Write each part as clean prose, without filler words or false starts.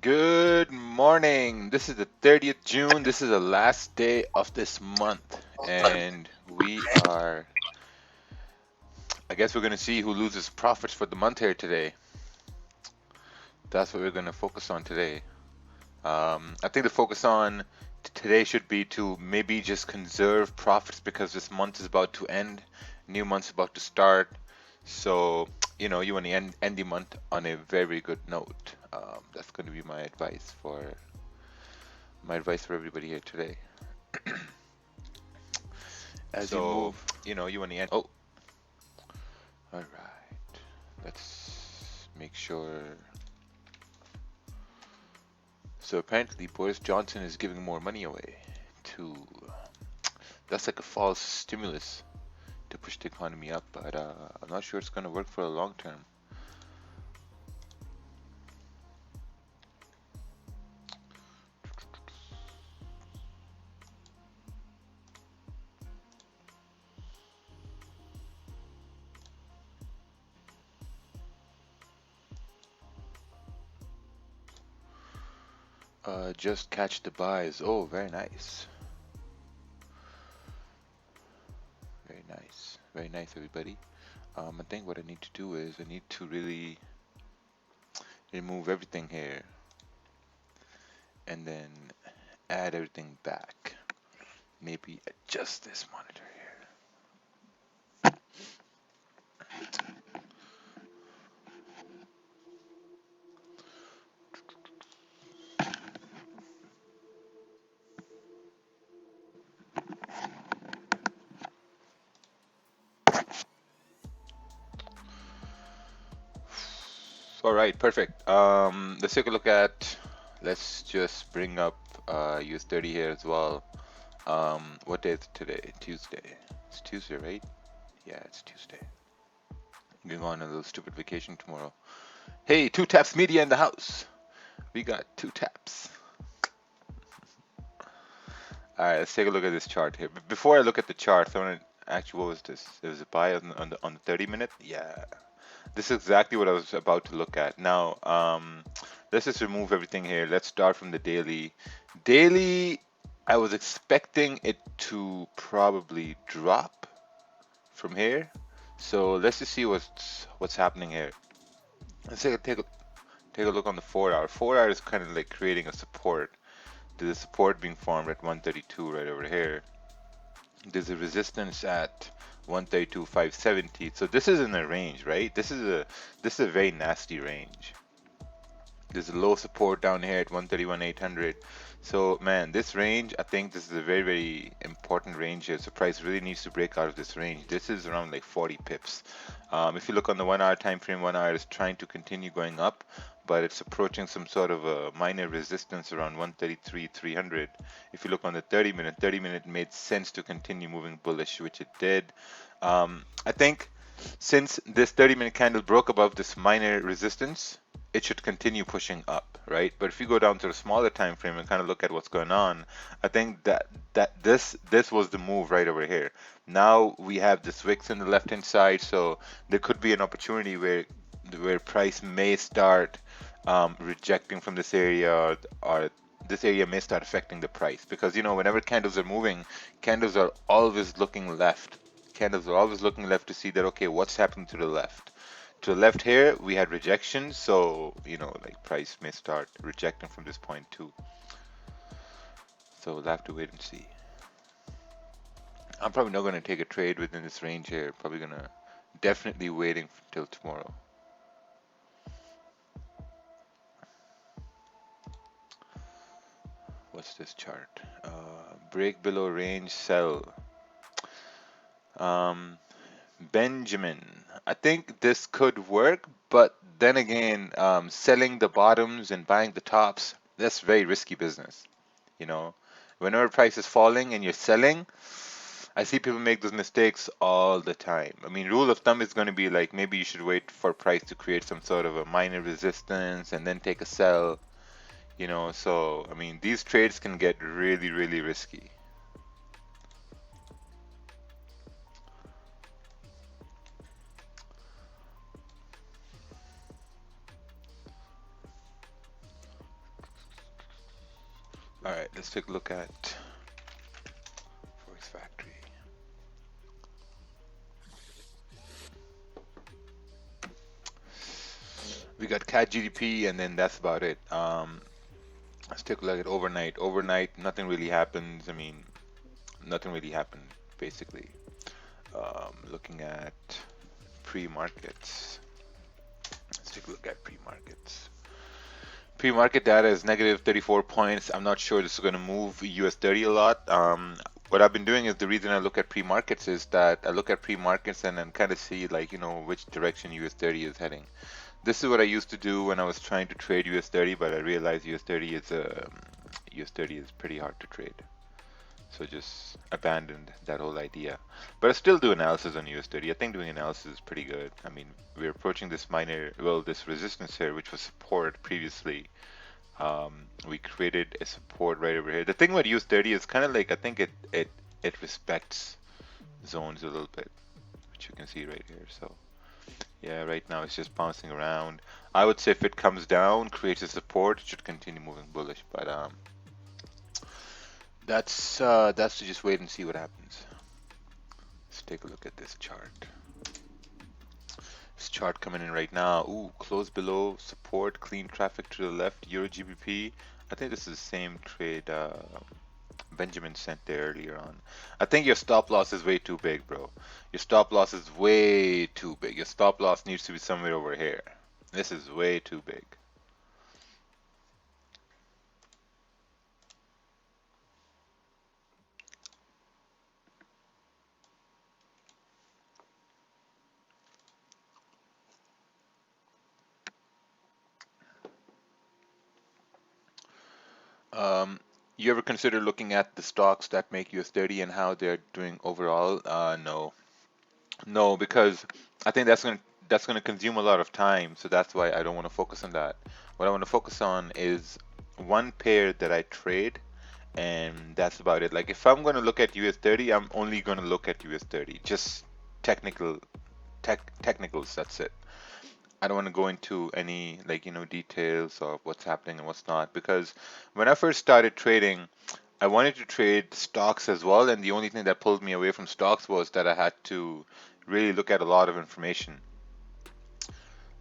Good morning. This is the 30th June. This is the last day of this month. And I guess we're going to see who loses profits for the month here today. That's what we're going to focus on today. I think the focus on today should be to maybe just conserve profits because this month is about to end. New month's about to start. So, you want to end the month on a very good note. That's going to be my advice for everybody here today. As you So, move, you want to end. Oh, all right. Let's make sure. So apparently, Boris Johnson is giving more money away to. That's like a false stimulus to push the economy up, but I'm not sure it's going to work for the long term. Just catch the buys. Oh, very nice. Very nice. Very nice, everybody. I think what I need to do is I need to really remove everything here and then add everything back. Maybe adjust this monitor here. All right, perfect. Let's take a look at. Let's just bring up US 30 here as well. What day is it today? Tuesday. It's Tuesday, right? Yeah, it's Tuesday. I'm going on a little stupid vacation tomorrow. Hey, Two Taps Media in the house. We got two taps. All right, let's take a look at this chart here. Before I look at the chart, I want to actually, what was this? It was a buy on the 30 minute. Yeah, this is exactly what I was about to look at. Now, let's just remove everything here. Let's start from the daily. Daily, I was expecting it to probably drop from here. So let's just see what's happening here. Let's take a look on the 4 hour. 4 hour is kind of like creating a support. There's a support being formed at 132 right over here. There's a resistance at 132,570. So this is in a range, right? This is a very nasty range. There's a low support down here at 131,800. So man, this range, I think this is a very, very important range here. So price really needs to break out of this range. This is around like 40 pips. If you look on the 1 hour time frame, 1 hour is trying to continue going up, but it's approaching some sort of a minor resistance around 133, 300. If you look on the 30 minute made sense to continue moving bullish, which it did. I think since this 30-minute candle broke above this minor resistance, it should continue pushing up, right? But if you go down to the smaller time frame and kind of look at what's going on, I think that this was the move right over here. Now we have this wicks in the left hand side, so there could be an opportunity where price may start rejecting from this area, or this area may start affecting the price, because whenever candles are moving, candles are always looking left. Candles are always looking left to see that, okay, what's happening to the left. To the left here, we had rejection, so like price may start rejecting from this point too. So we'll have to wait and see. I'm probably not going to take a trade within this range here. Probably gonna definitely waiting till tomorrow. What's this chart? Break below range, sell. Um, Benjamin. I think this could work, but then again, selling the bottoms and buying the tops, that's very risky business. You know, whenever price is falling and you're selling, I see people make those mistakes all the time. I mean, rule of thumb is going to be like maybe you should wait for price to create some sort of a minor resistance and then take a sell. So I mean, these trades can get really, really risky. All right, let's take a look at Forex Factory. We got CAD GDP, and then that's about it. Let's take a look at overnight. Overnight, nothing really happens. I mean, nothing really happened, basically. Looking at pre-markets. Let's take a look at pre-markets. Pre-market data is negative 34 points. I'm not sure this is going to move US 30 a lot. What I've been doing is the reason I look at pre-markets is that I look at pre-markets and then kind of see like, which direction US 30 is heading. This is what I used to do when I was trying to trade US 30, but I realized US 30 is pretty hard to trade. So just abandoned that whole idea. But I still do analysis on US 30. I think doing analysis is pretty good. I mean, we're approaching this this resistance here, which was support previously. We created a support right over here. The thing about US 30 is kind of like, I think it respects zones a little bit, which you can see right here. So yeah, right now it's just bouncing around. I would say if it comes down, creates a support, it should continue moving bullish. But that's to just wait and see what happens. Let's take a look at this chart. This chart coming in right now. Ooh, close below support, clean traffic to the left, Euro GBP. I think this is the same trade Benjamin sent there earlier on. I think your stop loss is way too big, bro. Your stop loss is way too big. Your stop loss needs to be somewhere over here. This is way too big. You ever consider looking at the stocks that make US 30 and how they're doing overall? No. No, because I think that's gonna consume a lot of time, so that's why I don't want to focus on that. What I want to focus on is one pair that I trade, and that's about it. Like if I'm gonna look at US 30, I'm only gonna look at US 30. Just technicals, that's it. I don't want to go into any like details of what's happening and what's not because when I first started trading, I wanted to trade stocks as well, and the only thing that pulled me away from stocks was that I had to really look at a lot of information,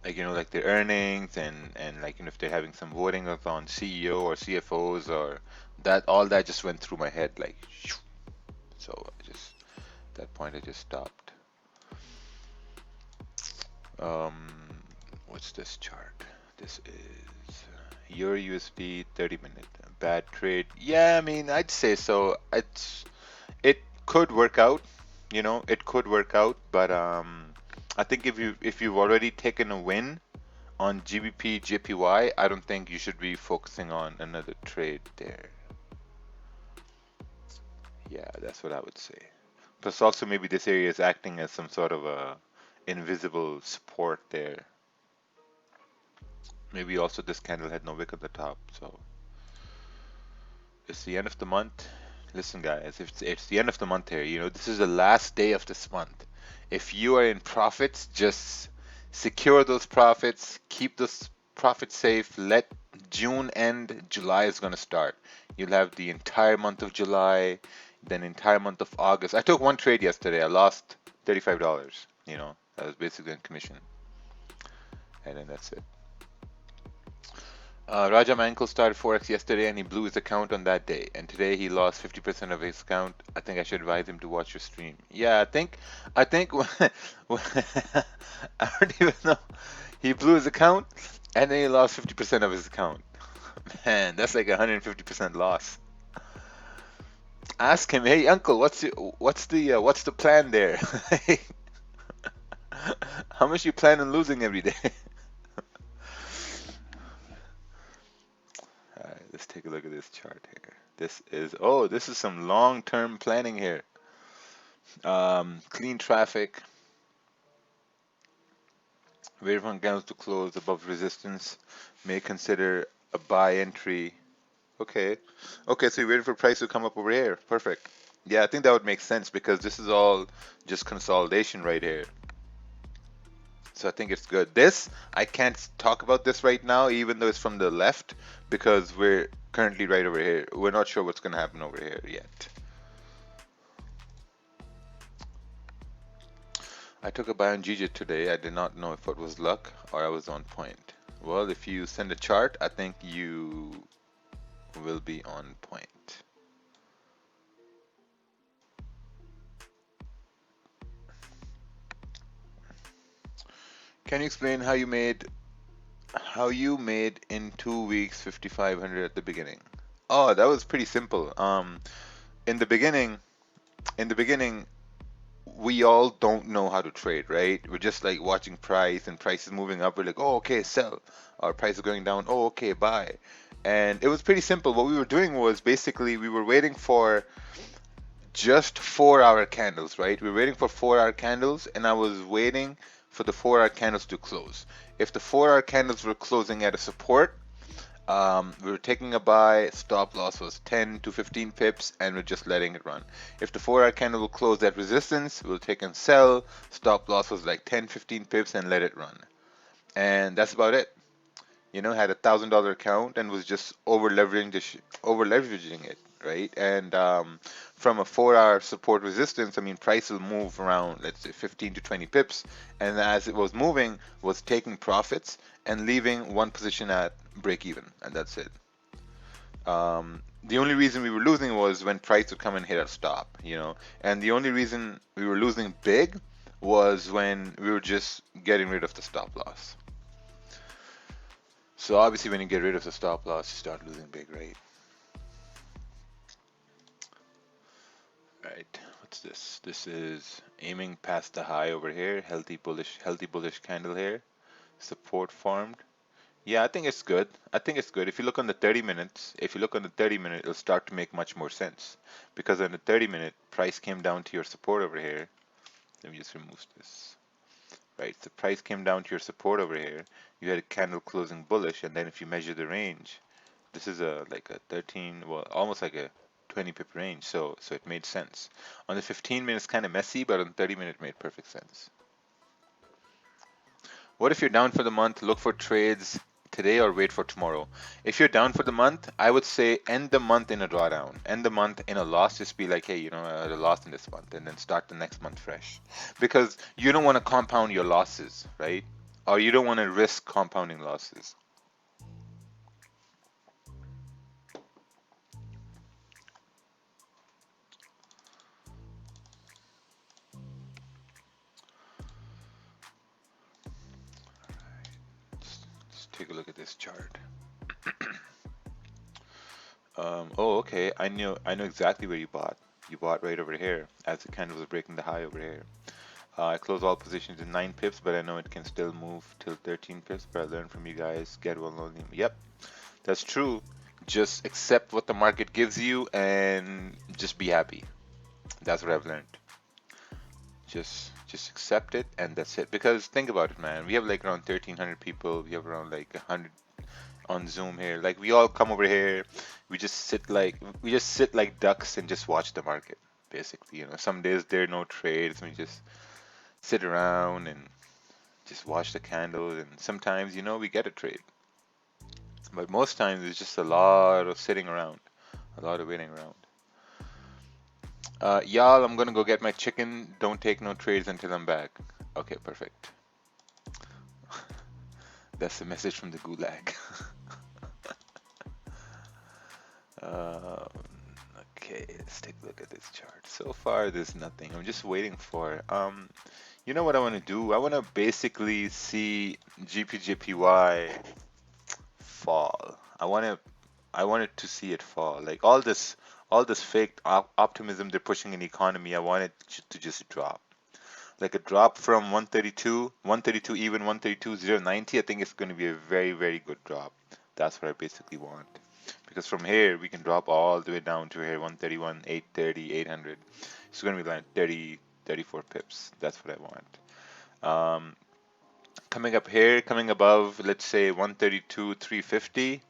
like like their earnings and like if they're having some voting of on CEO or CFOs or that all that just went through my head like shoo. So I just at that point I just stopped. Um, what's this chart? This is Euro USD 30-minute bad trade. Yeah, I mean I'd say so. It could work out, it could work out, but I think if you've already taken a win on GBP JPY, I don't think you should be focusing on another trade there. Yeah, that's what I would say. Plus also maybe this area is acting as some sort of a invisible support there. Maybe also this candle had no wick at the top, so it's the end of the month. Listen, guys, if it's the end of the month here, this is the last day of this month. If you are in profits, just secure those profits, keep those profits safe, let June end, July is going to start. You'll have the entire month of July, then entire month of August. I took one trade yesterday. I lost $35, that was basically a commission. And then that's it. Raja Mankel started Forex yesterday and he blew his account on that day. And today he lost 50% of his account. I think I should advise him to watch your stream. Yeah, I think I don't even know. He blew his account and then he lost 50% of his account. Man, that's like 150% loss. Ask him, hey uncle, what's the plan there? How much you plan on losing every day? Let's take a look at this chart here. This is some long-term planning here. Clean traffic. Wait for candles to close above resistance. May consider a buy entry. Okay. Okay, so you're waiting for price to come up over here. Perfect. Yeah, I think that would make sense because this is all just consolidation right here. So I think it's good. I can't talk about this right now, even though it's from the left, because currently right over here. We're not sure what's going to happen over here yet. I took a buy on GJ today. I did not know if it was luck or I was on point. Well, if you send a chart, I think you will be on point. Can you explain how you made in 2 weeks 5,500 at the beginning? Oh, that was pretty simple. In the beginning, in the beginning, we all don't know how to trade, right? We're just like watching price and price is moving up. We're like, oh, okay, sell. Our price is going down. Oh, okay, buy. And it was pretty simple. What we were doing was basically we were waiting for just 4 hour candles, right? We were waiting for 4 hour candles, and I was waiting for the 4 hour candles to close. If the 4 hour candles were closing at a support, we were taking a buy, stop loss was 10 to 15 pips, and we're just letting it run. If the 4 hour candle will close at resistance, we'll take and sell, stop loss was like 10, 15 pips, and let it run. And that's about it. Had $1,000 account and was just over leveraging it, right? And from a 4 hour support resistance, I mean, price will move around, let's say 15 to 20 pips, and as it was moving, was taking profits and leaving one position at break even, and that's it. The only reason we were losing was when price would come and hit a stop. And the only reason we were losing big was when we were just getting rid of the stop loss. So obviously when you get rid of the stop loss, you start losing big, right? Right. What's this? This is aiming past the high over here. Healthy bullish candle here. Support formed. Yeah, I think it's good. I think it's good. If you look on the 30 minutes, it'll start to make much more sense. Because on the 30-minute, price came down to your support over here. Let me just remove this. Right, the price came down to your support over here. You had a candle closing bullish, and then if you measure the range, this is like a 13, well, almost like a 20 pip range, so it made sense. On the 15 minutes, kind of messy, but on 30-minute, it made perfect sense. What if you're down for the month? Look for trades today or wait for tomorrow. If you're down for the month, I would say end the month in a drawdown. End the month in a loss. Just be like, hey, I had a loss in this month, and then start the next month fresh. Because you don't want to compound your losses, right? Or you don't want to risk compounding losses. Let's take a look at this chart. Oh, okay. I know exactly where you bought. You bought right over here as the candle was breaking the high over here. I close all positions in 9 pips, but I know it can still move till 13 pips. But I learned from you guys, get one only. Yep, that's true. Just accept what the market gives you and just be happy. That's what I've learned. Just accept it and that's it. Because think about it, man. We have like around 1,300 people. We have around like 100 on Zoom here. Like we all come over here. We just sit like ducks and just watch the market. Basically, some days there are no trades. We just sit around and just watch the candles, and sometimes we get a trade, but most times it's just a lot of sitting around, a lot of waiting around. Y'all, I'm gonna go get my chicken. Don't take no trades until I'm back. Okay, perfect. That's the message from the gulag. um, okay, let's take a look at this chart. So far there's nothing. I'm just waiting for you know what I want to do? I want to basically see GPJPY fall. I wanted to see it fall. Like all this fake optimism they're pushing in the economy, I want it to just drop. Like a drop from 132 even 132,090. I think it's going to be a very, very good drop. That's what I basically want. Because from here we can drop all the way down to here 131, 830, 800. It's going to be like 30, 34 pips. That's what I want. Um, Coming up here, coming above, let's say 132, 350.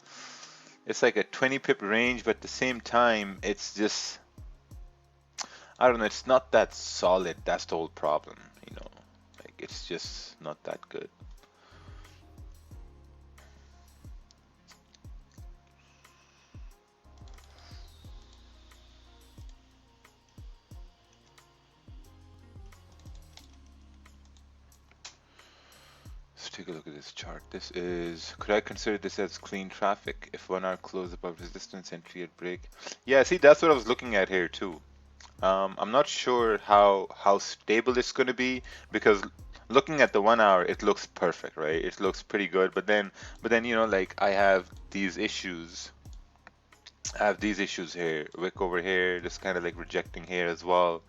It's like a 20 pip range, but at the same time, it's just, I don't know, it's not that solid. That's the whole problem. Like, it's just not that good. take a look at this chart. This is, could I consider this as clean traffic if 1 hour close above resistance, entry at break? Yeah, see, that's what I was looking at here too. I'm not sure how stable it's going to be because looking at the 1 hour, it looks perfect, right? It looks pretty good, but then like I have these issues. I have these issues here, wick over here, just kind of like rejecting here as well,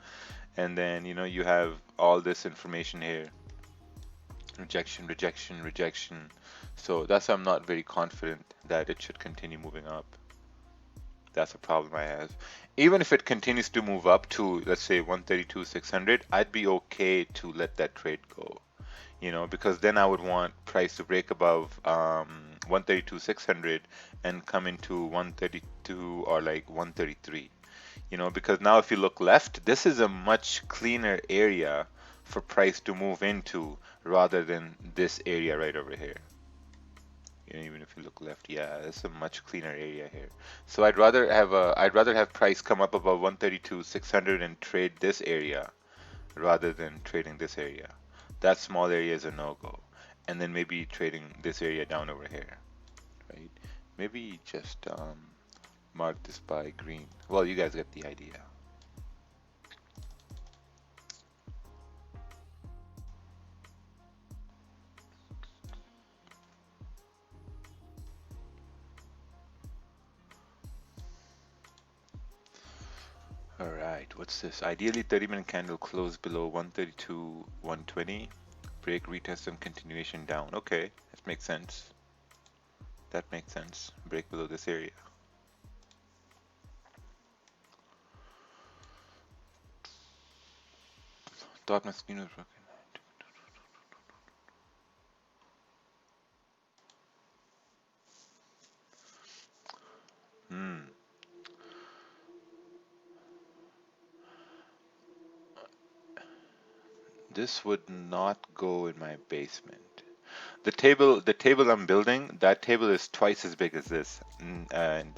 and then you have all this information here, rejection, rejection, rejection. So that's why I'm not very confident that it should continue moving up. That's a problem I have. Even if it continues to move up to, let's say, 132,600, I'd be okay to let that trade go. Because then I would want price to break above 132,600 and come into 132 or like 133. Because now if you look left, this is a much cleaner area for price to move into rather than this area right over here. Even if you look left, yeah, it's a much cleaner area here. So I'd rather have price come up above 132,600 and trade this area rather than trading this area. That small area is a no-go. And then maybe trading this area down over here, right? Maybe just mark this by green. Well, you guys get the idea. All right, what's this? Ideally, 30-minute candle close below 132, 120. Break, retest, and continuation down. Okay, that makes sense. That makes sense. Break below this area. Thought my screen was broken. Hmm. This would not go in my basement. The table I'm building, that table is twice as big as this, and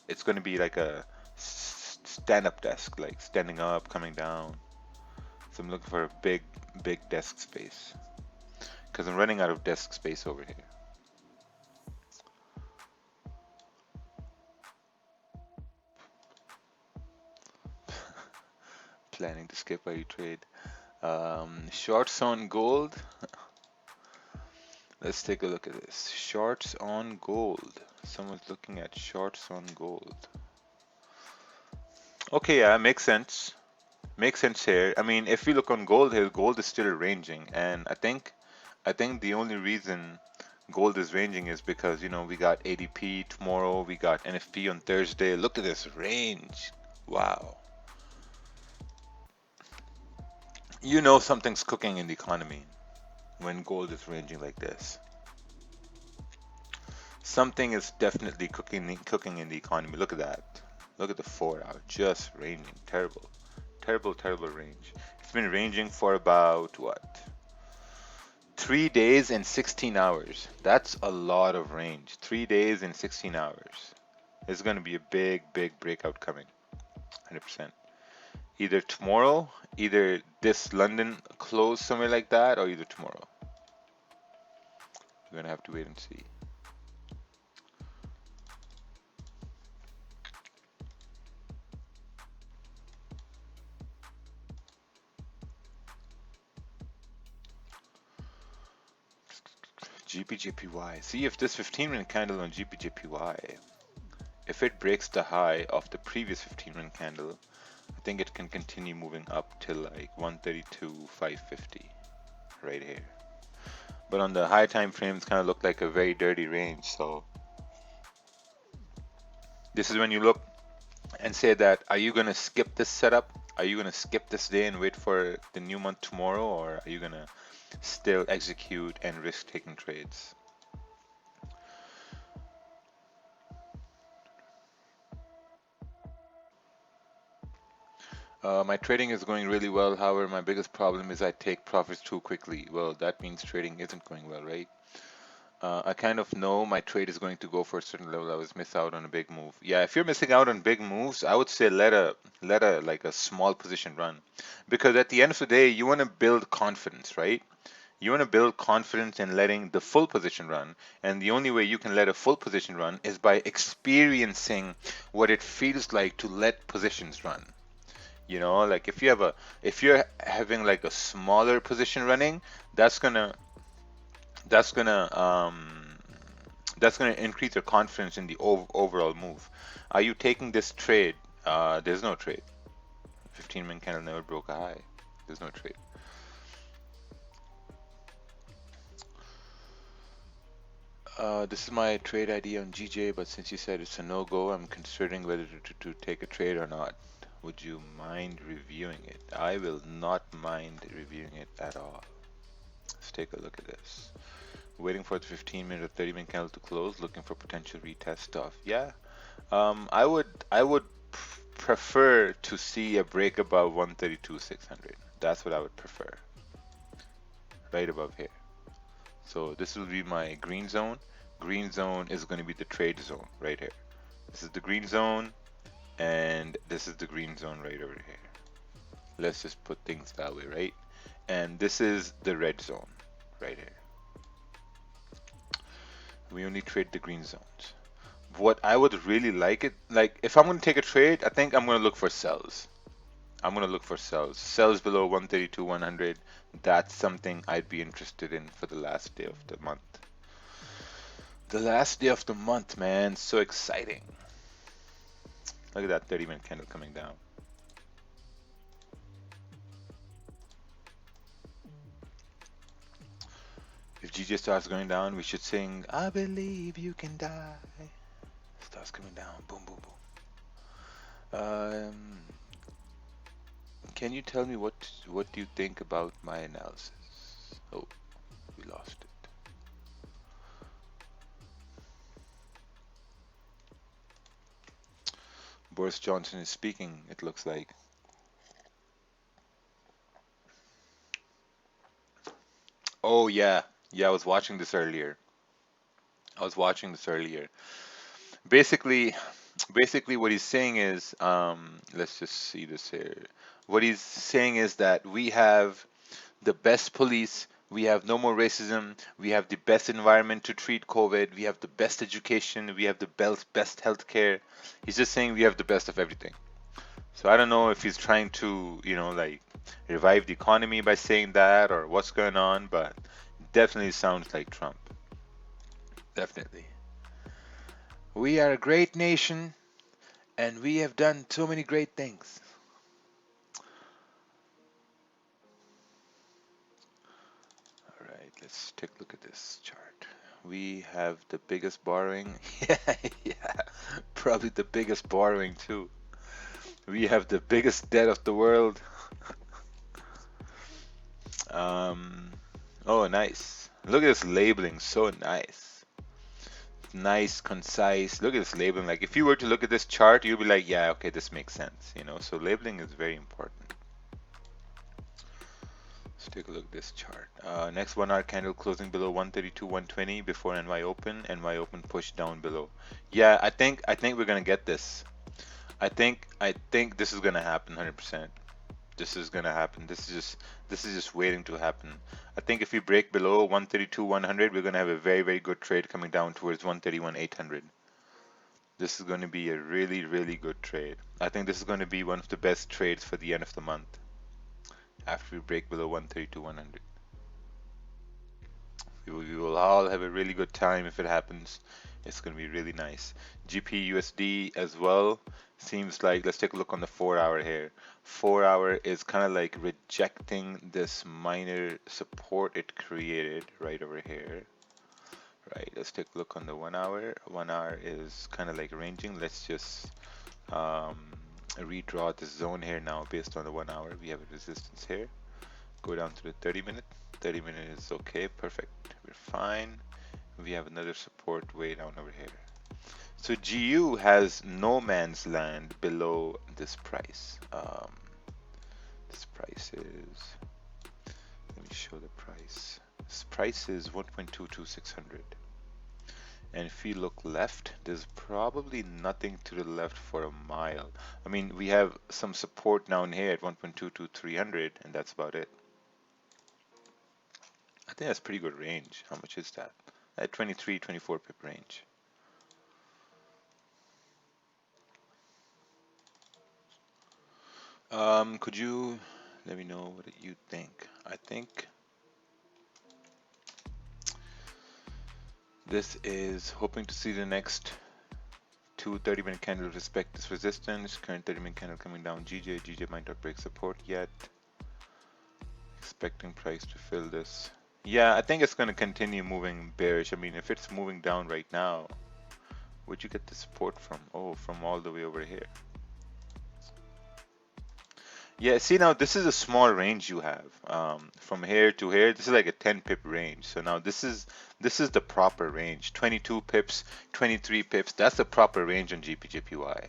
it's going to be like a stand-up desk, like standing up, coming down. So I'm looking for a big desk space because I'm running out of desk space over here. Planning to skip while you trade. Shorts on gold. Let's take a look at this. Shorts on gold. Someone's looking at shorts on gold. Okay, yeah, makes sense. Makes sense here. I mean, if we look on gold here, gold is still ranging, and I think the only reason gold is ranging is because we got ADP tomorrow, we got NFP on Thursday. Look at this range. Wow. Something's cooking in the economy when gold is ranging like this. Something is definitely cooking in the economy. Look at that. Look at the 4 hour just ranging. Terrible. Terrible, terrible range. It's been ranging for about what? 3 days and 16 hours. That's a lot of range. 3 days and 16 hours. There's going to be a big breakout coming. 100%. Either tomorrow, either this London close somewhere like that, or either tomorrow. We're going to have to wait and see. GPJPY. See if this 15-minute candle on GPJPY, if it breaks the high of the previous 15-minute candle, I think it can continue moving up till like 132,550 right here. But on the high time frames, kind of look like a very dirty range. So this is when you look and say that, are you going to skip this setup? Are you going to skip this day and wait for the new month tomorrow? Or are you going to still execute and risk taking trades? My trading is going really well. However, my biggest problem is I take profits too quickly. Well, that means trading isn't going well, right? I kind of know my trade is going to go for a certain level. I was miss out on a big move. Yeah, if you're missing out on big moves, I would say let a like a small position run, because at the end of the day, you want to build confidence, right? You want to build confidence in letting the full position run, and the only way you can let a full position run is by experiencing what it feels like to let positions run. You know, like if you're having like a smaller position running, that's gonna that's gonna that's gonna increase your confidence in the overall move. Are you taking this trade? There's no trade. 15-minute candle never broke a high. There's no trade. This is my trade ID on GJ, but since you said it's a no-go, I'm considering whether to take a trade or not. Would you mind reviewing it? I will not mind reviewing it at all. Let's take a look at this. Waiting for the 15-minute or 30-minute candle to close, looking for potential retest stuff. Yeah, I would prefer to see a break above 132,600. That's what I would prefer, right above here. So this will be my green zone. Green zone is going to be the trade zone right here. This is the green zone, and this is the green zone right over here. Let's just put things that way, right? And this is the red zone right here. We only trade the green zones. What I would really like it, like if I'm going to take a trade, I think I'm going to look for sells. I'm going to look for sells. Sells below 132, 100. That's something I'd be interested in for the last day of the month. The last day of the month, man. So exciting. Look at that 30-minute candle coming down. If GJ starts going down, we should sing, I believe you can die. Starts coming down. Boom, boom, boom. Can you tell me what do you think about my analysis? Oh, we lost it. Boris Johnson is speaking, it looks like. Oh yeah. Yeah, I was watching this earlier. Basically, what he's saying is, let's just see this here. What he's saying is that we have the best police, we have no more racism, we have the best environment to treat COVID, we have the best education, we have the best healthcare. He's just saying we have the best of everything. So I don't know if he's trying to, like revive the economy by saying that or what's going on, but definitely sounds like Trump. Definitely. We are a great nation and we have done so many great things. All right, let's take a look at this chart. We have the biggest borrowing. Yeah, probably the biggest borrowing too. We have the biggest debt of the world. Oh, nice. Look at this labeling, so nice. Nice, concise. Look at this labeling. Like if you were to look at this chart, you'd be like, yeah, okay, this makes sense. So labeling is very important. Let's take a look at this chart. Next 1 hour candle closing below 132, 120 before NY open. NY open push down below. Yeah, I think we're gonna get this. I think this is gonna happen 100%. This is gonna happen. This is just waiting to happen. I think if we break below 132, 100, we're gonna have a very, very good trade coming down towards 131, 800. This is going to be a really, really good trade. I think this is going to be one of the best trades for the end of the month after we break below 132, 100. We will all have a really good time if it happens. It's going to be really nice. GPUSD as well seems like, let's take a look on the 4 hour here. 4 hour is kind of like rejecting this minor support it created right over here. Right, let's take a look on the 1 hour. 1 hour is kind of like ranging. Let's just redraw this zone here now based on the 1 hour. We have a resistance here. Go down to the 30-minute. 30-minute is okay, perfect. We're fine. We have another support way down over here. So GU has no man's land below this price. This price is, let me show the price. This price is 1.22600. And if we look left, there's probably nothing to the left for a mile. I mean, we have some support down here at 1.22300, and that's about it. I think that's pretty good range. How much is that? At 23, 24 pip range. Could you let me know what you think? I think this is hoping to see the next two 30-minute candles respect this resistance. Current 30-minute candle coming down GJ. GJ might not break support yet. Expecting price to fill this. Yeah, I think it's going to continue moving bearish. I mean, if it's moving down right now, where'd you get the support from? Oh, from all the way over here. Yeah, see now this is a small range you have. From here to here, this is like a 10 pip range. So now this is the proper range. 22 pips, 23 pips. That's the proper range on GPJPY.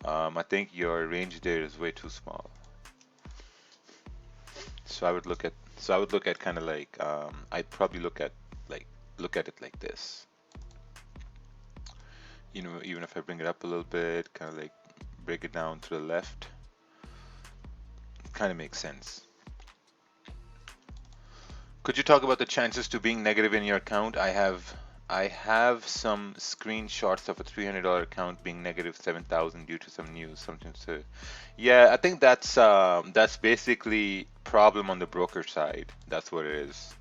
I think your range there is way too small. So I would look at kind of like I'd probably look at it like this. You know, even if I bring it up a little bit, kind of like break it down to the left, kind of makes sense. Could you talk about the chances to being negative in your account? I have some screenshots of a $300 account being negative 7,000 due to some news, something to. Yeah, I think that's basically problem on the broker side. That's what it is.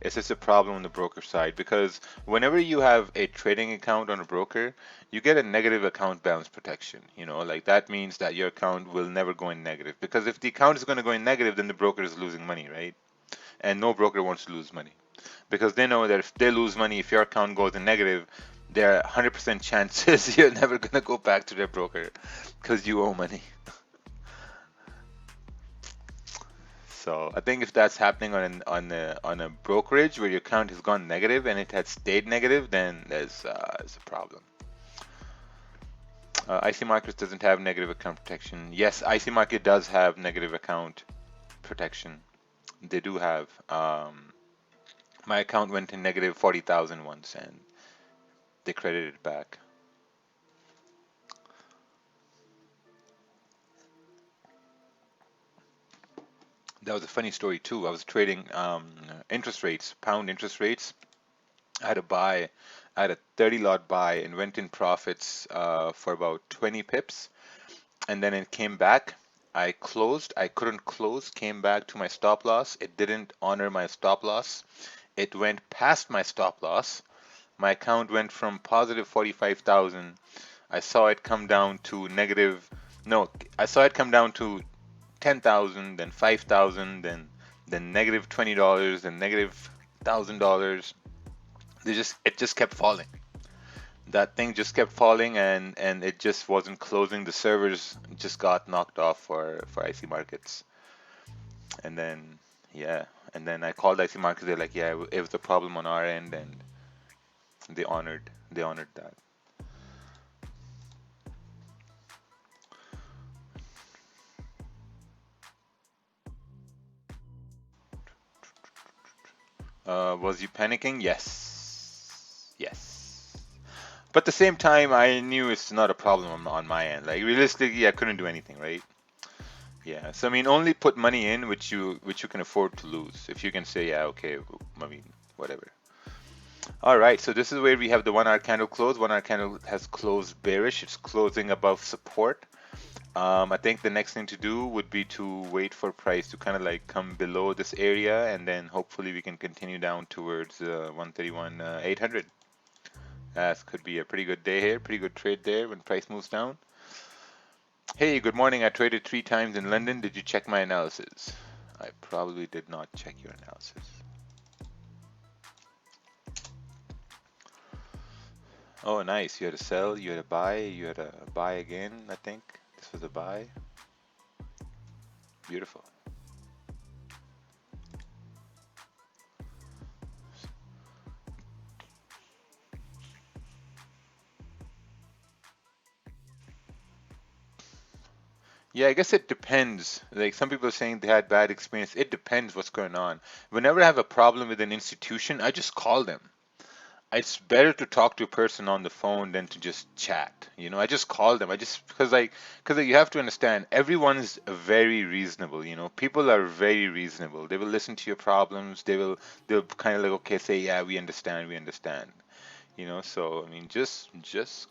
It's just a problem on the broker side because whenever you have a trading account on a broker, you get a negative account balance protection. You know, like that means that your account will never go in negative because if the account is going to go in negative, then the broker is losing money, right? And no broker wants to lose money because they know that if they lose money, if your account goes in negative, there are 100% chances you're never going to go back to their broker because you owe money. So I think if that's happening on a brokerage where your account has gone negative and it had stayed negative, then there's a problem. IC Markets doesn't have negative account protection. Yes, IC Market does have negative account protection. They do have. My account went in negative 40,000 once, and they credited it back. That was a funny story too. I was trading interest rates, pound interest rates. I had a buy, I had a 30 lot buy and went in profits for about 20 pips, and then it came back. I closed. I couldn't close. Came back to my stop loss. It didn't honor my stop loss. It went past my stop loss. My account went from positive 45,000. I saw it come down to negative. No, I saw it come down to 10,000, then 5,000, then negative $20, then negative $1,000. It just kept falling. That thing just kept falling, and it just wasn't closing. The servers just got knocked off for IC Markets, and then yeah, and then I called IC Markets. They're like, yeah, it was a problem on our end, and they honored that. Was you panicking? Yes, yes. But at the same time, I knew it's not a problem on my end. Like realistically, I couldn't do anything, right? Yeah. So I mean, only put money in which you can afford to lose. If you can say, yeah, okay, I mean, whatever. All right. So this is where we have the 1 hour candle close. 1 hour candle has closed bearish. It's closing above support. I think the next thing to do would be to wait for price to kind of like come below this area, and then hopefully we can continue down towards 131 800. That could be a pretty good day here, pretty good trade there when price moves down. Hey, good morning. I traded 3 times in London. Did you check my analysis? I probably did not check your analysis. Oh, nice. You had a sell, you had a buy, you had a buy again, I think. This was a buy. Beautiful. Yeah, I guess it depends. Like some people are saying they had bad experience. It depends what's going on. Whenever I have a problem with an institution, I just call them. it's better to talk to a person on the phone than to just chat. I just call them. I just because you have to understand everyone's very reasonable. People are very reasonable. They will listen to your problems. They'll kind of like, okay, say, yeah, we understand, we understand. So I mean, just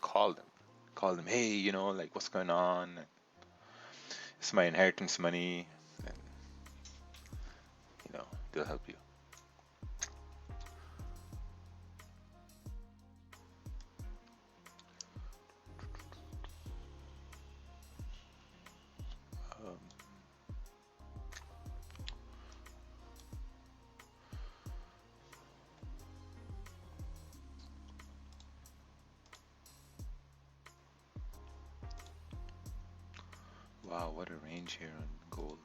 call them. Hey, like what's going on? It's my inheritance money, and they'll help you. Um, wow, what a range here on gold.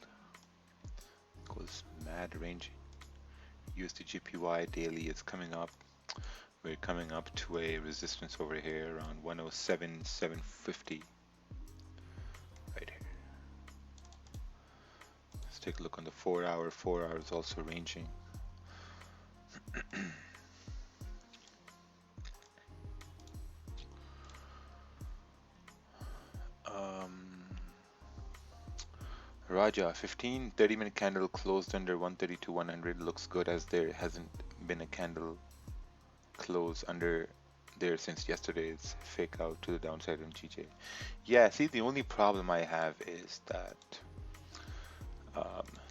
Goes mad ranging. USD GPY daily is coming up. We're coming up to a resistance over here around 107,750 right here. Let's take a look on the 4 hour. 4 hours also ranging. Raja, 15 30-minute candle closed under 132.100 looks good as there hasn't been a candle close under there since yesterday's fake out to the downside on GJ. Yeah, see, the only problem I have is that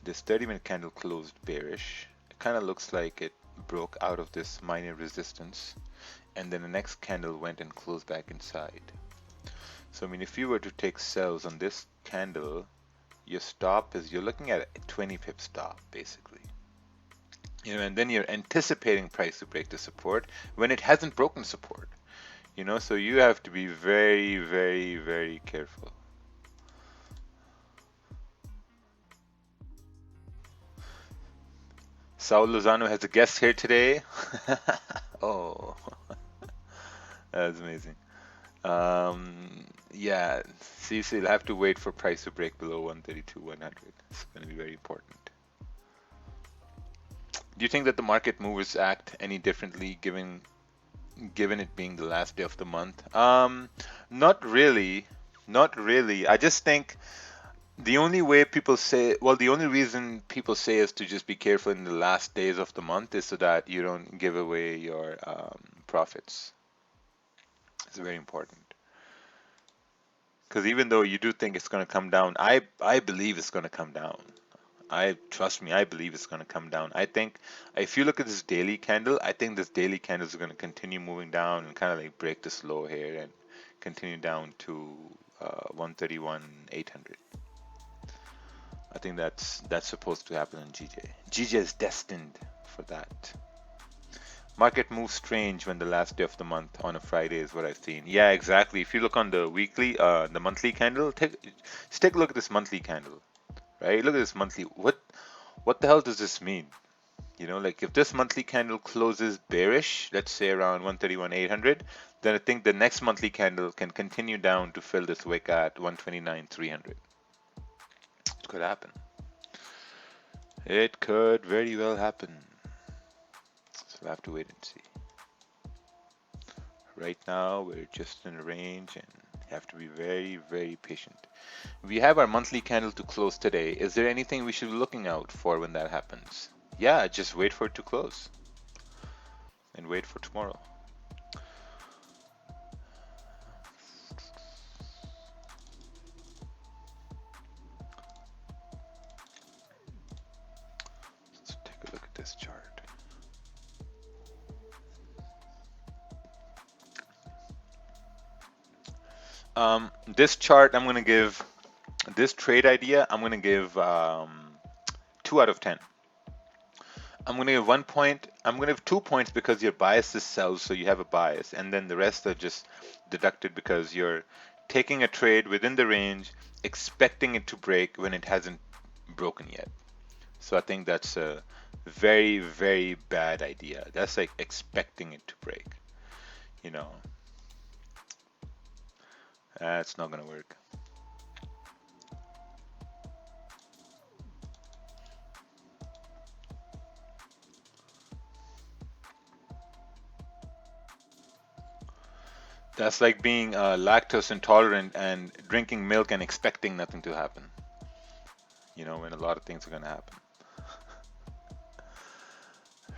this 30-minute candle closed bearish. It kind of looks like it broke out of this minor resistance, and then the next candle went and closed back inside. So I mean, if you were to take sells on this candle, your stop is, you're looking at a 20 pip stop basically. And then you're anticipating price to break the support when it hasn't broken support. So you have to be very, very, very careful. Saul Lozano has a guest here today. Oh, that's amazing. Yeah, see, so you'll have to wait for price to break below 132.100. It's going to be very important. Do you think that the market movers act any differently given it being the last day of the month? Not really. Not really. I just think the only way people say, well, the only reason people say is to just be careful in the last days of the month is so that you don't give away your profits. It's very important. Because even though you do think it's going to come down, I believe it's going to come down. Trust me, I believe it's going to come down. I think if you look at this daily candle, I think this daily candle is going to continue moving down and kind of like break this low here and continue down to 131,800. I think that's supposed to happen in GJ. GJ is destined for that. Market moves strange when the last day of the month on a Friday is what I've seen. Yeah, exactly. If you look on the weekly, the monthly candle, just take a look at this monthly candle, right? Look at this monthly. What the hell does this mean? Like if this monthly candle closes bearish, let's say around 131,800, then I think the next monthly candle can continue down to fill this wick at 129,300. It could happen. It could very well happen. So we'll have to wait and see. Right now, we're just in a range and you have to be very, very patient. We have our monthly candle to close today. Is there anything we should be looking out for when that happens? Yeah, just wait for it to close and wait for tomorrow. Let's take a look at this chart. This chart, I'm going to give, this trade idea, I'm going to give 2 out of 10. I'm going to give 1 point. I'm going to give 2 points because your bias is sells, so you have a bias. And then the rest are just deducted because you're taking a trade within the range, expecting it to break when it hasn't broken yet. So I think that's a very, very bad idea. That's like expecting it to break. That's not going to work. That's like being lactose intolerant and drinking milk and expecting nothing to happen. You know, when a lot of things are gonna happen.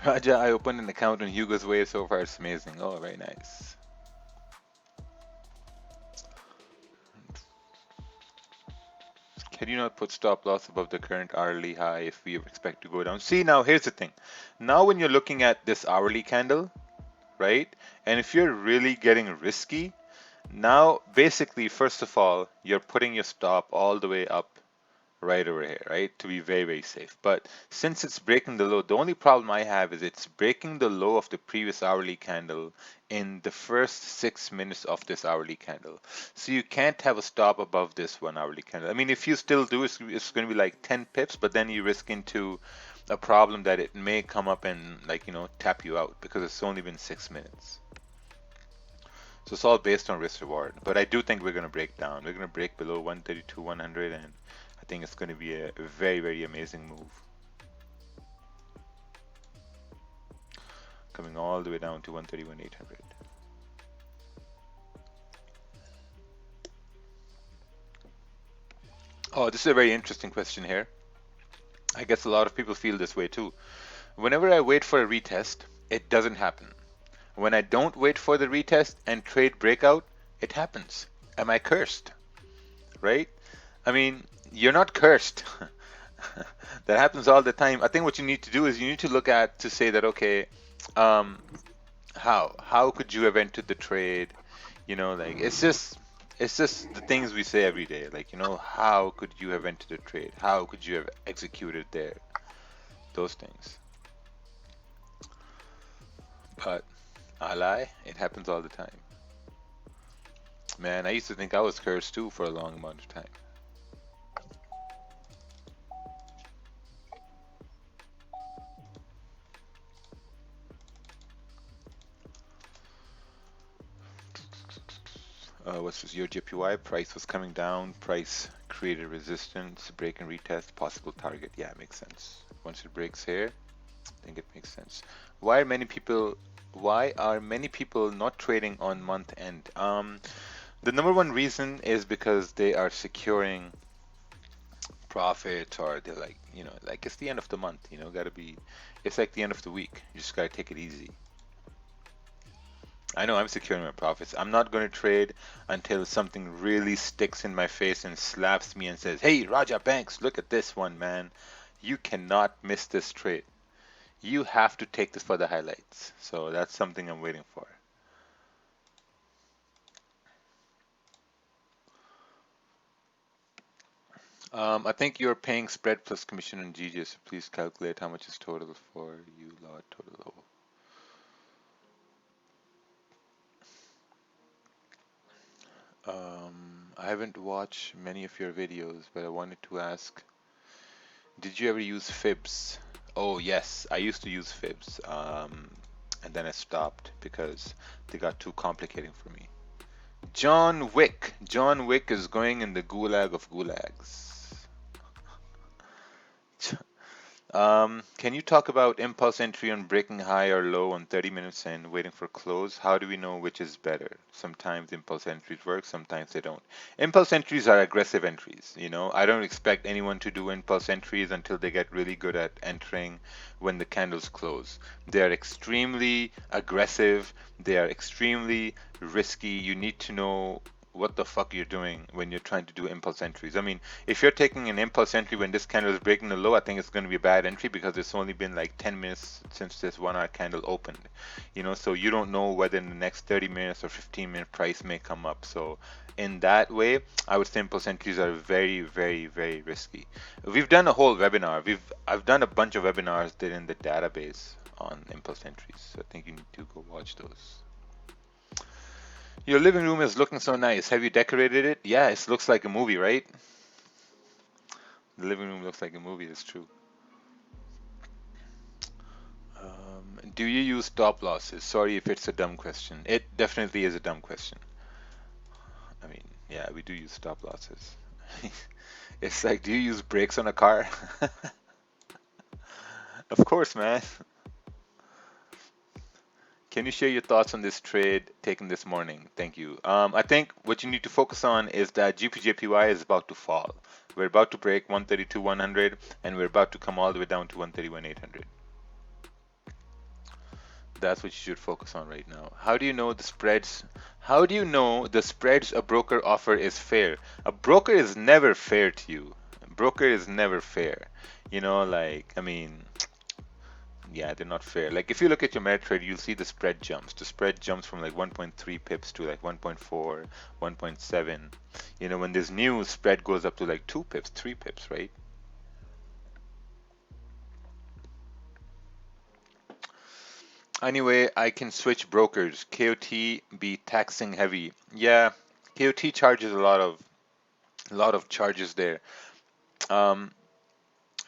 Raja, I opened an account on Hugo's Way so far. It's amazing. Oh, very nice. Can you not put stop loss above the current hourly high if we expect to go down? See, now here's the thing. Now, when you're looking at this hourly candle, right? And if you're really getting risky, now basically, first of all, you're putting your stop all the way up right over here, right? To be very, very safe. But since it's breaking the low, the only problem I have is it's breaking the low of the previous hourly candle in the first 6 minutes of this hourly candle. So you can't have a stop above this one hourly candle. I mean, if you still do, it's going to be like 10 pips, but then you risk into a problem that it may come up and like, tap you out because it's only been 6 minutes. So it's all based on risk reward. But I do think we're going to break down. We're going to break below 132, 100, and I think it's going to be a very, very amazing move. Coming all the way down to 131, 800. Oh, this is a very interesting question here. I guess a lot of people feel this way too. Whenever I wait for a retest, it doesn't happen. When I don't wait for the retest and trade breakout, it happens. Am I cursed? Right? I mean, you're not cursed. That happens all the time. I think what you need to do is you need to look at to say that, okay, um, how could you have entered the trade? Like it's just the things we say every day. Like, how could you have entered the trade? How could you have executed there? Those things. But I lie, it happens all the time. Man, I used to think I was cursed too for a long amount of time. What's this? Your JPY price was coming down. Price created resistance, break and retest, possible target. Yeah, it makes sense. Once it breaks here, I think it makes sense. Why are many people? Why are many people not trading on month end? The number one reason is because they are securing profit, or they're like, like it's the end of the month. Gotta be. It's like the end of the week. You just gotta take it easy. I know I'm securing my profits. I'm not going to trade until something really sticks in my face and slaps me and says, "Hey, Raja Banks, look at this one, man. You cannot miss this trade. You have to take this for the highlights." So that's something I'm waiting for. I think you're paying spread plus commission on GJ, so please calculate how much is total for you lot total. I haven't watched many of your videos, but I wanted to ask, did you ever use fibs? Oh yes, I used to use fibs, and then I stopped because they got too complicating for me. John Wick. John Wick is going in the gulag of gulags. Can you talk about impulse entry on breaking high or low on 30 minutes and waiting for close? How do we know which is better? Sometimes impulse entries work, sometimes they don't. Impulse entries are aggressive entries, I don't expect anyone to do impulse entries until they get really good at entering when the candles close. They are extremely aggressive, they are extremely risky. You need to know what the fuck you're doing when you're trying to do impulse entries. I mean, if you're taking an impulse entry when this candle is breaking the low, I think it's going to be a bad entry because it's only been like 10 minutes since this 1 hour candle opened. So you don't know whether in the next 30 minutes or 15-minute price may come up. So in that way, I would say impulse entries are very, very, very risky. We've done a whole webinar. I've done a bunch of webinars that in the database on impulse entries. So I think you need to go watch those. Your living room is looking so nice. Have you decorated it? Yeah, it looks like a movie, right? The living room looks like a movie, it's true. Do you use stop losses? Sorry if it's a dumb question. It definitely is a dumb question. I mean, yeah, we do use stop losses. It's like, do you use brakes on a car? Of course, man. Can you share your thoughts on this trade taken this morning? Thank you. I think what you need to focus on is that GPJPY is about to fall. We're about to break 132,100 and we're about to come all the way down to 131,800. That's what you should focus on right now. How do you know the spreads? How do you know the spreads a broker offer is fair? A broker is never fair to you. A broker is never fair. You know, like, I mean, yeah, they're not fair. Like if you look at your MetaTrader, you'll see the spread jumps. The spread jumps from like 1.3 pips to like 1.4, 1.7. You know, when there's news, spread goes up to like 2 pips, 3 pips, right? Anyway, I can switch brokers. KOT be taxing heavy. Yeah, KOT charges a lot of charges there. Um,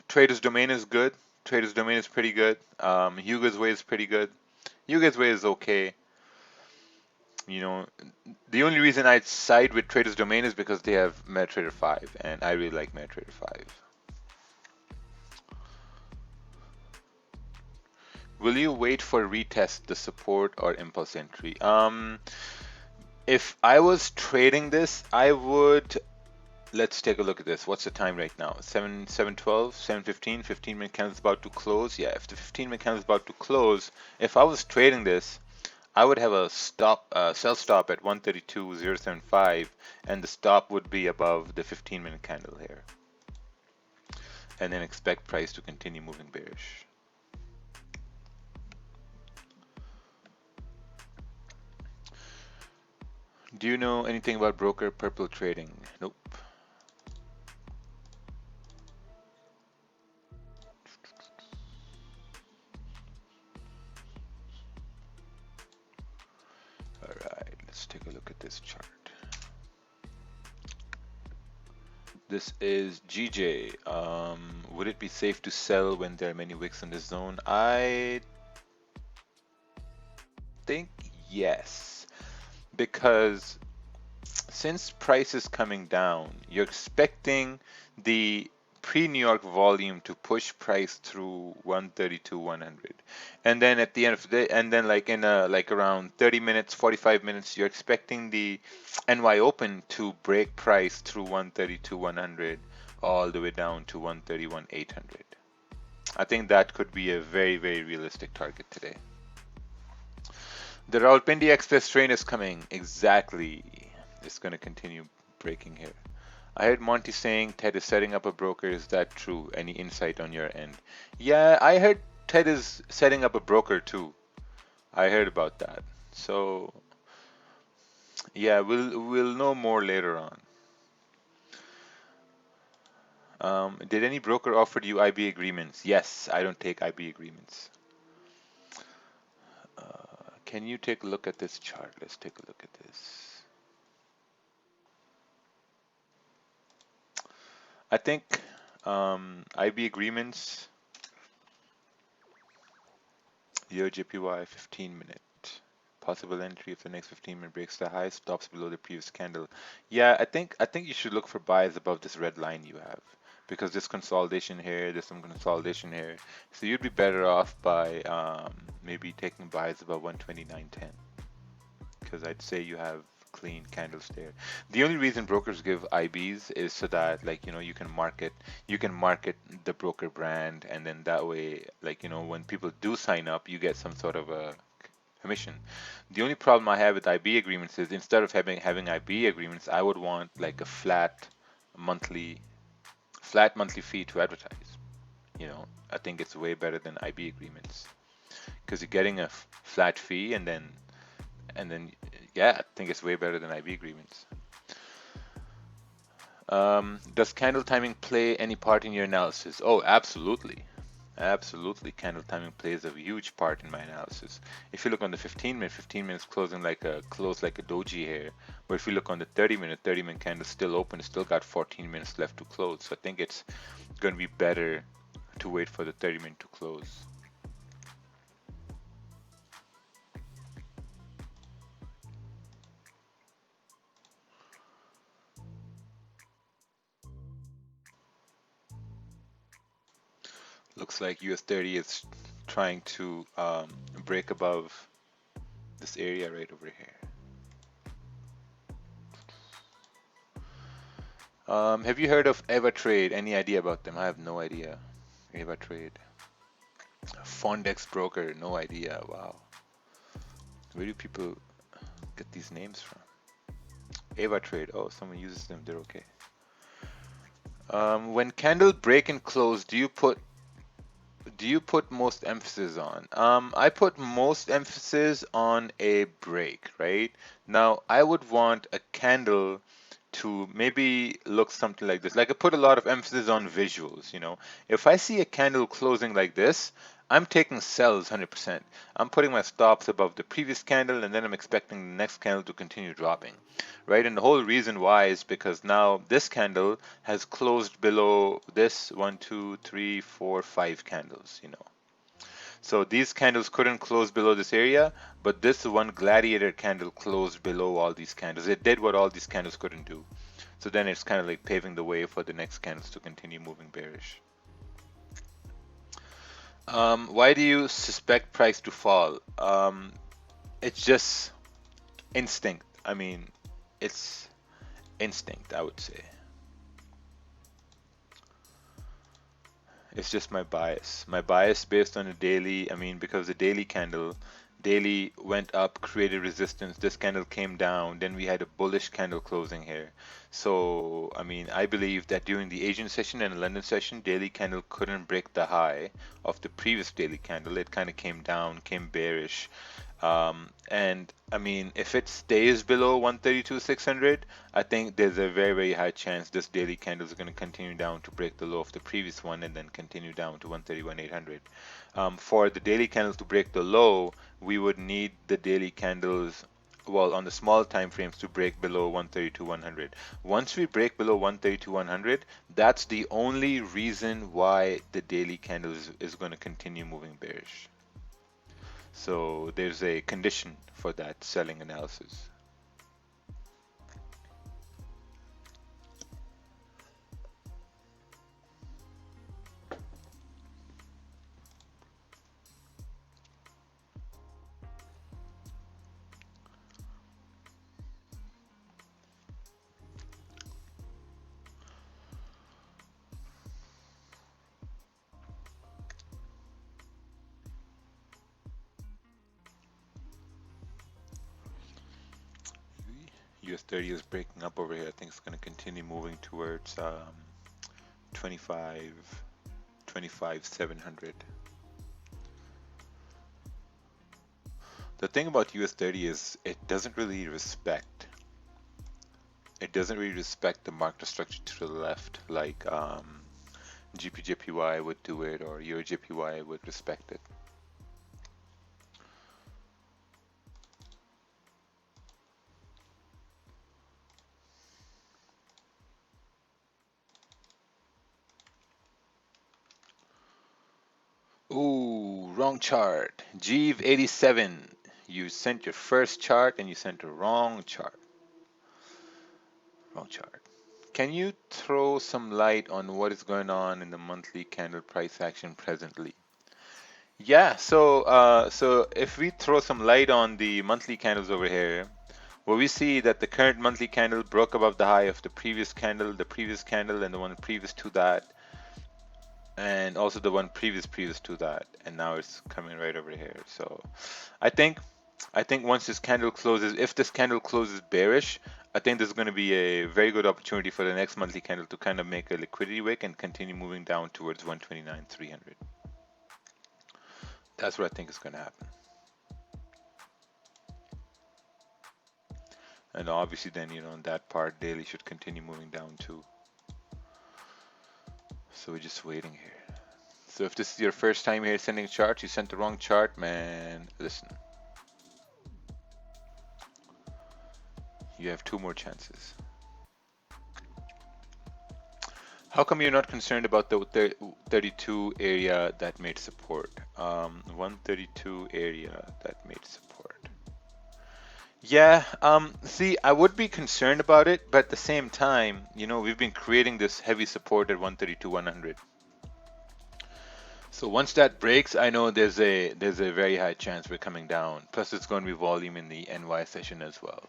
Trader's Domain is good. Trader's Domain is pretty good. Hugo's Way is pretty good. Hugo's Way is okay. You know, the only reason I'd side with Trader's Domain is because they have MetaTrader 5, and I really like MetaTrader 5. Will you wait for retest the support or impulse entry? If I was trading this, I would. Let's take a look at this. What's the time right now? 7:12, 7:15. 15-minute candle is about to close. Yeah, if the 15-minute candle is about to close, if I was trading this, I would have a sell stop at 132.075, and the stop would be above the 15-minute candle here, and then expect price to continue moving bearish. Do you know anything about broker purple trading? Nope. All right, let's take a look at this chart. This is GJ. Would it be safe to sell when there are many wicks in the zone? I think yes, because since price is coming down, you're expecting the pre-New York volume to push price through 132, 100, and then at the end of the day, and then like in like around 30 minutes, 45 minutes, you're expecting the NY Open to break price through 132, 100, all the way down to 131, 800. I think that could be a very, very realistic target today. The Rawalpindi Express train is coming. Exactly. It's going to continue breaking here. I heard Monty saying Ted is setting up a broker. Is that true? Any insight on your end? Yeah, I heard Ted is setting up a broker too. I heard about that. So yeah, we'll know more later on. Did any broker offer you IB agreements? Yes, I don't take IB agreements. Can you take a look at this chart? Let's take a look at this. I think IB agreements, JPY 15-minute. Possible entry if the next 15-minute breaks the high, stops below the previous candle. Yeah, I think you should look for buys above this red line you have, because there's consolidation here, there's some consolidation here. So you'd be better off by maybe taking buys above 129.10, because I'd say you have clean candles there. The only reason brokers give IBs is so that, like, you can market the broker brand, and then that way, like, when people do sign up, you get some sort of a commission. The only problem I have with IB agreements is, instead of having IB agreements, I would want like a monthly monthly fee to advertise. I think it's way better than IB agreements, because you're getting a flat fee, and then yeah, I think it's way better than IB agreements. Does candle timing play any part in your analysis? Oh, absolutely. Absolutely, candle timing plays a huge part in my analysis. If you look on the 15-minute, 15 minutes closing like a doji here. But if you look on the 30-minute, 30-minute candle still open, still got 14 minutes left to close. So I think it's going to be better to wait for the 30-minute to close. Looks like US 30 is trying to break above This area right over here. Have you heard of Eva Trade? Any idea about them? I have no idea. Eva Trade. Fondex Broker, no idea. Wow. Where do people get these names from? Eva Trade. Oh, someone uses them. They're okay. When candle break and close, do you put most emphasis on? I put most emphasis on a break, right? Now, I would want a candle to maybe look something like this. Like I put a lot of emphasis on visuals, you know. If I see a candle closing like this, I'm taking sells 100%. I'm putting my stops above the previous candle and then I'm expecting the next candle to continue dropping, right? And the whole reason why is because now this candle has closed below this 1, 2, 3, 4, 5 candles, you know. So these candles couldn't close below this area, but this one gladiator candle closed below all these candles. It did what all these candles couldn't do. So then it's kind of like paving the way for the next candles to continue moving bearish. Why do you suspect price to fall? It's just instinct. I mean, it's instinct, I would say. It's just my bias. My bias based on a daily, I mean, because the daily candle, daily went up, created resistance. This candle came down. Then we had a bullish candle closing here. So, I mean, I believe that during the Asian session and the London session, daily candle couldn't break the high of the previous daily candle. It kind of came down, came bearish. And I mean, if it stays below 132,600, I think there's a very, very high chance this daily candle is going to continue down to break the low of the previous one and then continue down to 131,800. For the daily candles to break the low, we would need the daily candles, well, on the small time frames to break below 132,100. Once we break below 132,100, that's the only reason why the daily candle is going to continue moving bearish. So there's a condition for that selling analysis. US 30 is breaking up over here. I think it's going to continue moving towards 25, 700. The thing about US 30 is it doesn't really respect the market structure to the left like GPJPY would do it, or EuroJPY would respect it. Ooh, wrong chart. Jeeve 87. You sent your first chart and you sent a wrong chart. Wrong chart. Can you throw some light on what is going on in the monthly candle price action presently? Yeah, so if we throw some light on the monthly candles over here, well, we see that the current monthly candle broke above the high of the previous candle, and the one previous to that, and also the one previous to that, and now it's coming right over here. So I think once this candle closes, if this candle closes bearish, I think there's going to be a very good opportunity for the next monthly candle to kind of make a liquidity wick and continue moving down towards 129,300. That's what I think is going to happen. And obviously then, you know, on that part, daily should continue moving down too. So we're just waiting here. So if this is your first time here sending charts, you sent the wrong chart, man. Listen. You have 2 more chances. How come you're not concerned about the 32 area that made support? 132 area that made support. Yeah, see, I would be concerned about it, but at the same time, you know, we've been creating this heavy support at 132, 100. So once that breaks, I know there's a very high chance we're coming down. Plus, it's going to be volume in the NY session as well.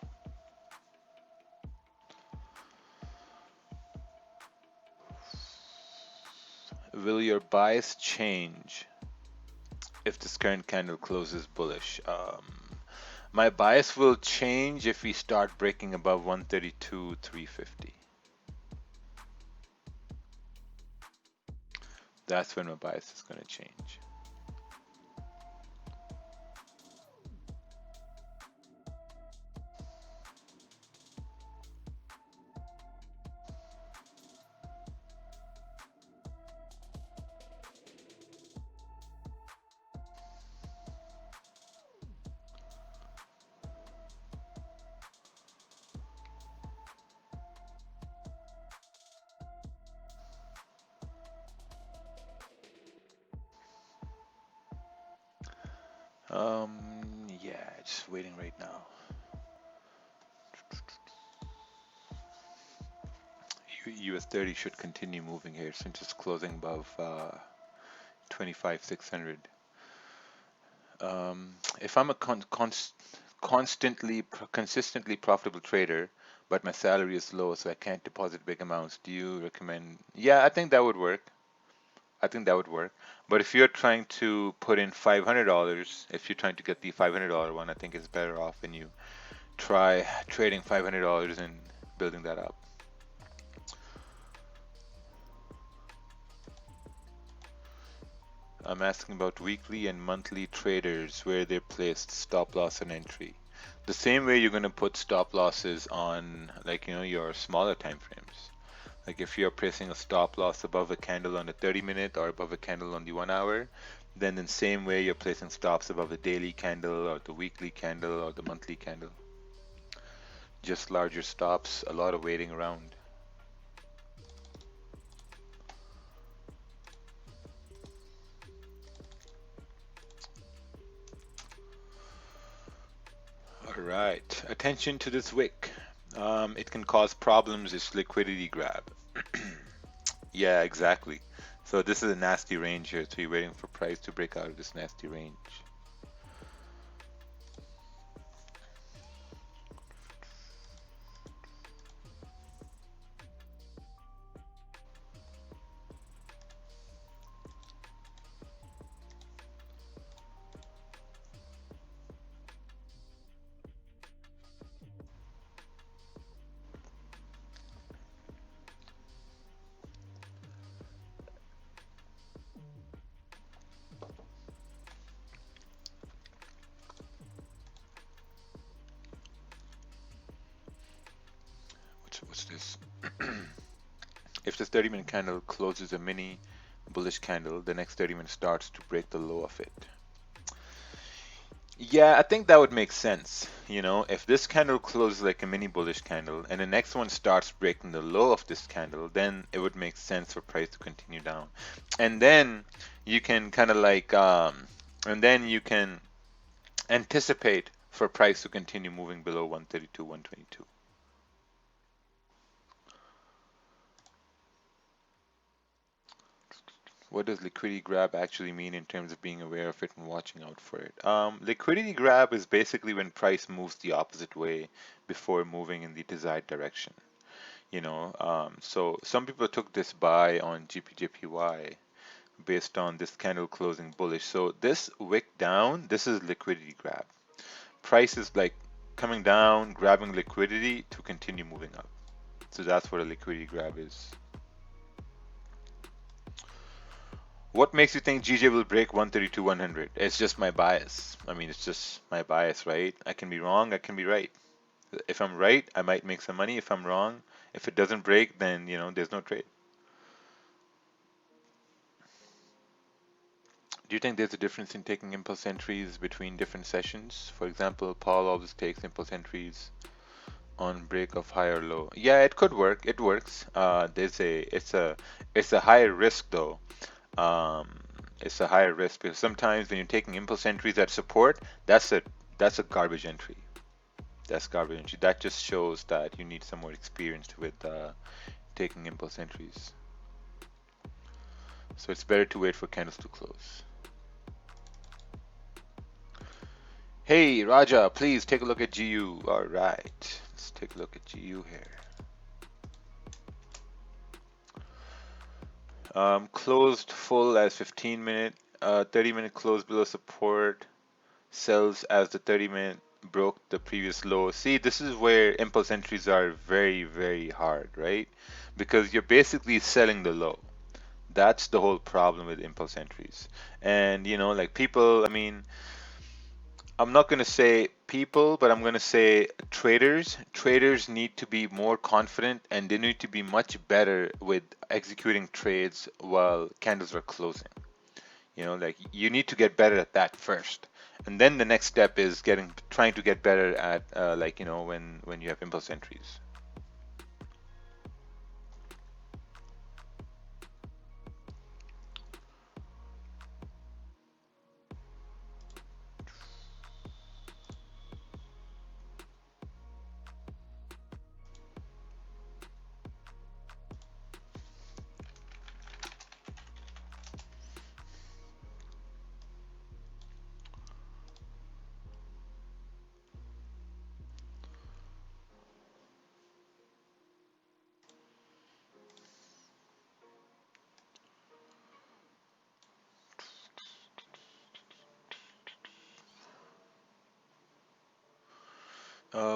Will your bias change if this current candle closes bullish? My bias will change if we start breaking above 132,350. That's when my bias is going to change. Yeah, just waiting right now. US 30 should continue moving here since it's closing above 25,600. If I'm a consistently profitable trader, but my salary is low, so I can't deposit big amounts, do you recommend? Yeah, I think that would work. I think that would work. But if you're trying to put in $500, if you're trying to get the $500 one, I think it's better off when you try trading $500 and building that up. I'm asking about weekly and monthly traders, where they're placed stop loss and entry. The same way you're going to put stop losses on, like, your smaller time frames. Like if you're placing a stop loss above a candle on the 30-minute or above a candle on the 1 hour, then in the same way you're placing stops above the daily candle or the weekly candle or the monthly candle. Just larger stops, a lot of waiting around. All right, attention to this wick. It can cause problems. It's liquidity grab. Yeah, exactly. So this is a nasty range here. So you're waiting for price to break out of this nasty range. What's this? If this 30-minute candle closes a mini bullish candle, the next 30 minutes starts to break the low of it. Yeah, I think that would make sense. If this candle closes like a mini bullish candle and the next one starts breaking the low of this candle, then it would make sense for price to continue down. And then you can kind of like, and then you can anticipate for price to continue moving below 132, 122. What does liquidity grab actually mean in terms of being aware of it and watching out for it? Liquidity grab is basically when price moves the opposite way before moving in the desired direction. So some people took this buy on GPJPY based on this candle closing bullish. So this wick down, this is liquidity grab. Price is like coming down, grabbing liquidity to continue moving up. So that's what a liquidity grab is. What makes you think GJ will break 132, 100? It's just my bias. I mean, it's just my bias, right? I can be wrong, I can be right. If I'm right, I might make some money. If I'm wrong, if it doesn't break, then, there's no trade. Do you think there's a difference in taking impulse entries between different sessions? For example, Paul always takes impulse entries on break of high or low. Yeah, it could work. It works. It's a higher risk though. Um, it's a higher risk because sometimes when you're taking impulse entries at support, that's a garbage entry. That's garbage entry. That just shows that you need some more experience with taking impulse entries. So it's better to wait for candles to close. Hey, Raja, please take a look at GU. All right, let's take a look at GU here. Closed full as 15-minute, 30-minute close below support, sells as the 30-minute broke the previous low. See, this is where impulse entries are very, very hard, right? Because you're basically selling the low. That's the whole problem with impulse entries. And, like people, I mean, I'm not going to say people, but I'm going to say traders. Traders need to be more confident and they need to be much better with executing trades while candles are closing. Like you need to get better at that first. And then the next step is trying to get better at like, when you have impulse entries.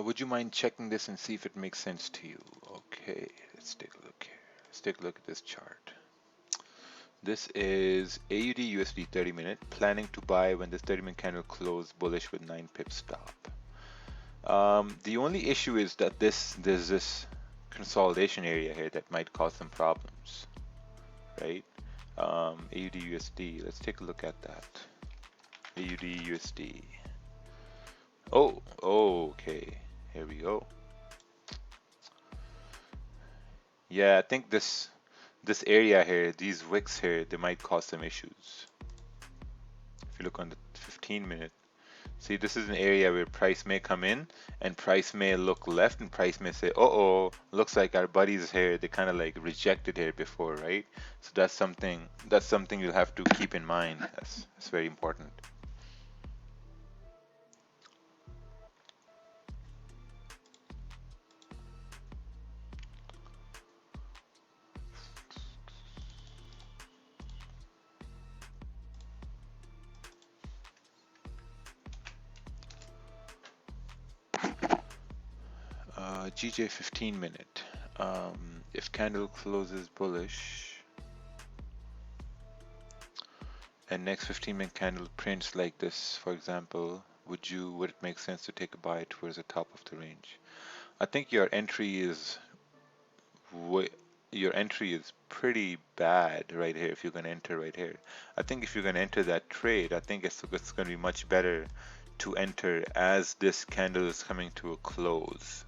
Would you mind checking this and see if it makes sense to you? Okay, let's take a look here. Let's take a look at this chart. This is AUD USD 30 minute, planning to buy when this 30-minute candle closed bullish with 9 pips stop. The only issue is that there's this consolidation area here that might cause some problems, right? AUD USD, let's take a look at that. AUD USD. Oh, okay, here we go. Yeah, I think this area here, these wicks here, they might cause some issues. If you look on the 15-minute, see, this is an area where price may come in and price may look left and price may say, oh, looks like our buddies here, they kind of like rejected here before, right? So that's something you'll have to keep in mind. That's very important. GJ 15-minute. If candle closes bullish and next 15-minute candle prints like this, for example, would it make sense to take a buy towards the top of the range? I think your entry is pretty bad right here if you're going to enter right here. I think if you're going to enter that trade, I think it's going to be much better to enter as this candle is coming to a close,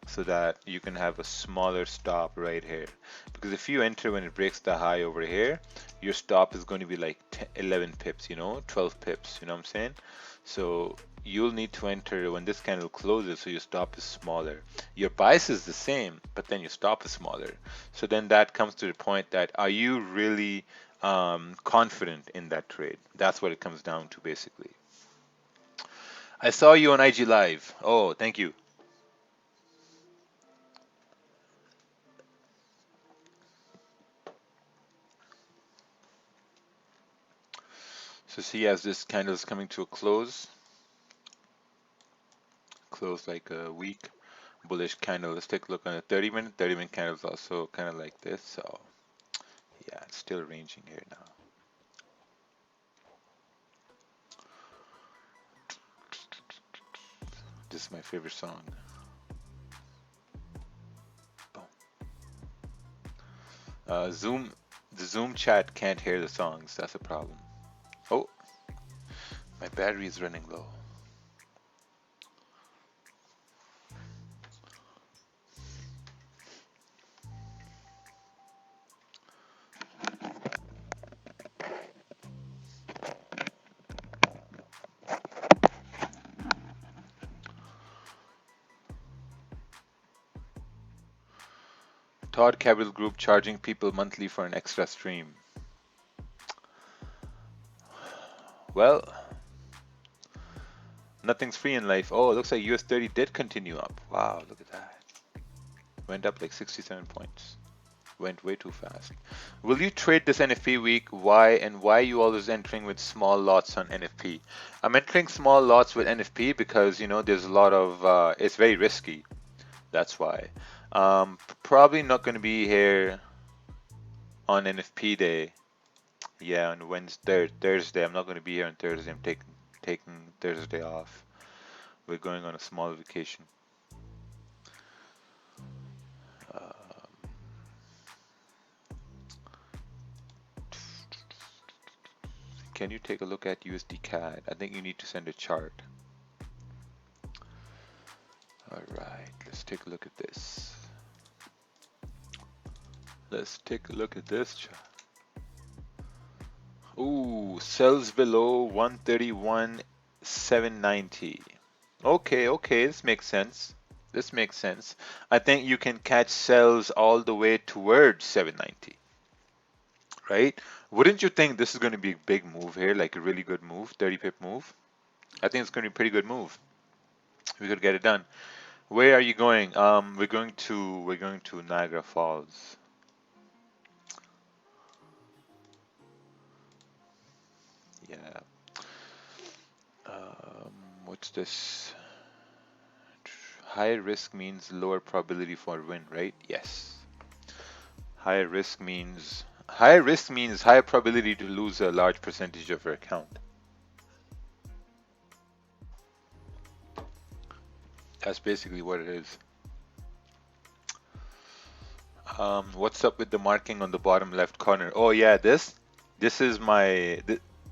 so that you can have a smaller stop right here. Because if you enter when it breaks the high over here, your stop is going to be like 11 pips, 12 pips, you know what I'm saying? So you'll need to enter when this candle closes, so your stop is smaller. Your bias is the same, but then your stop is smaller. So then that comes to the point that, are you really confident in that trade? That's what it comes down to basically. I saw you on IG Live. Oh, thank you. So see, as this candle is coming to a close like a weak bullish candle. Let's take a look on the 30-minute. 30-minute candle is also kind of like this. So yeah, it's still ranging here now. This is my favorite song. Boom. The Zoom chat can't hear the songs. That's a problem. Oh, my battery is running low. Todd Capital Group charging people monthly for an extra stream. Well, nothing's free in life. Oh, it looks like US 30 did continue up. Wow, look at that. Went up like 67 points. Went way too fast. Will you trade this NFP week? Why and why are you always entering with small lots on NFP? I'm entering small lots with NFP because there's a lot of it's very risky. That's why. Probably not going to be here on NFP day. Yeah, on Wednesday, Thursday. I'm not going to be here on Thursday. I'm taking Thursday off. We're going on a small vacation. Can you take a look at USD CAD? I think you need to send a chart. All right, let's take a look at this. Let's take a look at this chart. Ooh, sells below 131,790. Okay, this makes sense. This makes sense. I think you can catch sells all the way towards 790, right? Wouldn't you think this is going to be a big move here, like a really good move, 30 pip move? I think it's going to be a pretty good move. We could get it done. Where are you going? We're going to Niagara Falls. Yeah. What's this? Higher risk means lower probability for win, right? Yes. Higher risk means higher probability to lose a large percentage of your account. That's basically what it is. What's up with the marking on the bottom left corner? Oh yeah, this is my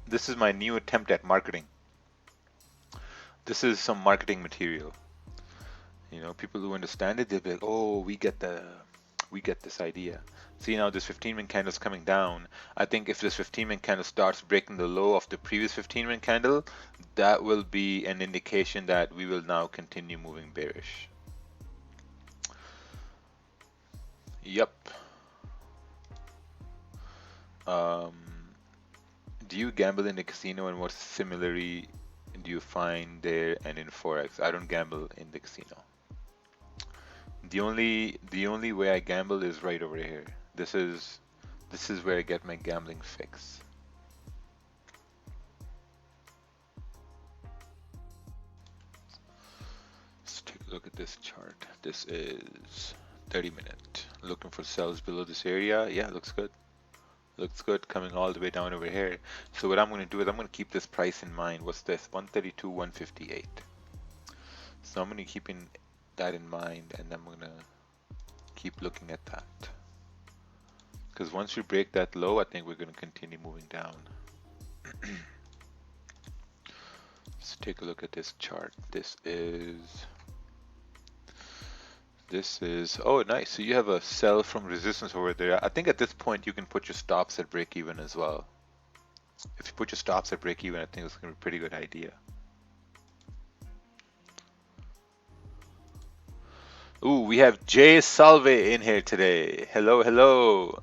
this is my new attempt at marketing. This is some marketing material. People who understand it, they'll be like, "Oh, we get this idea." See now this 15-minute candle is coming down. I think if this 15-minute candle starts breaking the low of the previous 15-minute candle, that will be an indication that we will now continue moving bearish. Yep. Um, do you gamble in the casino, and what similarity do you find there and in Forex? I don't gamble in the casino. The only way I gamble is right over here. This is where I get my gambling fix. Let's take a look at this chart. This is 30 minute. Looking for sells below this area. Yeah, looks good. Looks good coming all the way down over here. So what I'm going to do is I'm going to keep this price in mind. What's this? 132, 158. So I'm going to keep that in mind, and I'm going to keep looking at that. Because once we break that low, I think we're going to continue moving down. Let's take a look at this chart. This is, oh nice, so you have a sell from resistance over there. I think at this point you can put your stops at break even as well. If you put your stops at break even, I think it's going to be a pretty good idea. Ooh, we have Jay Salve in here today. Hello, hello.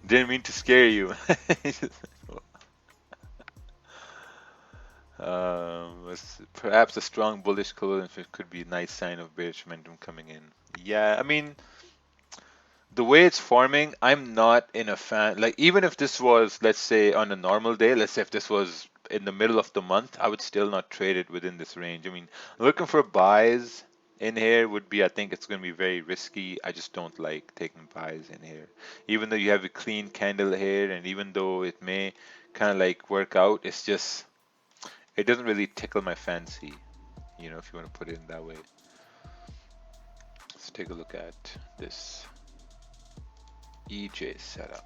Didn't mean to scare you. Perhaps a strong bullish close could be a nice sign of bearish momentum coming in. Yeah, I mean, the way it's forming, I'm not in a fan. Like, even if this was, let's say, on a normal day, let's say if this was in the middle of the month, I would still not trade it within this range. I mean, looking for buys in here would be, I think it's going to be very risky. I just don't like taking buys in here. Even though you have a clean candle here, and even though it may kind of like work out, it's just, it doesn't really tickle my fancy, if you want to put it in that way. Let's take a look at this EJ setup.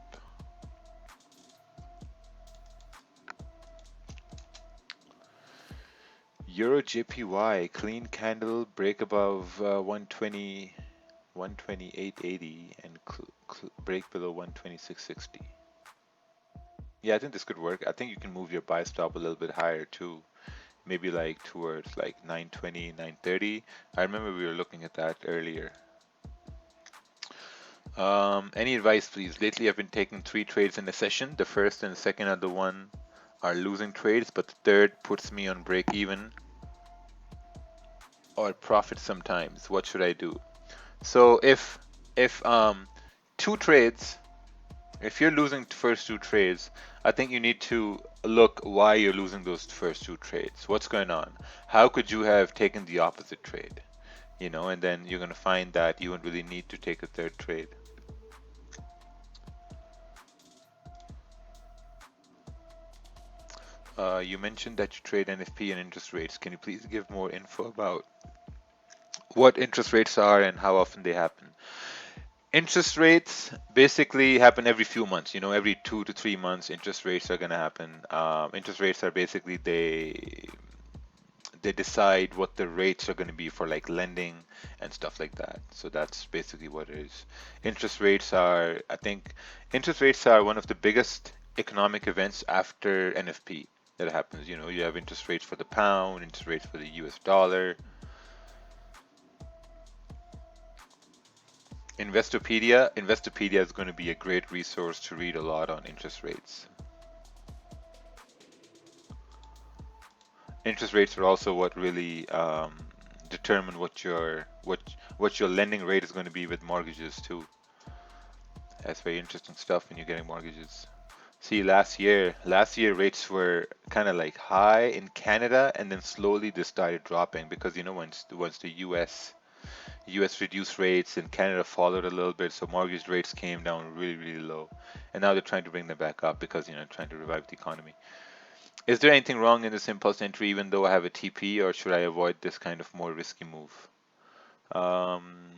Euro JPY, clean candle, break above 120, 128.80 and break below 126.60. Yeah, I think this could work. I think you can move your buy stop a little bit higher too. Maybe like towards like 920, 930. I remember we were looking at that earlier. Any advice, please? Lately, I've been taking 3 trades in a session. The first and the second are the one are losing trades, but the third puts me on break even or profit sometimes. What should I do? So if 2 trades, if you're losing the first 2 trades, I think you need to look why you're losing those first 2 trades. What's going on? How could you have taken the opposite trade? And then you're gonna find that you don't really need to take a third trade. You mentioned that you trade NFP and interest rates. Can you please give more info about what interest rates are and how often they happen? Interest rates basically happen every few months. Every 2 to 3 months, interest rates are going to happen. Interest rates are basically they decide what the rates are going to be for like lending and stuff like that. So that's basically what it is. I think, interest rates are one of the biggest economic events after NFP that happens. You have interest rates for the pound, interest rates for the US dollar. Investopedia is going to be a great resource to read a lot on interest rates. Interest rates are also what really determine what your lending rate is going to be with mortgages too. That's very interesting stuff when you're getting mortgages. See, last year rates were kind of like high in Canada, and then slowly they started dropping because once the US reduced rates and Canada followed a little bit, so mortgage rates came down really, really low. And now they're trying to bring them back up because, trying to revive the economy. Is there anything wrong in this impulse entry even though I have a TP, or should I avoid this kind of more risky move?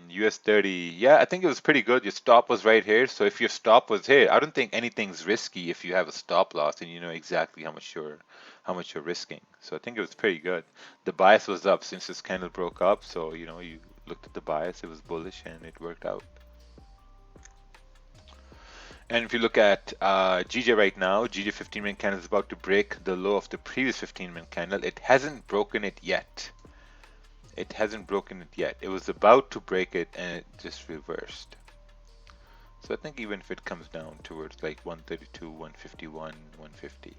US 30, yeah, I think it was pretty good. Your stop was right here. So if your stop was here, I don't think anything's risky if you have a stop loss and you know exactly how much you're risking. So I think it was pretty good. The bias was up since this candle broke up, so you looked at the bias, it was bullish and it worked out. And if you look at GJ right now, GJ 15-minute candle is about to break the low of the previous 15-minute candle. It hasn't broken it yet. It was about to break it and it just reversed. So I think even if it comes down towards like 132, 151, 150,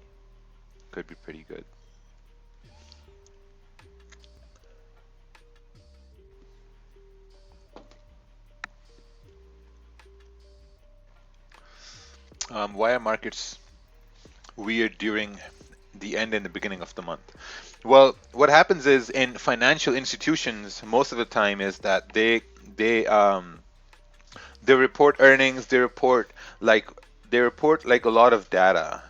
could be pretty good. Why are markets weird during the end and the beginning of the month? Well, what happens is in financial institutions, most of the time is that they report earnings, like they report like a lot of data,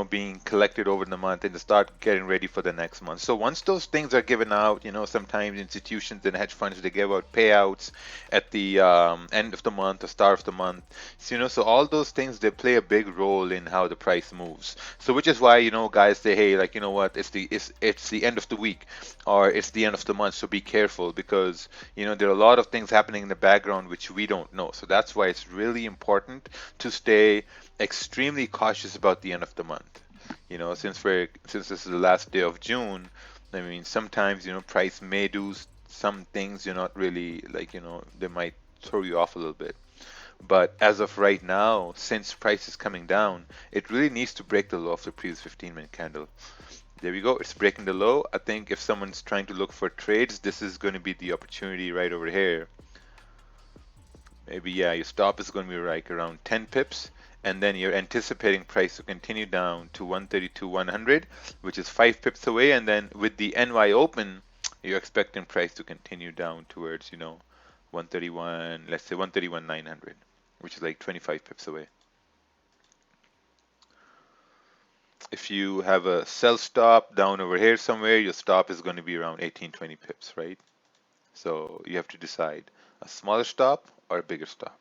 being collected over the month, and they start getting ready for the next month. So once those things are given out, sometimes institutions and hedge funds, they give out payouts at the end of the month or start of the month. So all those things, they play a big role in how the price moves. So which is why, guys say, hey, like, you know what, it's the end of the week or it's the end of the month, so be careful because there are a lot of things happening in the background which we don't know. So that's why it's really important to stay extremely cautious about the end of the month. Since this is the last day of June, I mean, sometimes price may do some things you're not really like. They might throw you off a little bit. But as of right now, since price is coming down, it really needs to break the low of the previous 15-minute candle. There we go. It's breaking the low. I think if someone's trying to look for trades, this is going to be the opportunity right over here. Maybe, yeah, your stop is going to be like around 10 pips, and then you're anticipating price to continue down to 132, 100, which is 5 pips away, and then with the NY open, you're expecting price to continue down towards, 131, let's say 131, 900, which is like 25 pips away. If you have a sell stop down over here somewhere, your stop is going to be around 18, 20 pips, right? So you have to decide a smaller stop or a bigger stop.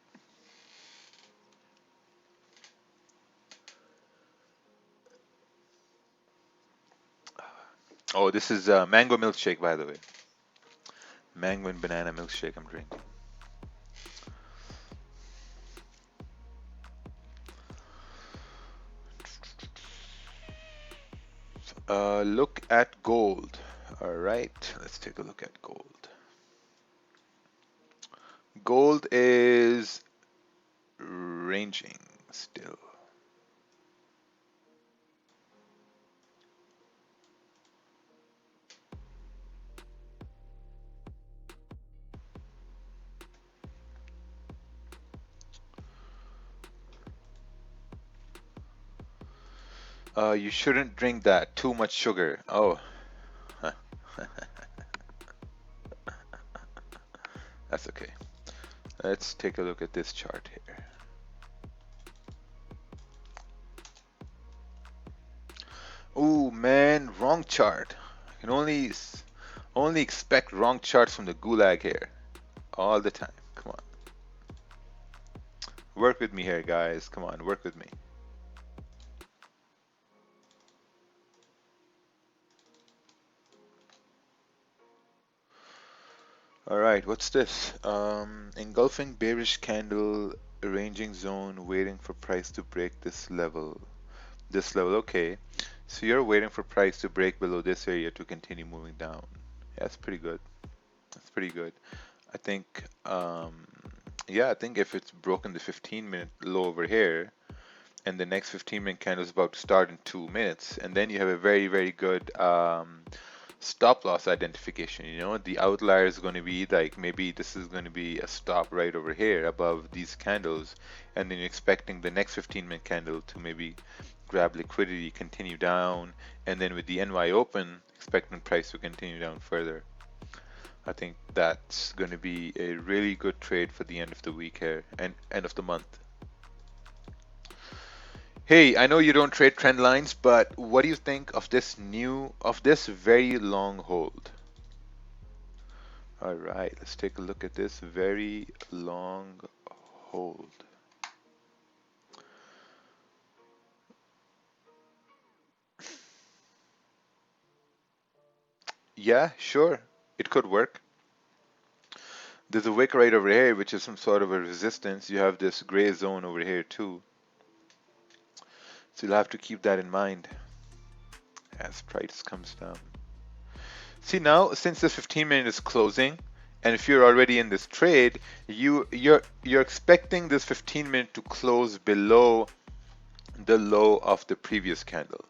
Oh, this is a mango milkshake, by the way. Mango and banana milkshake I'm drinking. Look at gold. All right, let's take a look at gold. Gold is ranging still. You shouldn't drink that. Too much sugar. Oh, that's okay. Let's take a look at this chart here. Ooh, man, wrong chart. I can only expect wrong charts from the gulag here all the time. Come on. Work with me here, guys. Come on, work with me. All right, what's this? Engulfing bearish candle, arranging zone, waiting for price to break this level. This level, okay. So you're waiting for price to break below this area to continue moving down. Yeah, that's pretty good. That's pretty good. I think, yeah, I think if it's broken the 15-minute low over here, and the next 15-minute candle is about to start in 2 minutes, and then you have a very, very good stop loss identification. You know, the outlier is going to be like maybe this is going to be a stop right over here above these candles, and then you're expecting the next 15-minute candle to maybe grab liquidity, continue down, and then with the NY open, expecting price to continue down further. I think that's going to be a really good trade for the end of the week here and end of the month. Hey, I know you don't trade trend lines, but what do you think of this very long hold? All right, let's take a look at this very long hold. Yeah, sure, it could work. There's a wick right over here, which is some sort of a resistance. You have this gray zone over here too. So you'll have to keep that in mind as price comes down. See now, since the 15-minute is closing, and if you're already in this trade, you're expecting this 15-minute to close below the low of the previous candle.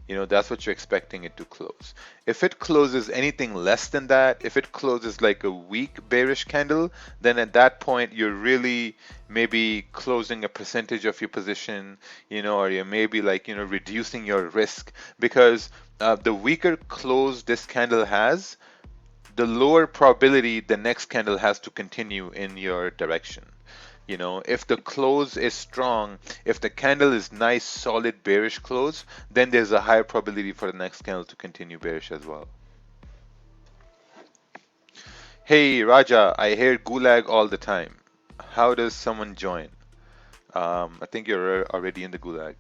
You know, that's what you're expecting it to close. If it closes anything less than that, if it closes like a weak bearish candle, then at that point you're really maybe closing a percentage of your position, you know, or you're maybe like, you know, reducing your risk because the weaker close this candle has, the lower probability the next candle has to continue in your direction. You know, if the close is strong, if the candle is nice, solid bearish close, then there's a higher probability for the next candle to continue bearish as well. Hey, Raja, I hear gulag all the time. How does someone join? I think you're already in the gulag.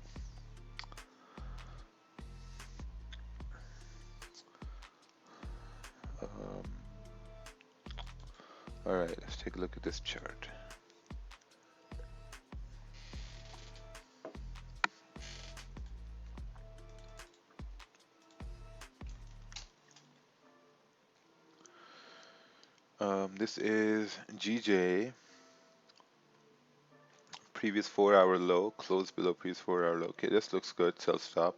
Um, all right, let's take a look at this chart. This is GJ, previous 4-hour low, close below previous 4-hour low. Okay, this looks good, sell stop.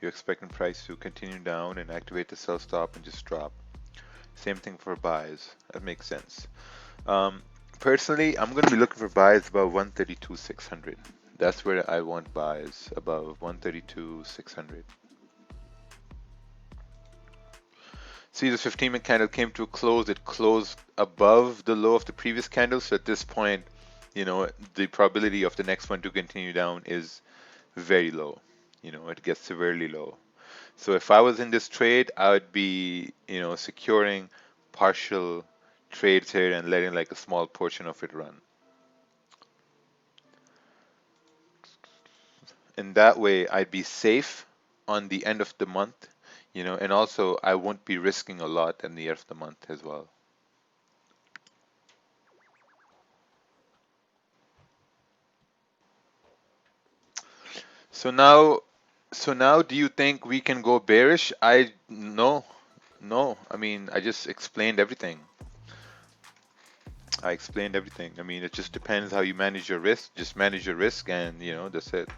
You're expecting price to continue down and activate the sell stop and just drop. Same thing for buys, that makes sense. Personally, I'm going to be looking for buys above 132,600. That's where I want buys, above 132,600. See, this 15-minute candle came to a close. It closed above the low of the previous candle. So at this point, you know, the probability of the next one to continue down is very low. You know, it gets severely low. So if I was in this trade, I would be, you know, securing partial trades here and letting like a small portion of it run. And that way I'd be safe on the end of the month, you know, and also I won't be risking a lot in the end of the month as well. So now, do you think we can go bearish? No. I mean, I just explained everything. I explained everything. I mean, it just depends how you manage your risk. Just manage your risk, and that's it.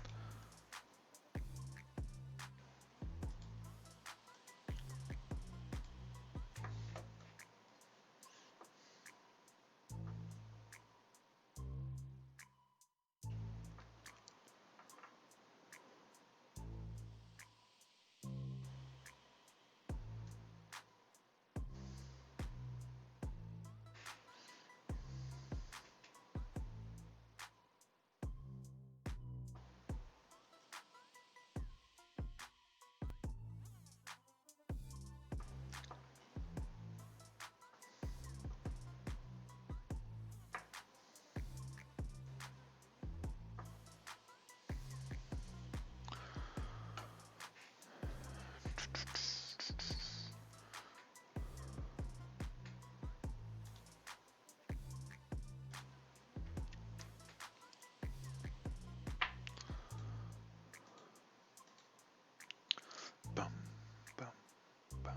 Bum, bum, bum.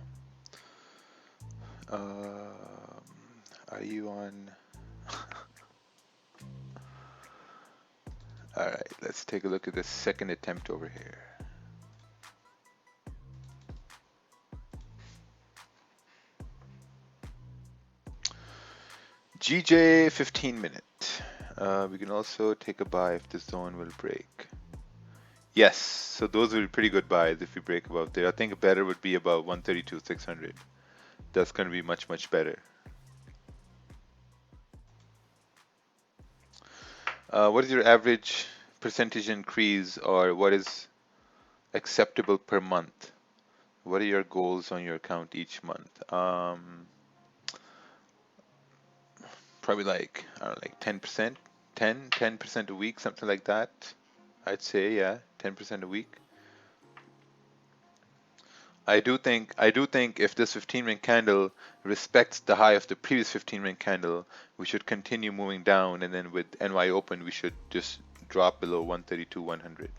Are you on? All right, let's take a look at the second attempt over here. GJ 15 minute. We can also take a buy if the zone will break. Yes, so those will be pretty good buys if we break above there. I think better would be about 132,600. That's going to be much, much better. What is your average percentage increase, or what is acceptable per month? What are your goals on your account each month? Probably like, I don't know, like 10%, 10% a week, something like that. I'd say, yeah, 10% a week. I do think if this 15-minute candle respects the high of the previous 15-minute candle, we should continue moving down, and then with NY open, we should just drop below 132, 100.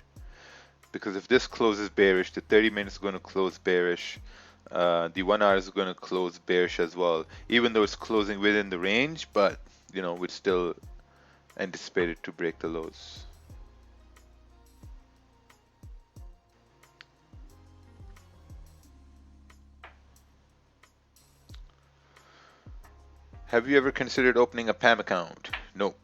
Because if this closes bearish, the 30 minutes is going to close bearish. The 1 hour is going to close bearish as well, even though it's closing within the range, but we'd still anticipate it to break the lows. Have you ever considered opening a PAM account? Nope.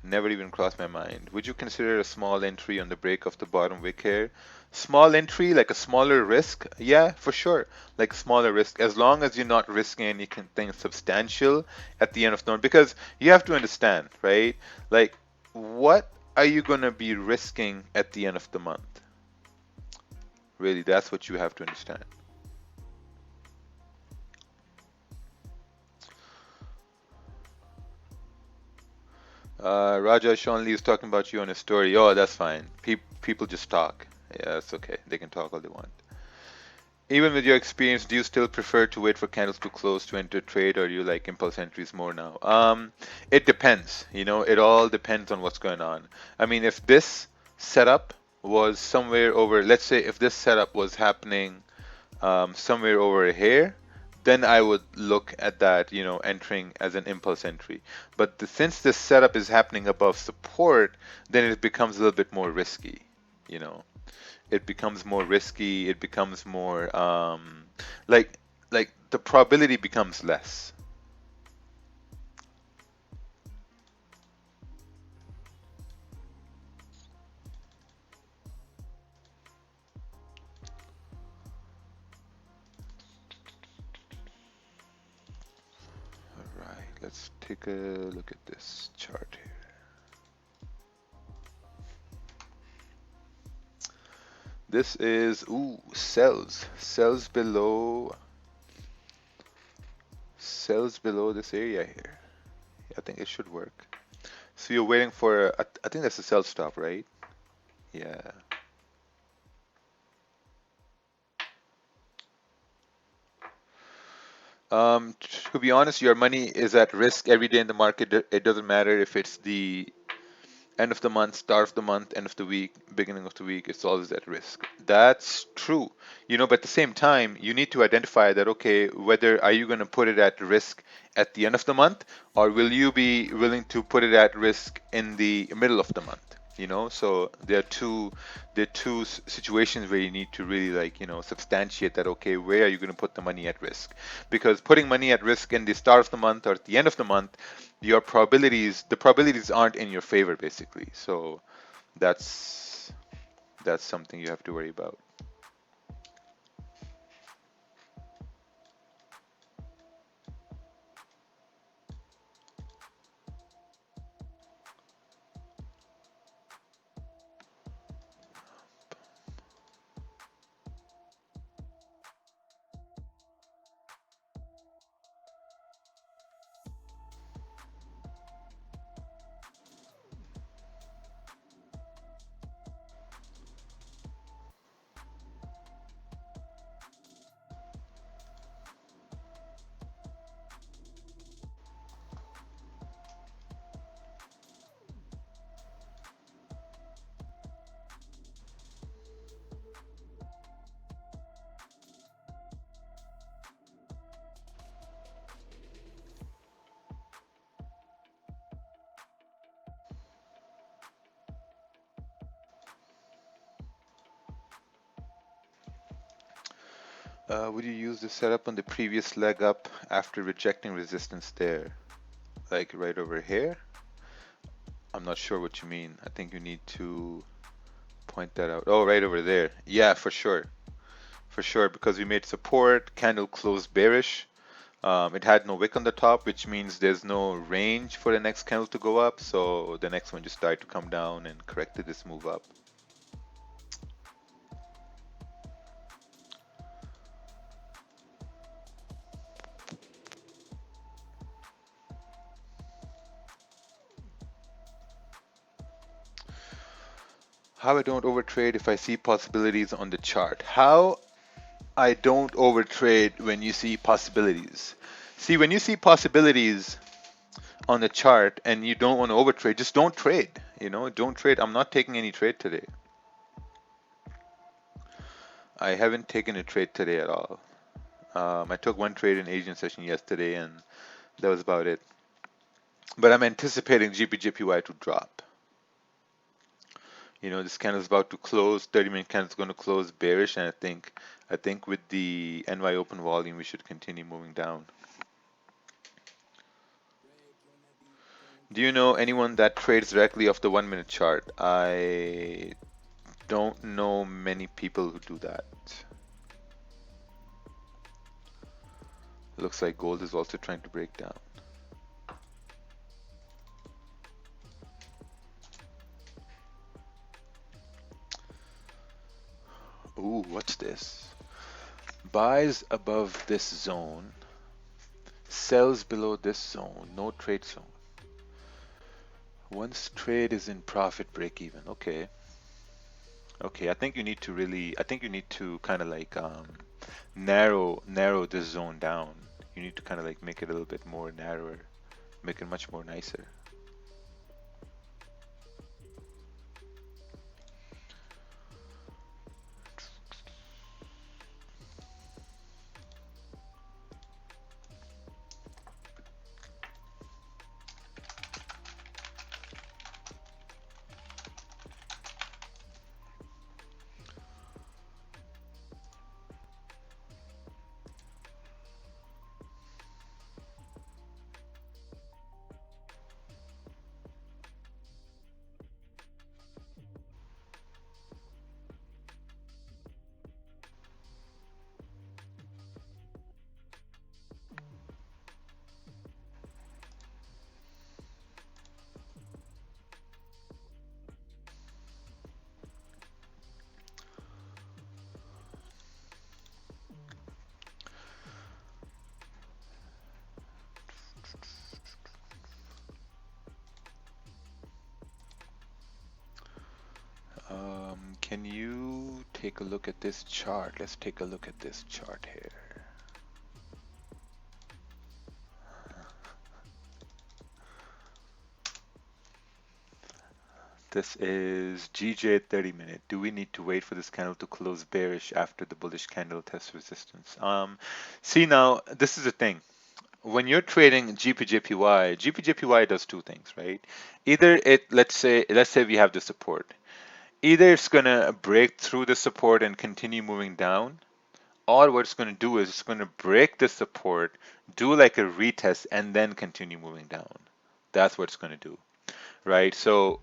Never even crossed my mind. Would you consider a small entry on the break of the bottom wick here? Small entry, like a smaller risk? Yeah, for sure. Like smaller risk, as long as you're not risking anything substantial at the end of the month. Because you have to understand, right? Like, what are you going to be risking at the end of the month? Really, that's what you have to understand. Raja Sean Lee is talking about you on his story. Oh, that's fine. People just talk. Yeah, that's okay. They can talk all they want. Even with your experience, do you still prefer to wait for candles to close to enter trade, or do you like impulse entries more now? It depends. It all depends on what's going on. I mean, if this setup was somewhere over, let's say if this setup was happening somewhere over here, then I would look at that, entering as an impulse entry. But since this setup is happening above support, then it becomes a little bit more risky, you know it becomes more risky. It becomes more like the probability becomes less. All right, let's take a look at this chart here. This is sells below this area here. I think it should work. So you're waiting for I think that's a sell stop, right? Yeah. To be honest, your money is at risk every day in the market. It doesn't matter if it's the End of the month, start of the month, end of the week, beginning of the week, it's always at risk. That's true. But at the same time, you need to identify that, okay, whether are you going to put it at risk at the end of the month, or will you be willing to put it at risk in the middle of the month? So there are two situations where you need to really, like, substantiate that, okay, where are you going to put the money at risk? Because putting money at risk in the start of the month or at the end of the month, the probabilities aren't in your favor, basically. So that's that's something you have to worry about. Would you use the setup on the previous leg up after rejecting resistance there, like right over here? I'm not sure what you mean. I think you need to point that out. Oh, right over there. Yeah, for sure. For sure, because we made support, candle closed bearish. It had no wick on the top, which means there's no range for the next candle to go up. So the next one just started to come down and corrected this move up. How I don't overtrade if I see possibilities on the chart. How I don't overtrade when you see possibilities. See, when you see possibilities on the chart and you don't want to overtrade, just don't trade. Don't trade. I'm not taking any trade today. I haven't taken a trade today at all. I took one trade in Asian session yesterday, and that was about it. But I'm anticipating GBJPY to drop. This candle is about to close. 30-minute candle is going to close bearish, and I think with the NY open volume, we should continue moving down. Do you know anyone that trades directly off the 1-minute chart? I don't know many people who do that. Looks like gold is also trying to break down. Ooh, what's this? Buys above this zone, sells below this zone, no trade zone. Once trade is in profit, break even. Okay. Okay, I think you need to kind of like narrow this zone down. You need to kind of like make it a little bit more narrower, make it much more nicer. Can you take a look at this chart? Let's take a look at this chart here. This is GJ 30 minute. Do we need to wait for this candle to close bearish after the bullish candle tests resistance? See now, this is the thing. When you're trading GPJPY, GPJPY does two things, right? Either let's say we have the support. Either it's gonna break through the support and continue moving down, or what it's gonna do is it's gonna break the support, do like a retest, and then continue moving down. That's what it's gonna do, right? So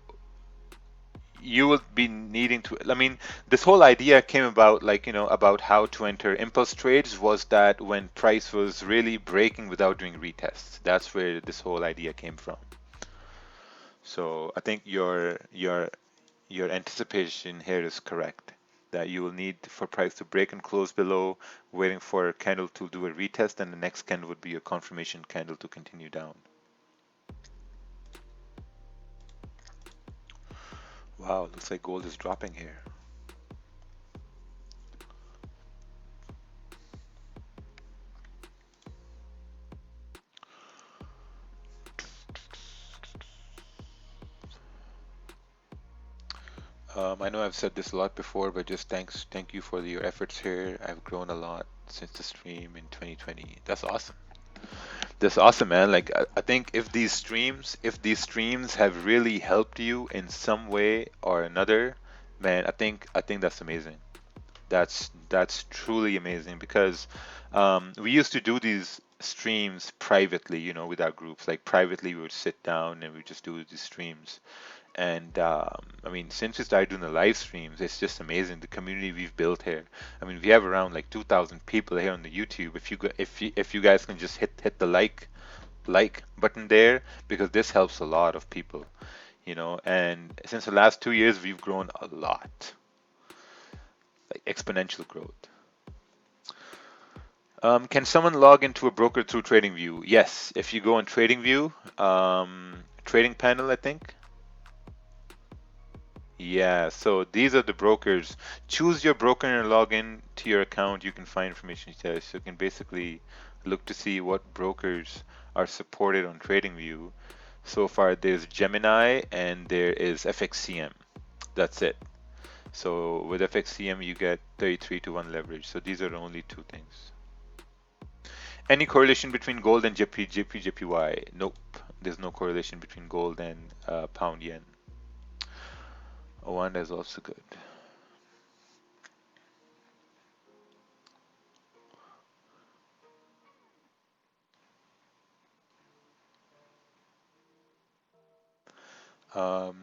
you will be needing to, I mean, this whole idea came about, like, about how to enter impulse trades, was that when price was really breaking without doing retests. That's where this whole idea came from. So I think your anticipation here is correct, that you will need for price to break and close below, waiting for a candle to do a retest, and the next candle would be a confirmation candle to continue down. Wow, looks like gold is dropping here. I know I've said this a lot before, but just thank you for your efforts here. I've grown a lot since the stream in 2020. That's awesome. That's awesome, man. Like I think if these streams have really helped you in some way or another, man, I think that's amazing. That's truly amazing because we used to do these streams privately, with our groups. Like privately, we would sit down and we just do these streams. And I mean, since we started doing the live streams, it's just amazing the community we've built here. I mean, we have around like 2,000 people here on the YouTube. If you guys can just hit the like button there, because this helps a lot of people, And since the last 2 years, we've grown a lot, like exponential growth. Can someone log into a broker through TradingView? Yes, if you go on TradingView, trading panel, I think. Yeah, so these are the brokers. Choose your broker and log in to your account. You can find information there. So you can basically look to see what brokers are supported on TradingView. So far, there's Gemini and there is FXCM. That's it. So with FXCM, you get 33 to 1 leverage. So these are the only two things. Any correlation between gold and JPY? Nope. There's no correlation between gold and pound yen. One is also good. Um,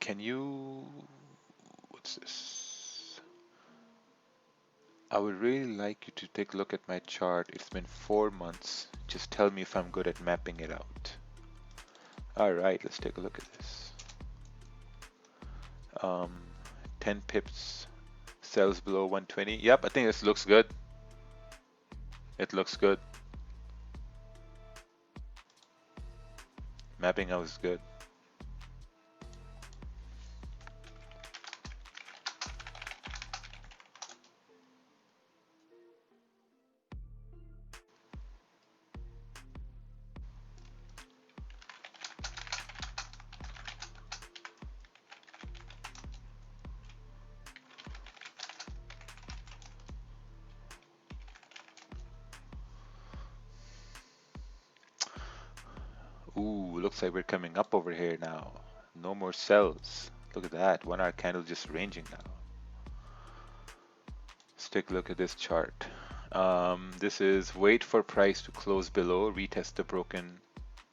can you, what's this? I would really like you to take a look at my chart. It's been 4 months. Just tell me if I'm good at mapping it out. All right, let's take a look at this. 10 pips, sells below 120. Yep, I think this looks good. It looks good. Mapping out is good. Ooh, looks like we're coming up over here now. No more sells. Look at that. 1 hour candle just ranging now. Let's take a look at this chart. This is wait for price to close below, retest the broken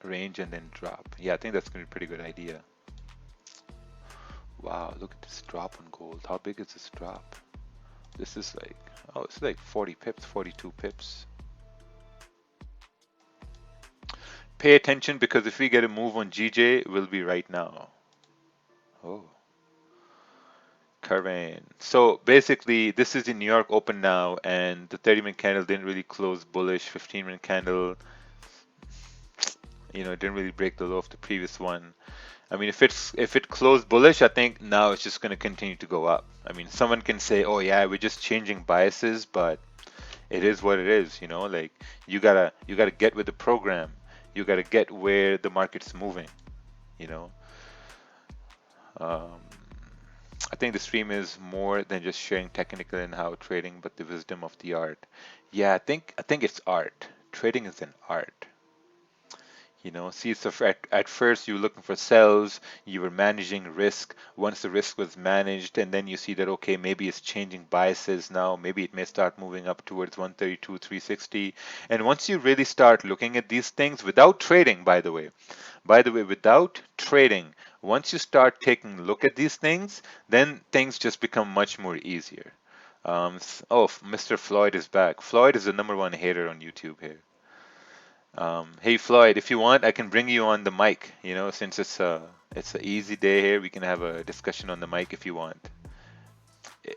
range, and then drop. Yeah, I think that's going to be a pretty good idea. Wow, look at this drop on gold. How big is this drop? This is like, oh, it's like 40 pips, 42 pips. Pay attention, because if we get a move on GJ, it will be right now. Oh. Current. So basically, this is the New York Open now, and the 30-minute candle didn't really close bullish. 15-minute candle, it didn't really break the low of the previous one. I mean, if it closed bullish, I think now it's just going to continue to go up. I mean, someone can say, "Oh yeah, we're just changing biases," but it is what it is. Like you gotta get with the program. You gotta get where the market's moving. You know. Um, I think the stream is more than just sharing technical and how trading, but the wisdom of the art. Yeah, I think it's art. Trading is an art. See, so at first you were looking for sells, you were managing risk. Once the risk was managed, and then you see that, okay, maybe it's changing biases now, maybe it may start moving up towards 132, 360. And once you really start looking at these things without trading, by the way, without trading, once you start taking a look at these things, then things just become much more easier. Mr. Floyd is back. Floyd is the number one hater on YouTube here. Hey Floyd, if you want, I can bring you on the mic. Since it's an easy day here, we can have a discussion on the mic if you want. Eh,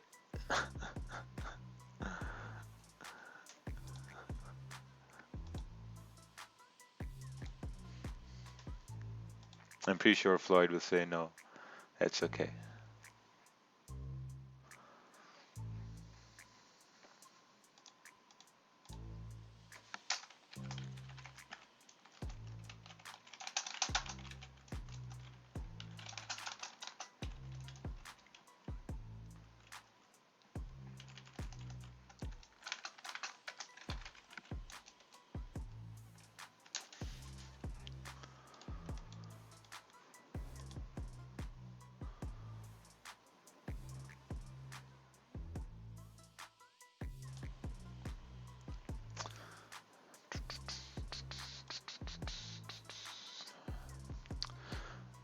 I'm pretty sure Floyd will say no. That's okay.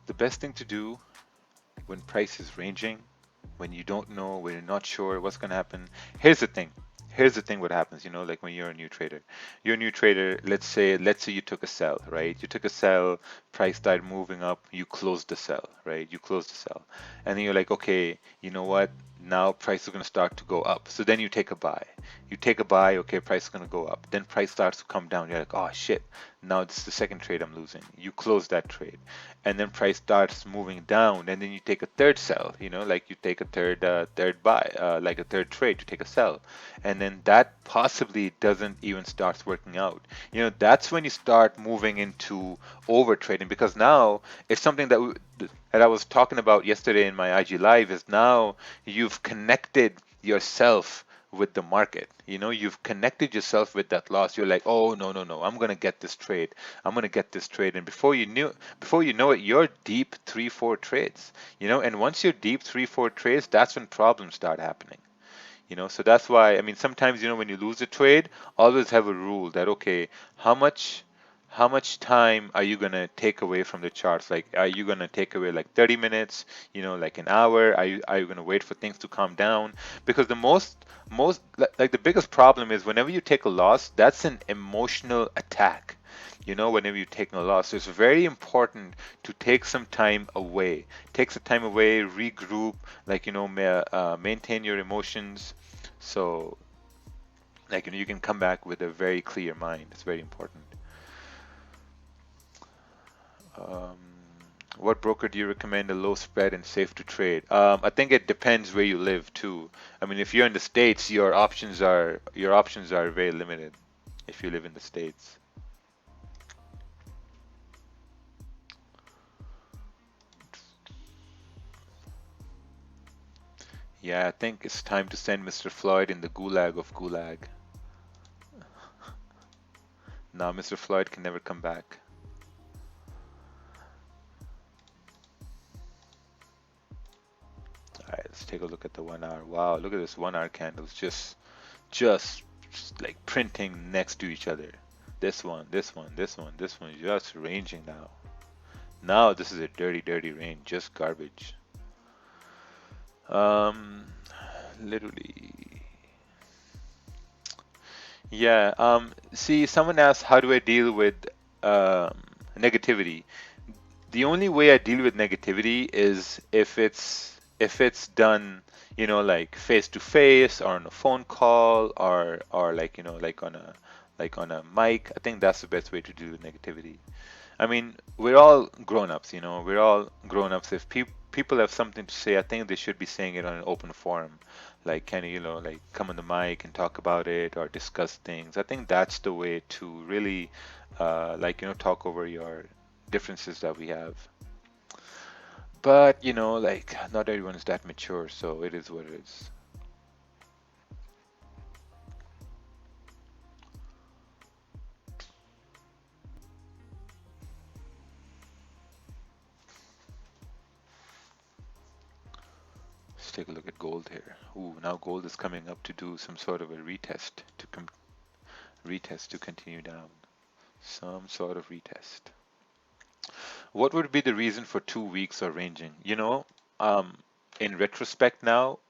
The best thing to do when price is ranging, when you don't know, when you're not sure what's going to happen. Here's the thing. Here's the thing what happens, like when you're a new trader. You're a new trader, let's say you took a sell, right? You took a sell, price started moving up, you closed the sell, right? You closed the sell. And then you're like, okay, you know what? Now price is going to start to go up. So then you take a buy. You take a buy, okay, price is going to go up. Then price starts to come down. You're like, oh shit, now this is the second trade I'm losing. You close that trade. And then price starts moving down, and then you take a third sell, like you take a third buy, like a third trade to take a sell. And then that possibly doesn't even starts working out. That's when you start moving into over trading, because now it's something that I was talking about yesterday in my IG live, is now you've connected yourself with the market. You've connected yourself with that loss. You're like, oh no, no, no, I'm gonna get this trade. I'm gonna get this trade. And before you know it, you're deep 3, 4 trades. And once you're deep 3, 4 trades, that's when problems start happening. So that's why, I mean, sometimes, when you lose a trade, always have a rule that, okay, how much how much time are you going to take away from the charts? Like, are you going to take away like 30 minutes, like an hour? Are you going to wait for things to calm down? Because the most like the biggest problem is whenever you take a loss, that's an emotional attack. Whenever you're taking a loss, so it's very important to take some time away. Take some time away, regroup, like, maintain your emotions. So, like, you can come back with a very clear mind. It's very important. Um, what broker do you recommend a low spread and safe to trade? I think it depends where you live too. I mean, if you're in the States, your options are very limited if you live in the States. Yeah, I think it's time to send Mr. Floyd in the gulag of gulag. Now Mr. Floyd can never come back. All right, let's take a look at the 1 hour. Wow, look at this 1 hour candles just like printing next to each other. This one, this one, this one, this one, just ranging now. Now this is a dirty, dirty range, just garbage. Um, literally. Yeah. See, someone asked, how do I deal with um, negativity? The only way I deal with negativity is if it's done, like face to face or on a phone call or like like on a mic. I think that's the best way to deal with negativity. I mean, we're all grown-ups, we're all grown-ups. If people have something to say, I think they should be saying it on an open forum. Like, can you, like come on the mic and talk about it or discuss things. I think that's the way to really, like, talk over your differences that we have. But like not everyone is that mature, so it is what it is. Let's take a look at gold here. Ooh, now gold is coming up to do some sort of a retest to continue down. Some sort of retest. What would be the reason for 2 weeks of ranging? Um, in retrospect now,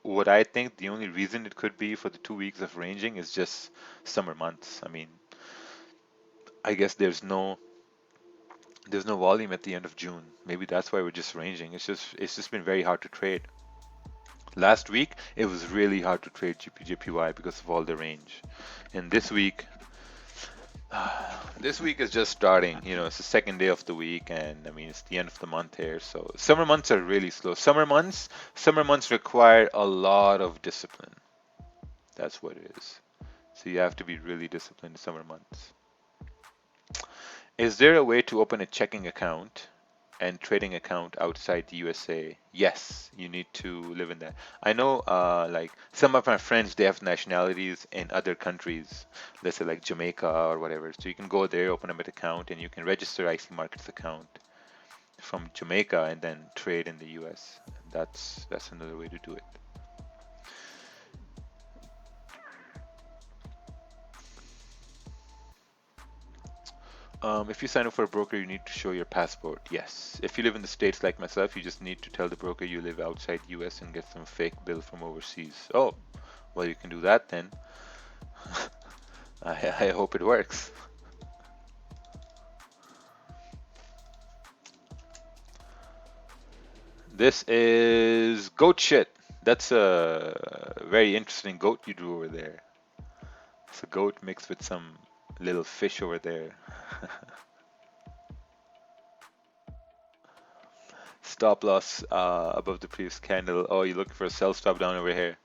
what I think the only reason it could be for the 2 weeks of ranging is just summer months. I mean, I guess there's no volume at the end of June. Maybe that's why we're just ranging. It's just been very hard to trade. Last week it was really hard to trade GPJPY because of all the range. And this week is just starting. It's the second day of the week, and I mean it's the end of the month here. So summer months are really slow. Summer months require a lot of discipline. That's what it is. So you have to be really disciplined in summer months. Is there a way to open a checking account and trading account outside the USA? Yes, you need to live in that. I know, like some of my friends, they have nationalities in other countries, let's say like Jamaica or whatever. So you can go there, open up an account, and you can register IC Markets account from Jamaica and then trade in the US. That's another way to do it. If you sign up for a broker, you need to show your passport. Yes. If you live in the States like myself, you just need to tell the broker you live outside US and get some fake bill from overseas. Oh, well, you can do that then. I hope it works. This is goat shit. That's a very interesting goat you drew over there. It's a goat mixed with some little fish over there. Stop loss above the previous candle. Oh, you're looking for a sell stop down over here.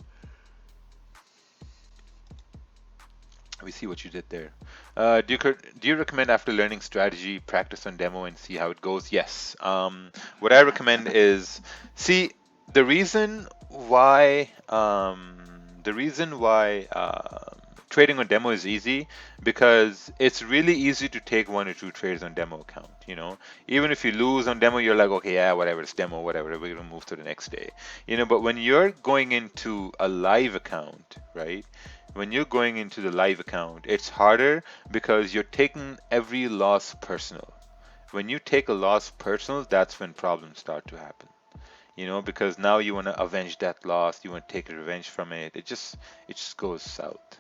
We see what you did there. Do you recommend after learning strategy, practice on demo and see how it goes? Yes. What I recommend is see the reason why trading on demo is easy because it's really easy to take one or two trades on demo account. Even if you lose on demo, you're like, okay, yeah, whatever, it's demo, whatever. We're gonna move to the next day. But when you're going into a live account, right? When you're going into the live account, it's harder because you're taking every loss personal. When you take a loss personal, that's when problems start to happen. Because now you want to avenge that loss, you want to take revenge from it. It just goes south.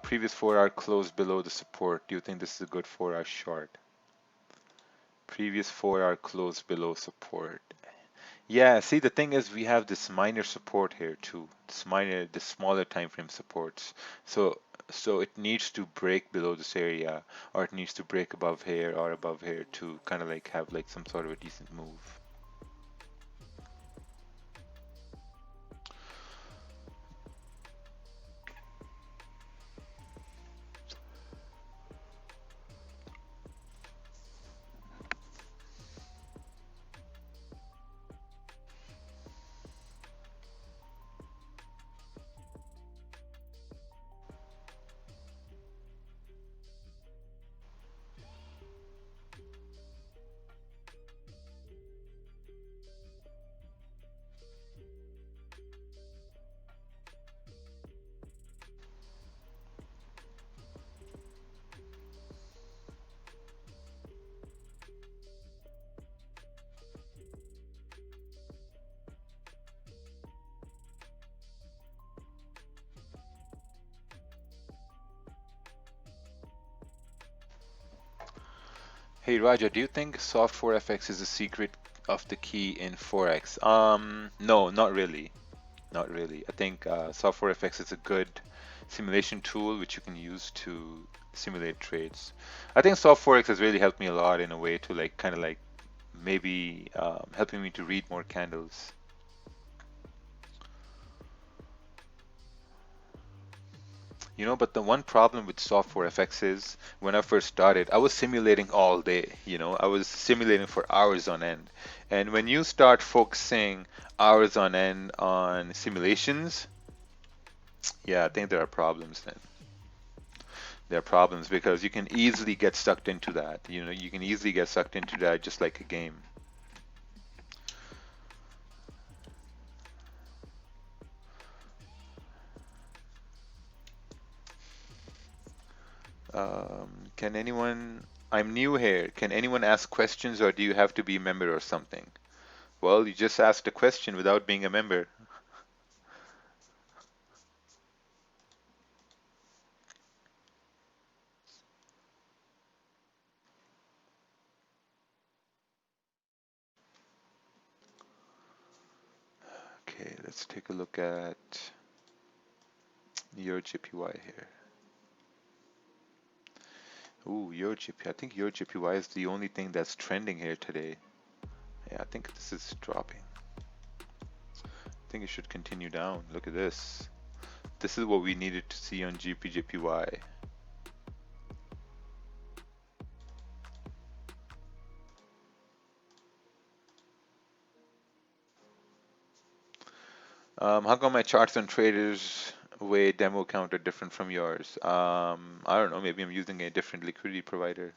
Previous 4-hour close below the support. Do you think this is a good 4-hour short? Previous 4-hour close below support. Yeah, see, the thing is, we have this minor support here too. The smaller time frame supports. So it needs to break below this area, or it needs to break above here or above here to kind of like have like some sort of a decent move. Hey Raja, do you think software FX is the secret of the key in Forex? No, not really. Not really. I think software FX is a good simulation tool which you can use to simulate trades. I think software FX has really helped me a lot in a way to like kind of like maybe helping me to read more candles. But the one problem with software FX is when I first started, I was simulating all day. I was simulating for hours on end. And when you start focusing hours on end on simulations, yeah, I think there are problems then. There are problems because you can easily get sucked into that. You can easily get sucked into that just like a game. Can anyone, I'm new here. Can anyone ask questions or do you have to be a member or something? Well, you just asked a question without being a member. Okay, let's take a look at your JPY here. Ooh, your JPY. I think your JPY is the only thing that's trending here today. Yeah, I think this is dropping. I think it should continue down. Look at this. This is what we needed to see on GPJPY. How come my charts on Traders way demo account are different from yours? I don't know. Maybe I'm using a different liquidity provider.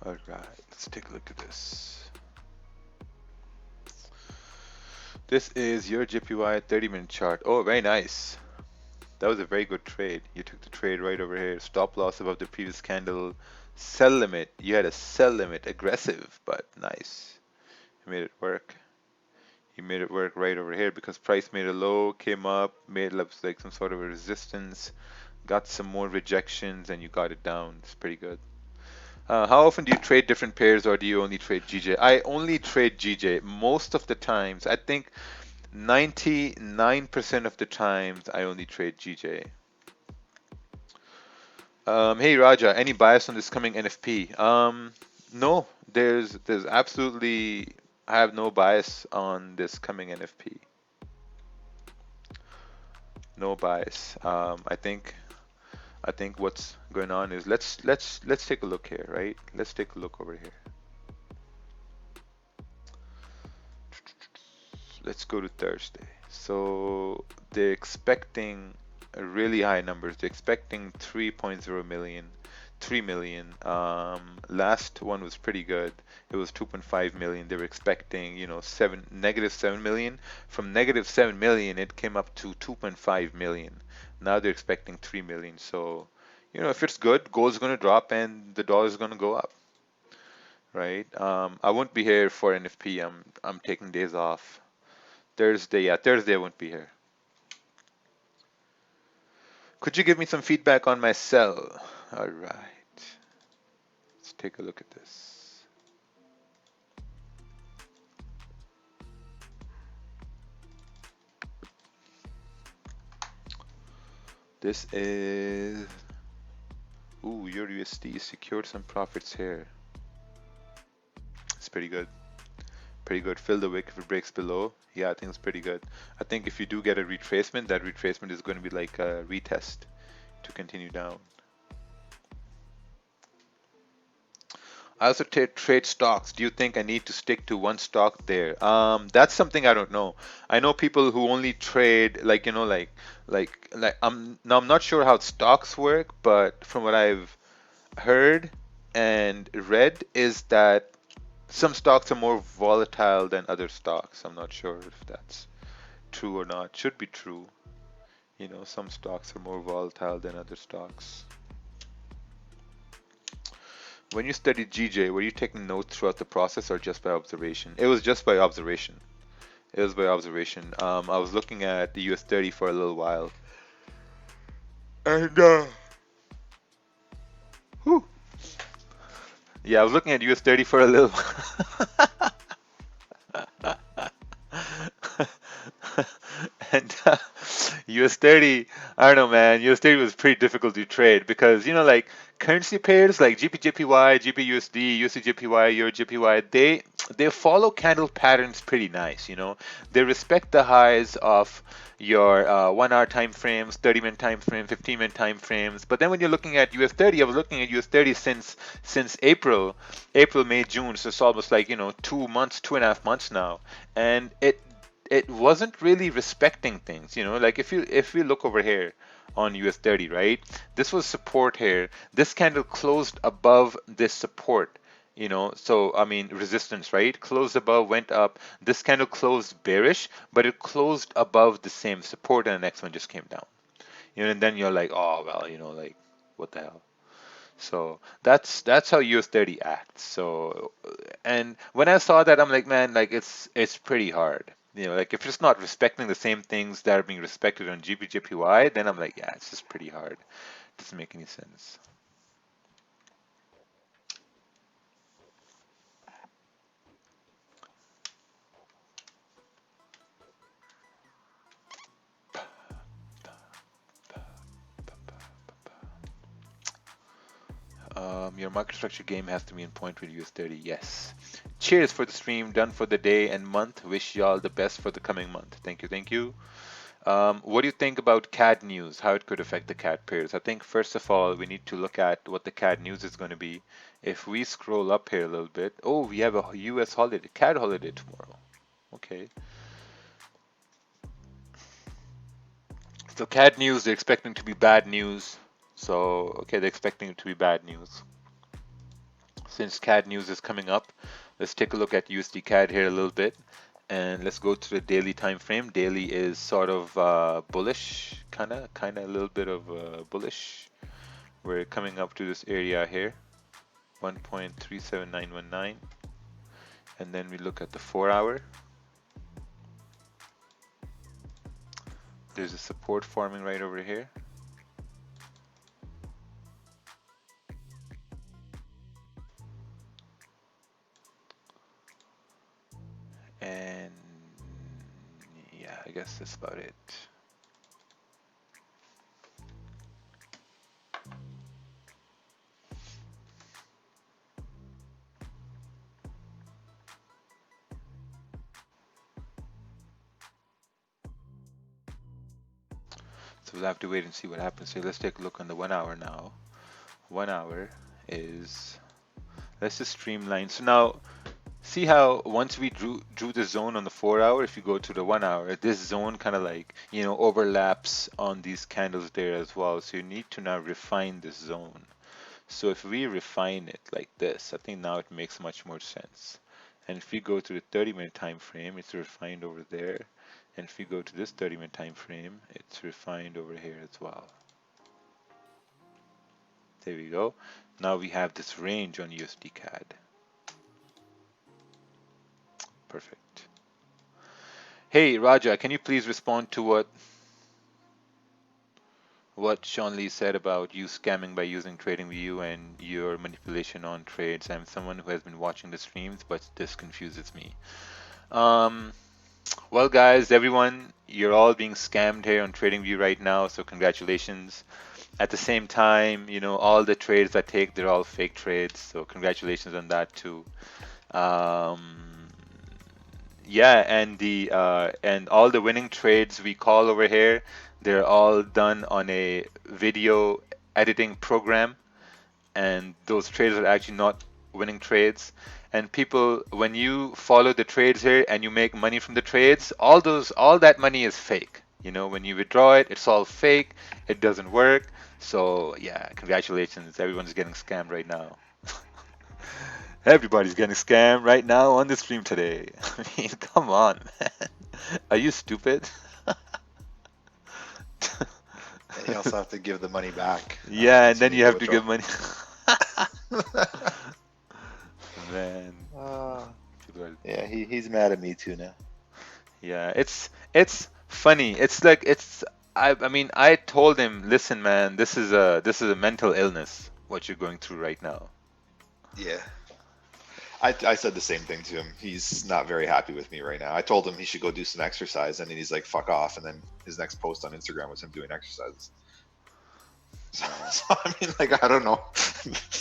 All right, let's take a look at this. This is your JPY 30-minute chart. Oh, very nice. That was a very good trade. You took the trade right over here. Stop loss above the previous candle. Sell limit. You had a sell limit. Aggressive, but nice. You made it work. You made it work right over here because price made a low, came up, made looks like some sort of a resistance, got some more rejections, and you got it down. It's pretty good. How often do you trade different pairs or do you only trade GJ? I only trade GJ. Most of the times, I think 99% of the times I only trade GJ. Hey Raja, any bias on this coming NFP? No, there's absolutely, I have no bias on this coming NFP. No bias. I think what's going on is let's take a look here, right? Let's take a look over here. Let's go to Thursday. So they're expecting really high numbers. They're expecting 3.0 million, 3 million. Last one was pretty good. It was 2.5 million. They were expecting, negative 7 million. From negative 7 million, it came up to 2.5 million. Now they're expecting 3 million. So, if it's good, gold's going to drop and the dollar is going to go up, right? I won't be here for NFP. I'm taking days off. Thursday, yeah, Thursday I won't be here. Could you give me some feedback on my sell? All right, let's take a look at this. This is, ooh, your USD secured some profits here. It's pretty good. Pretty good. Fill the wick if it breaks below. Yeah, I think it's pretty good. I think if you do get a retracement, that retracement is going to be like a retest to continue down. I also trade stocks. Do you think I need to stick to one stock there? That's something I don't know. I know people who only trade like I'm not sure how stocks work, but from what I've heard and read is that some stocks are more volatile than other stocks. I'm not sure if that's true or not. Should be true. Some stocks are more volatile than other stocks. When you studied GJ, were you taking notes throughout the process or just by observation? It was just by observation. It was by observation. I was looking at the US 30 for a little while. And, whew, Yeah, I was looking at US 30 for a little. And US 30, I don't know, man. US 30 was pretty difficult to trade because, like currency pairs like GPJPY, GPUSD, USDJPY, EURJPY, they follow candle patterns pretty nice, They respect the highs of your 1 hour time frames, 30-minute time frame, 15-minute time frames. But then when you're looking at US 30, I was looking at US 30 since April, May, June. So it's almost like, 2 months, 2.5 months now. And it wasn't really respecting things, like if you look over here on US 30, right? This was support here. This candle closed above this support, so I mean resistance, right? Closed above, went up. This candle closed bearish, but it closed above the same support, and the next one just came down. And then you're like, oh well, like what the hell? So that's how US 30 acts. So, and when I saw that, I'm like, man, like it's pretty hard. Like if it's not respecting the same things that are being respected on GBJPY, then I'm like, yeah, it's just pretty hard. Doesn't make any sense. Your market structure game has to be in point with US 30. Yes. Cheers for the stream. Done for the day and month. Wish y'all the best for the coming month. Thank you. Thank you. What do you think about CAD news? How it could affect the CAD pairs? I think first of all, we need to look at what the CAD news is going to be. If we scroll up here a little bit, oh, we have a US holiday, CAD holiday tomorrow. Okay. So CAD news, they're expecting to be bad news. So, okay, they're expecting it to be bad news. Since CAD news is coming up, let's take a look at USD CAD here a little bit. And let's go to the daily time frame. Daily is sort of bullish, kind of a little bit of bullish. We're coming up to this area here, 1.37919. And then we look at the 4 hour. There's a support forming right over here. And yeah, I guess that's about it. So we'll have to wait and see what happens here. Let's take a look on the 1 hour now. 1 hour is, let's just streamline. So now, see how once we drew the zone on the 4 hour, if you go to the 1 hour, this zone kind of like, overlaps on these candles there as well. So you need to now refine this zone. So if we refine it like this, I think now it makes much more sense. And if we go to the 30-minute time frame, it's refined over there. And if we go to this 30-minute time frame, it's refined over here as well. There we go. Now we have this range on USD CAD. Perfect. Hey, Raja, can you please respond to what Sean Lee said about you scamming by using TradingView and your manipulation on trades? I'm someone who has been watching the streams, but this confuses me. Well, guys, everyone, you're all being scammed here on TradingView right now, so congratulations. At the same time, all the trades I take, they're all fake trades, so congratulations on that too. Yeah, and all the winning trades we call over here, they're all done on a video editing program, and those trades are actually not winning trades. And people, when you follow the trades here and you make money from the trades, all that money is fake. When you withdraw it, it's all fake. It doesn't work. So yeah, congratulations. Everyone's getting scammed right now. Everybody's getting scammed right now on the stream today. I mean, come on, man. Are you stupid? And you also have to give the money back. Yeah, and then you have to give money. Man. Yeah, he's mad at me too now. Yeah, it's funny. It's like I mean I told him, listen, man, this is a mental illness what you're going through right now. Yeah. I said the same thing to him. He's not very happy with me right now. I told him he should go do some exercise, and then he's like, "Fuck off!" And then his next post on Instagram was him doing exercises. So I mean, like, I don't know.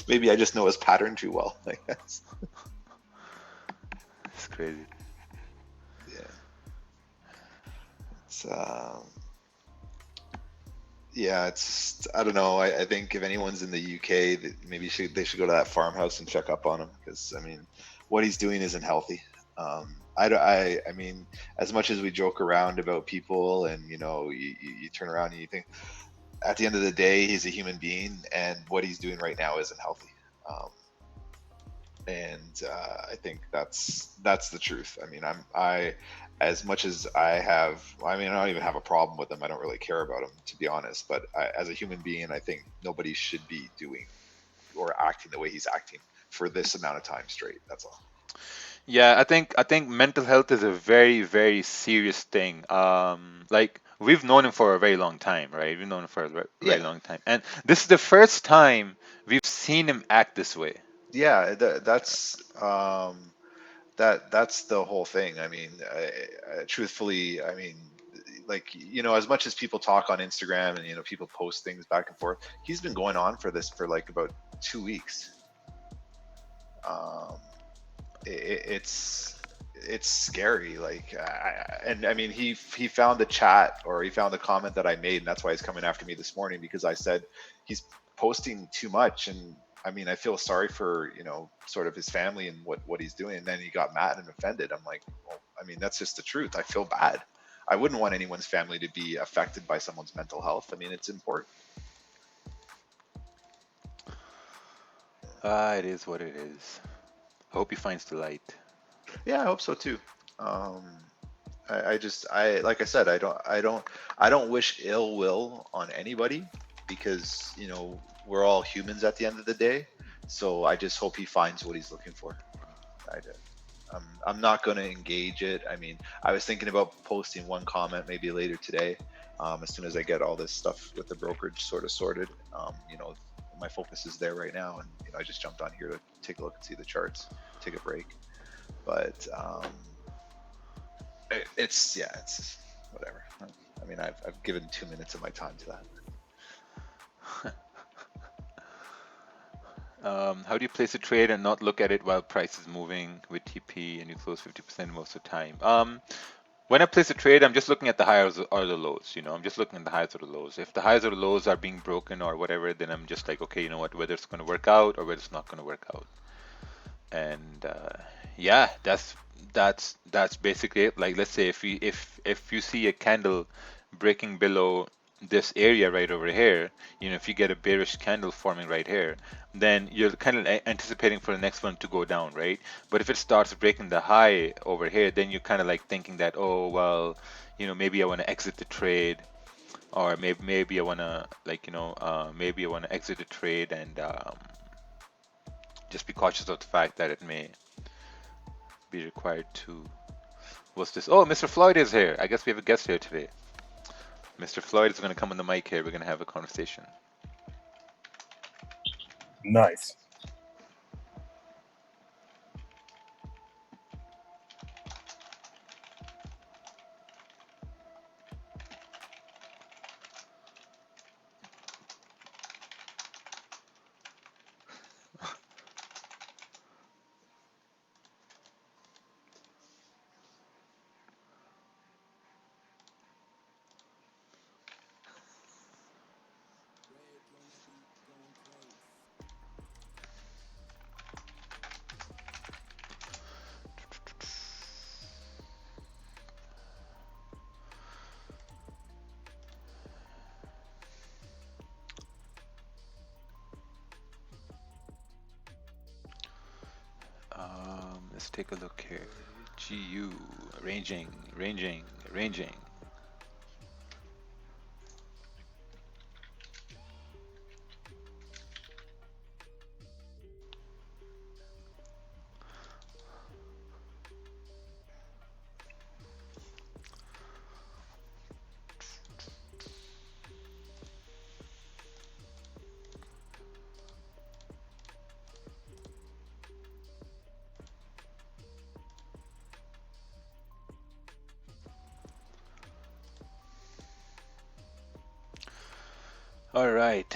Maybe I just know his pattern too well, I guess. It's crazy. Yeah. It's yeah, it's I don't know. I think if anyone's in the UK, maybe they should go to that farmhouse and check up on him, because I mean, what he's doing isn't healthy. I mean, as much as we joke around about people, and you turn around and you think, at the end of the day, he's a human being, and what he's doing right now isn't healthy. Um, and I think that's the truth. I mean, I as much as I mean, I don't even have a problem with him. I don't really care about him, to be honest. But as a human being, I think nobody should be doing or acting the way he's acting for this amount of time straight. That's all. Yeah, I think mental health is a very, very serious thing. Like we've known him for a very long time, right? We've known him for a very Yeah, long time, and this is the first time we've seen him act this way. yeah. That's the whole thing. I mean, truthfully, I mean, like, as much as people talk on Instagram, and people post things back and forth, he's been going on for this for like about 2 weeks. Um, it's scary. Like, and I mean, he found the chat, or he found the comment that I made, and that's why he's coming after me this morning, because I said he's posting too much. And I mean, I feel sorry for sort of his family and what he's doing. And then he got mad and offended. I'm like, well, I mean, that's just the truth. I feel bad. I wouldn't want anyone's family to be affected by someone's mental health. I mean, it's important. It is what it is. I hope he finds the light. Yeah, I hope so too. Um, I just like I said, I don't wish ill will on anybody, because we're all humans at the end of the day. So I just hope he finds what he's looking for. I did. I'm not going to engage it. I mean, I was thinking about posting one comment maybe later today, as soon as I get all this stuff with the brokerage sort of sorted. My focus is there right now, and I just jumped on here to take a look and see the charts, take a break. But it's whatever. I mean, I've given 2 minutes of my time to that. How do you place a trade and not look at it while price is moving with TP and you close 50% most of the time? When I place a trade, I'm just looking at the highs or the lows. I'm just looking at the highs or the lows. If the highs or the lows are being broken or whatever, then I'm just like, okay, you know what, whether it's going to work out or whether it's not going to work out. And yeah, that's basically it. Like, let's say if you see a candle breaking below this area right over here, if you get a bearish candle forming right here, then you're kind of anticipating for the next one to go down, right? But if it starts breaking the high over here, then you're kind of like thinking that, oh well, maybe I want to exit the trade, or maybe I want to, like, maybe I want to exit the trade and just be cautious of the fact that it may be required to. What's this? Oh, Mr. Floyd is here. I guess we have a guest here today. Mr. Floyd is going to come on the mic here. We're going to have a conversation. Nice. Let's take a look here. GU ranging, ranging, ranging. All right.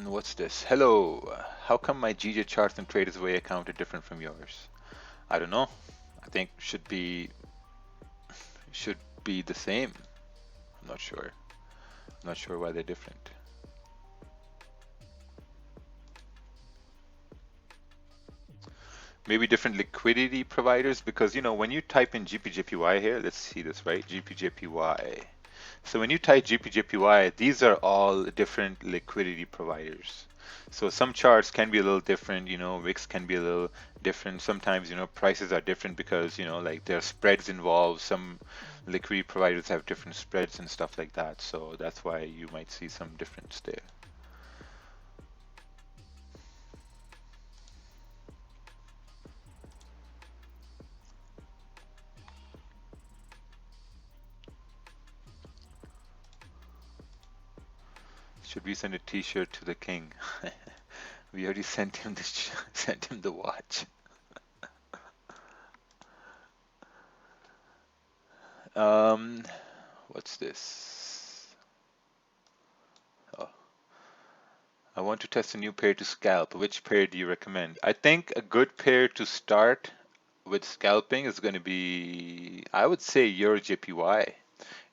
What's this? Hello. How come my GJ charts and traders way account are different from yours? I don't know. I think should be the same. I'm not sure. I'm not sure why they're different. Maybe different liquidity providers because when you type in GPJPY here, let's see this, right? GPJPY. So when you type GPJPY, these are all different liquidity providers. So some charts can be a little different, wicks can be a little different. Sometimes, prices are different because, like there are spreads involved. Some liquidity providers have different spreads and stuff like that. So that's why you might see some difference there. Should we send a t-shirt to the king? We already sent him the sent him the watch. Um, what's this? Oh, I want to test a new pair to scalp. Which pair do you recommend? I think a good pair to start with scalping is going to be, I would say, Euro JPY.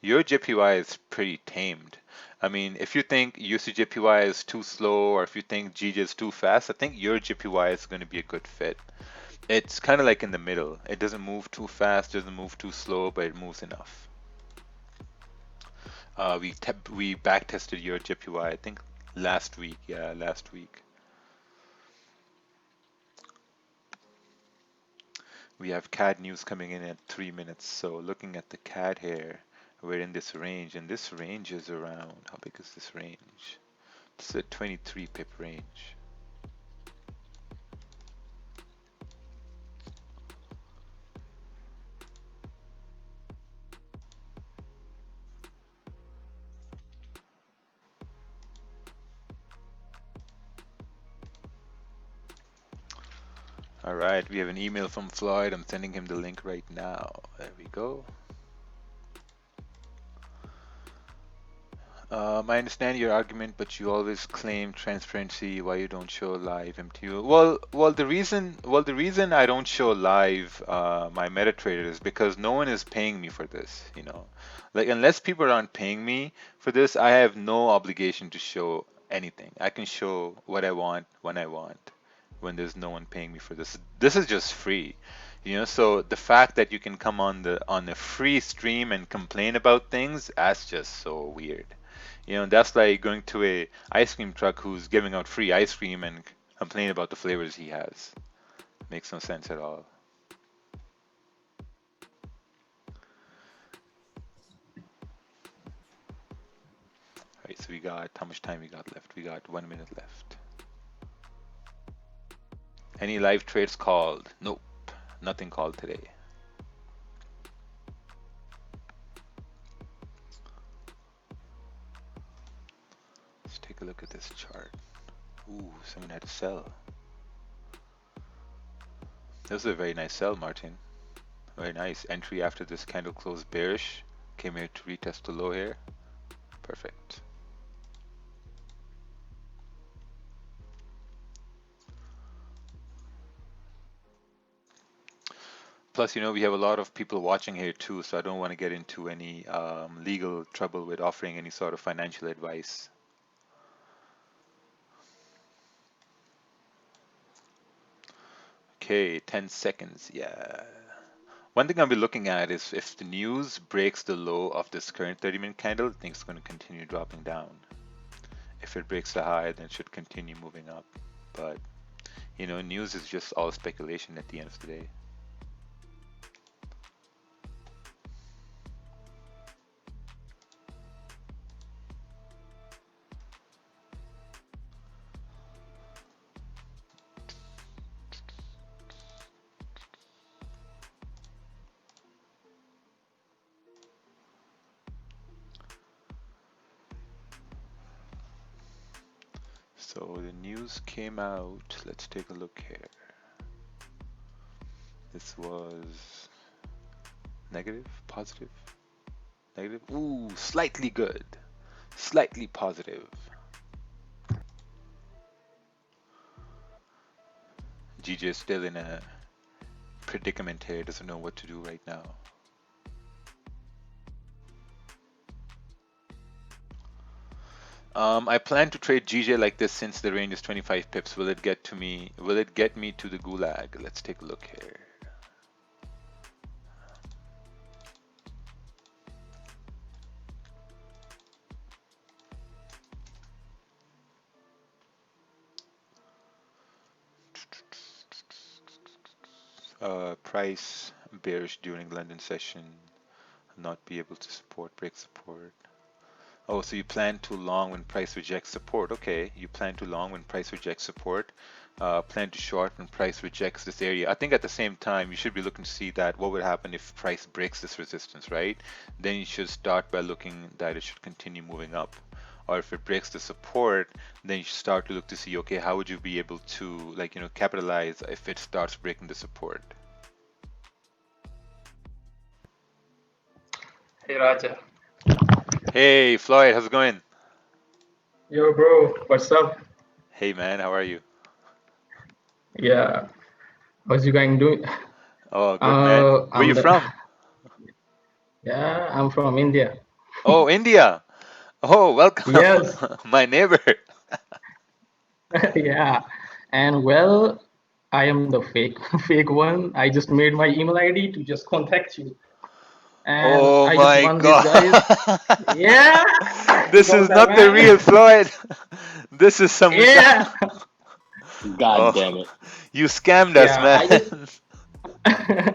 Euro JPY is pretty tamed. I mean, if you think USD JPY is too slow or if you think GJ is too fast, I think Euro JPY is going to be a good fit. It's kind of like in the middle. It doesn't move too fast, doesn't move too slow, but it moves enough. We back tested your JPY, I think last week. Yeah, last week. We have CAD news coming in at 3 minutes. So looking at the CAD here, we're in this range, and this range is around. How big is this range? It's a 23 pip range. All right, we have an email from Floyd. I'm sending him the link right now. There we go. I understand your argument, but you always claim transparency. Why you don't show live MTU? The reason I don't show live my MetaTrader is because no one is paying me for this. Like unless people aren't paying me for this, I have no obligation to show anything. I can show what I want when I want, when there's no one paying me for this. This is just free. So the fact that you can come on a free stream and complain about things, that's just so weird. That's like going to a ice cream truck who's giving out free ice cream and complain about the flavors he has. Makes no sense at all. All right, so how much time we got left? We got 1 minute left. Any live trades called? Nope, nothing called today. Let's take a look at this chart. Ooh, someone had to sell. This is a very nice sell, Martin. Very nice. Entry after this candle closed bearish. Came here to retest the low here. Perfect. Plus, we have a lot of people watching here too, so I don't want to get into any legal trouble with offering any sort of financial advice. Okay, 10 seconds. Yeah. One thing I'll be looking at is if the news breaks the low of this current 30-minute candle, I think it's going to continue dropping down. If it breaks the high, then it should continue moving up. But, news is just all speculation at the end of the day. So the news came out. Let's take a look here. This was negative, positive, negative. Ooh, slightly good, slightly positive. GJ is still in a predicament here, doesn't know what to do right now. I plan to trade GJ like this since the range is 25 pips. Will it get to me? Will it get me to the gulag? Let's take a look here. Price bearish during London session, not be able to support, break support. Oh, so you plan to long when price rejects support. Okay, you plan to long when price rejects support. Plan to short when price rejects this area. I think at the same time, you should be looking to see that what would happen if price breaks this resistance, right? Then you should start by looking that it should continue moving up. Or if it breaks the support, then you should start to look to see, okay, how would you be able to, like, capitalize if it starts breaking the support? Hey Raja. Hey, Floyd, how's it going? Yo, bro, what's up? Hey, man, how are you? Yeah, how's you going doing? Oh, good, man. Where you I'm the from? yeah, I'm from India. Oh, India. Oh, welcome. Yes, My neighbor. yeah, and well, I am the fake fake one. I just made my email ID to just contact you, and Oh I just my want these God. guys. Yeah, you This got is that, not the real man. Floyd. This is some Yeah, God damn Oh, it. you scammed us, yeah, man. I just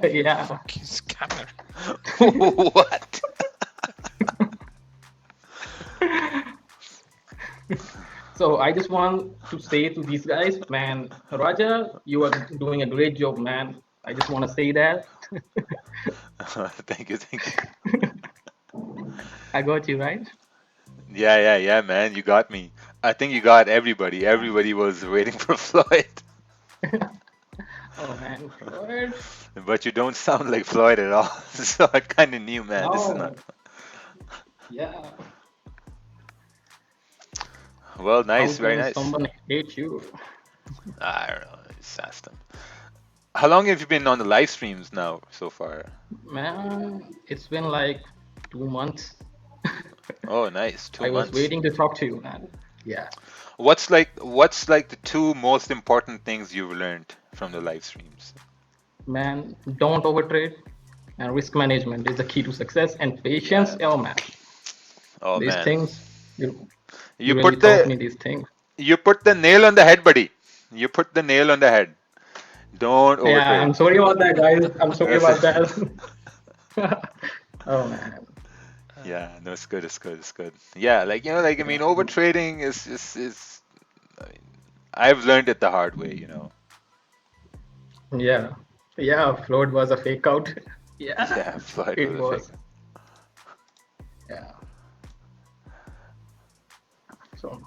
yeah. Fucking scammer. What? So I just want to say to these guys, man, Raja, you are doing a great job, man. I just want to say that. Thank you, thank you. I got you right. Yeah, man. You got me. I think you got everybody. Everybody was waiting for Floyd. Oh man, Floyd. But you don't sound like Floyd at all. So I kind of knew, man. This is not. No, yeah. Well, How nice, very can nice. someone hate you, I don't know. Just asked him. How long have you been on the live streams now so far? man? It's been like 2 months. Oh, nice. Two I was months. waiting to talk to you, man. Yeah, What's like the two most important things you've learned from the live streams? man. Don't overtrade, and risk management is the key to success. And patience. Yeah. Oh man, Oh these man. things. You You you really put taught the me these things. you put the nail on the head, buddy. You put the nail on the head. Don't Yeah, overtrade. I'm sorry about that, guys. I'm sorry That's about it. that. Oh man. Yeah, no, it's good, it's good, it's good. Yeah, like I mean, Yeah. overtrading is I mean, I've learned it the hard way. Yeah. Yeah, Float was a fake out. Yeah, Yeah, Floyd it was a fake. was. Yeah. So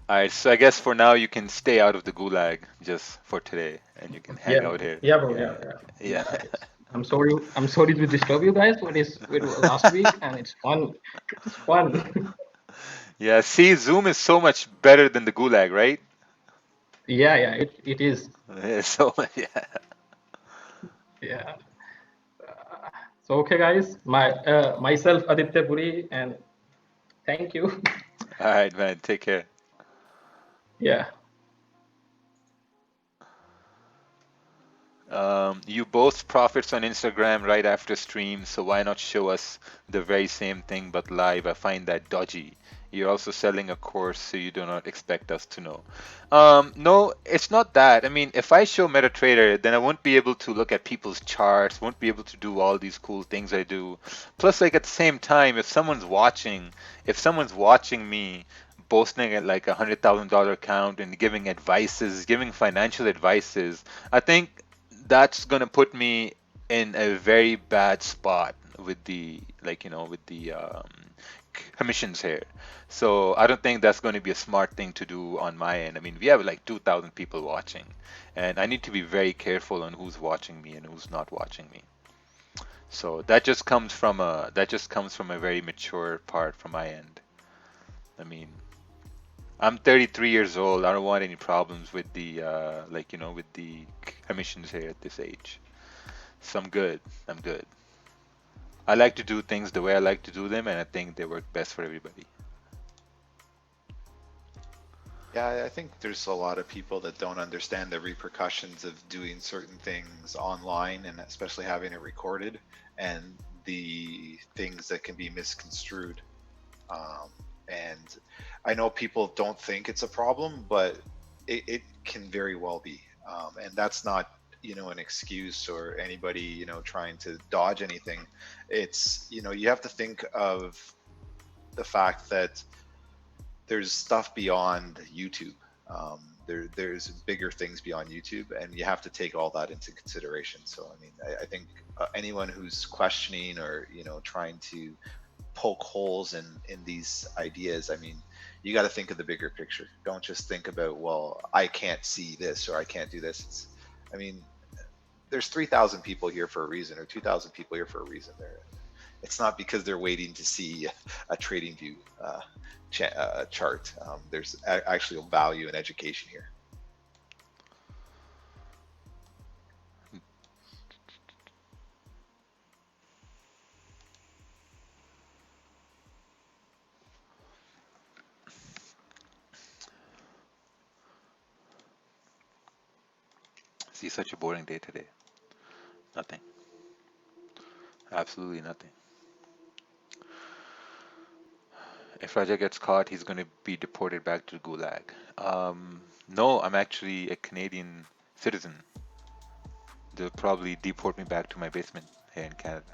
All right, so I guess for now you can stay out of the gulag just for today, and you can hang yeah. out here. Yeah, bro. Yeah, Yeah, yeah. yeah. Yeah. I'm sorry. I'm sorry to disturb you guys, but it was last week and it's fun. It's fun. Yeah, see, Zoom is so much better than the gulag, right? Yeah, yeah. It is. So yeah. Yeah. So okay, guys. Myself Aditya Puri, and thank you. All right, man. Take care. Yeah. You both profits on Instagram right after stream, so why not show us the very same thing but live? I find that dodgy. You're also selling a course, so you do not expect us to know. No, it's not that. I mean, if I show MetaTrader, then I won't be able to look at people's charts, won't be able to do all these cool things I do. Plus, like at the same time, if someone's watching me boasting at like $100,000 account and giving financial advices, I think that's gonna put me in a very bad spot with the commissions here. So I don't think that's going to be a smart thing to do on my end. I mean, we have like 2,000 people watching, and I need to be very careful on who's watching me and who's not watching me. So that just comes from a very mature part from my end. I mean, I'm 33 years old. I don't want any problems with the like with the commissions here at this age. So I'm good. I'm good. I like to do things the way I like to do them, and I think they work best for everybody. Yeah, I think there's a lot of people that don't understand the repercussions of doing certain things online and especially having it recorded and the things that can be misconstrued. Um, and I know people don't think it's a problem, but it can very well be. And that's not, an excuse or anybody, trying to dodge anything. It's, you have to think of the fact that there's stuff beyond YouTube. There's bigger things beyond YouTube, and you have to take all that into consideration. So, I mean, I think anyone who's questioning or trying to poke holes in these ideas, I mean, you got to think of the bigger picture. Don't just think about, well, I can't see this or I can't do this. I mean, there's 3,000 people here for a reason, or 2,000 people here for a reason. It's not because they're waiting to see a trading view chart. There's actually value in education here. See, such a boring day today. Nothing. Absolutely nothing. If Raja gets caught, he's going to be deported back to Gulag. No, I'm actually a Canadian citizen. They'll probably deport me back to my basement here in Canada.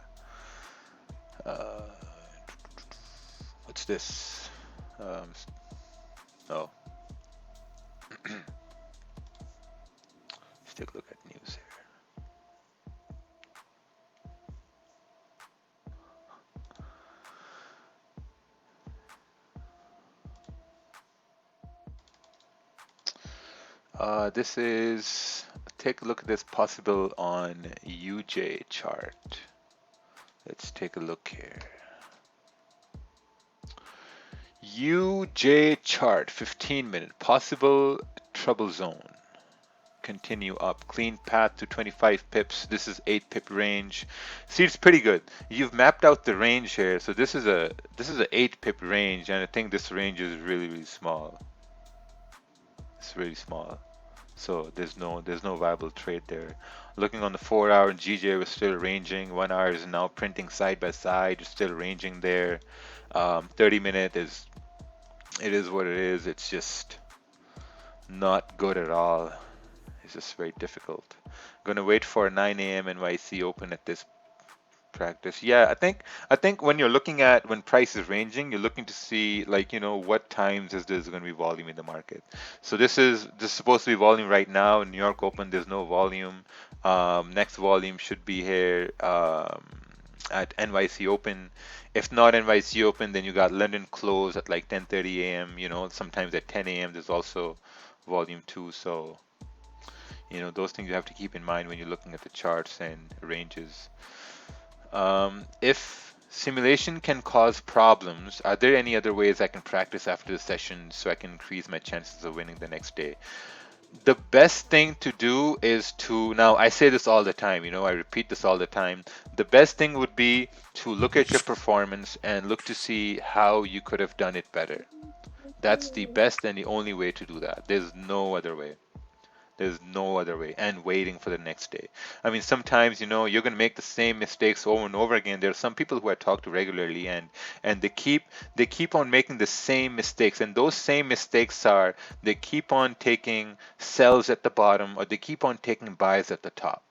Uh, what's this? Oh, let's take a look at news here. This is, take a look at this possible on UJ chart. Let's take a look here. UJ chart, 15-minute, possible trouble zone. Continue up, clean path to 25 pips. This is 8 pip range. See, it's pretty good. You've mapped out the range here. So this is a 8 pip range, and I think this range is really, really small. It's really small. So there's no viable trade there. Looking on the 4-hour, GJ was still ranging. 1 hour is now printing side by side, still ranging there. 30-minute is, it is what it is. It's just not good at all. It's just very difficult. Gonna wait for 9 a.m. NYC open at this practice. Yeah, I think when you're looking at when price is ranging, you're looking to see like what times is there's going to be volume in the market. So this is supposed to be volume right now. In New York Open, there's no volume. Next volume should be here at NYC Open. If not NYC Open, then you got London close at like 10:30 a.m. Sometimes at 10 a.m. there's also volume 2. So those things you have to keep in mind when you're looking at the charts and ranges. If simulation can cause problems, are there any other ways I can practice after the session so I can increase my chances of winning the next day? The best thing to do is to, now I say this all the time, I repeat this all the time. The best thing would be to look at your performance and look to see how you could have done it better. That's the best and the only way to do that. There's no other way. There's no other way. And waiting for the next day. I mean, sometimes, you're going to make the same mistakes over and over again. There are some people who I talk to regularly and they keep on making the same mistakes. And those same mistakes are they keep on taking sells at the bottom or they keep on taking buys at the top.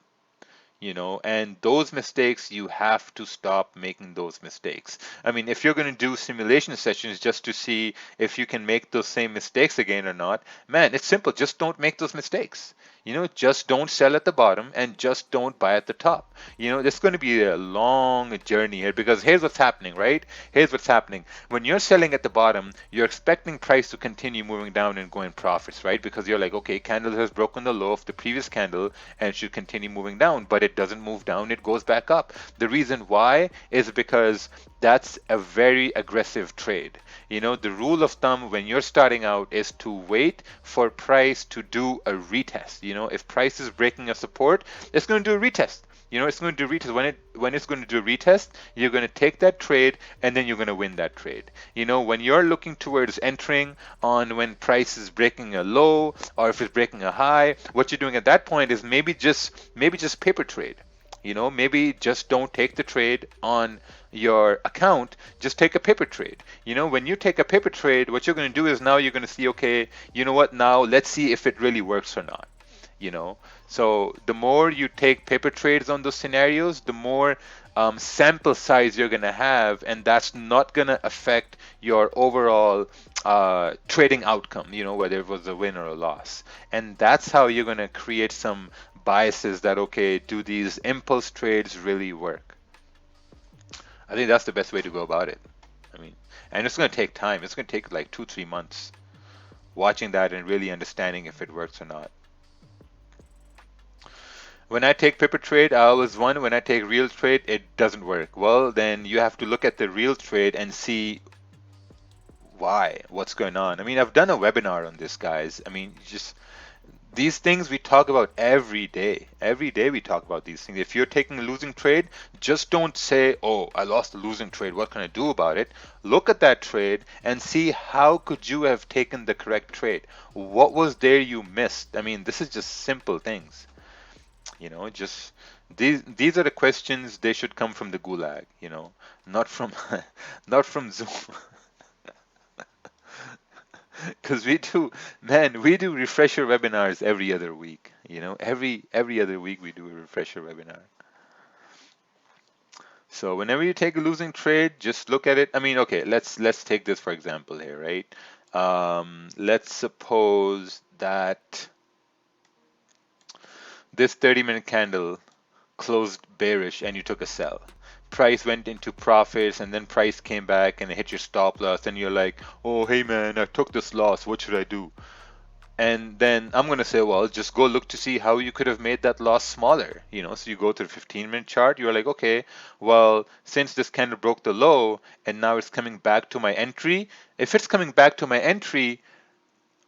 And those mistakes, you have to stop making those mistakes. I mean, if you're going to do simulation sessions just to see if you can make those same mistakes again or not, man, it's simple. Just don't make those mistakes. Just don't sell at the bottom and just don't buy at the top. It's going to be a long journey here, because here's what's happening, right? Here's what's happening. When you're selling at the bottom, you're expecting price to continue moving down and go in profits, right? Because you're like, okay, candle has broken the low of the previous candle and should continue moving down, but it doesn't move down, it goes back up. The reason why is because that's a very aggressive trade. The rule of thumb when you're starting out is to wait for price to do a retest. If price is breaking a support, it's going to do a retest. It's going to do a retest. When it's going to do a retest, you're going to take that trade and then you're going to win that trade. When you're looking towards entering on when price is breaking a low or if it's breaking a high, what you're doing at that point is maybe just paper trade. Maybe just don't take the trade on your account, just take a paper trade. When you take a paper trade, what you're going to do is now you're going to see, okay, you know what, now let's see if it really works or not. So the more you take paper trades on those scenarios, the more sample size you're going to have, and that's not going to affect your overall trading outcome, whether it was a win or a loss. And that's how you're going to create some biases that, okay, do these impulse trades really work? I think that's the best way to go about it. And it's going to take time. It's going to take like 2-3 months watching that and really understanding if it works or not. When I take paper trade, I always won. When I take real trade, it doesn't work. Well, then you have to look at the real trade and see why, what's going on. I've done a webinar on this, guys. Just these things we talk about every day. Every day we talk about these things. If you're taking a losing trade, just don't say, oh, I lost a losing trade, what can I do about it? Look at that trade and see how could you have taken the correct trade. What was there you missed? This is just simple things. Just these are the questions. They should come from the gulag, not from not from Zoom. Because we do refresher webinars every other week. Every other week we do a refresher webinar. So whenever you take a losing trade, just look at it. Okay, let's take this for example here, right? Let's suppose that this 30-minute candle closed bearish and you took a sell. Price went into profits and then price came back and it hit your stop loss and you're like, oh, hey man, I took this loss, what should I do? And then I'm going to say, well, just go look to see how you could have made that loss smaller. So you go to the 15-minute chart, you're like, okay, well, since this candle broke the low and now it's coming back to my entry, if it's coming back to my entry,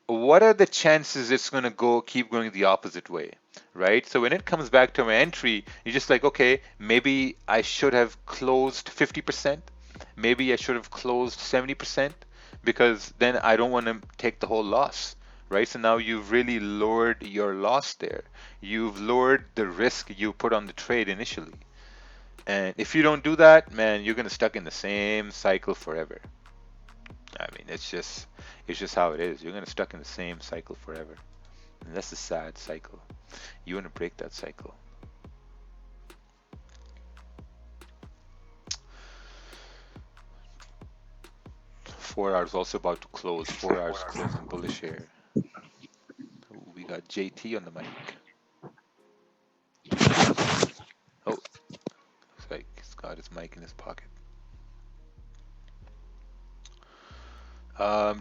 what are the chances it's going to keep going the opposite way, right? So when it comes back to my entry, you're just like, okay, maybe I should have closed 50%. Maybe I should have closed 70%, because then I don't want to take the whole loss, right? So now you've really lowered your loss there. You've lowered the risk you put on the trade initially. And if you don't do that, man, you're going to stuck in the same cycle forever. It's just how it is. You're going to stuck in the same cycle forever. And that's a sad cycle. You want to break that cycle. Four hours also about to close. 4 hours closing bullish here. Ooh, we got JT on the mic. Oh, looks like he's got his mic in his pocket.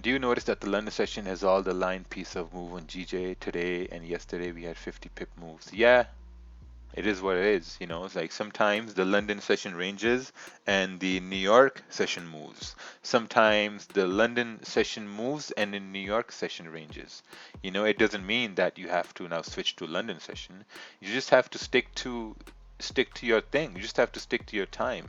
Do you notice that the London session has all the line piece of move on GJ today, and yesterday we had 50 pip moves? Yeah, it is what it is. It's like sometimes the London session ranges and the New York session moves. Sometimes the London session moves and the New York session ranges. It doesn't mean that you have to now switch to London session. You just have to stick to your thing. You just have to stick to your time.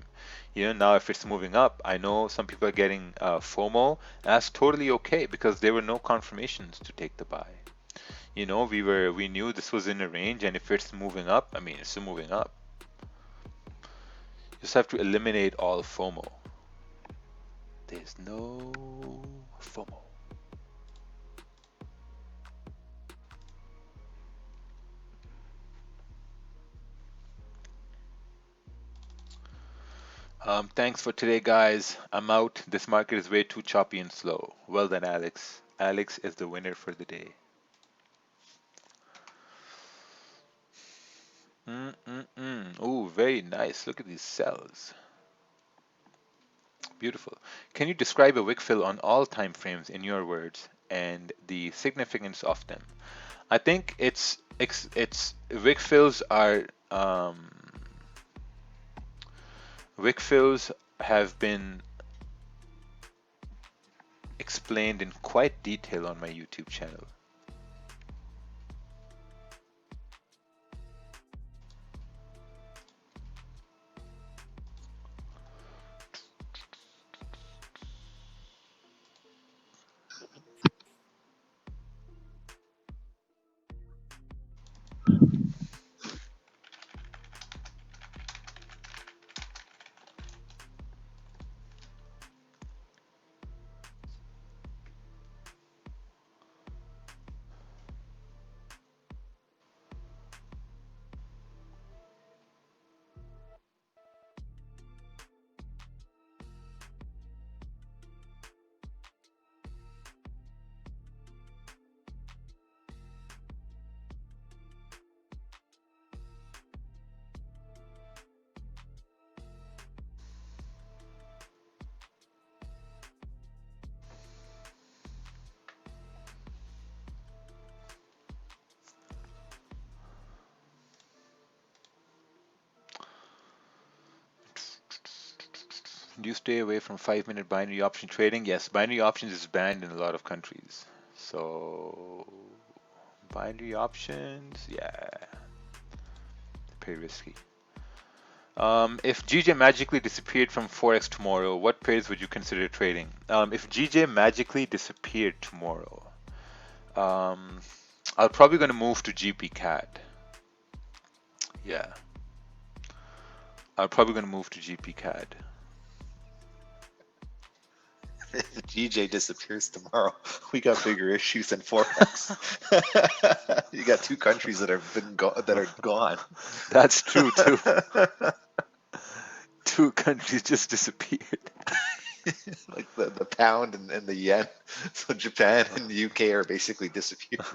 Now if it's moving up, I know some people are getting FOMO. That's totally okay, because there were no confirmations to take the buy. We knew this was in a range, and if it's moving up, it's still moving up. You just have to eliminate all FOMO. There's no FOMO. Thanks for today, guys. I'm out. This market is way too choppy and slow. Well done, Alex. Alex is the winner for the day. Ooh, very nice. Look at these cells. Beautiful. Can you describe a wick fill on all time frames in your words and the significance of them? I think it's wick fills are wick fills have been explained in quite detail on my YouTube channel. Do you stay away from 5 minute binary option trading? Yes, binary options is banned in a lot of countries. So binary options, yeah, pretty risky. If GJ magically disappeared from Forex tomorrow, what pairs would you consider trading? If GJ magically disappeared tomorrow, um, I'm probably going to move to GP CAD. Yeah, I'm probably going to move to GP CAD. If the GJ disappears tomorrow, we got bigger issues than Forex. You got two countries that that are gone. That's true too. Two countries just disappeared. Like the pound and the yen. So Japan and the UK are basically disappeared.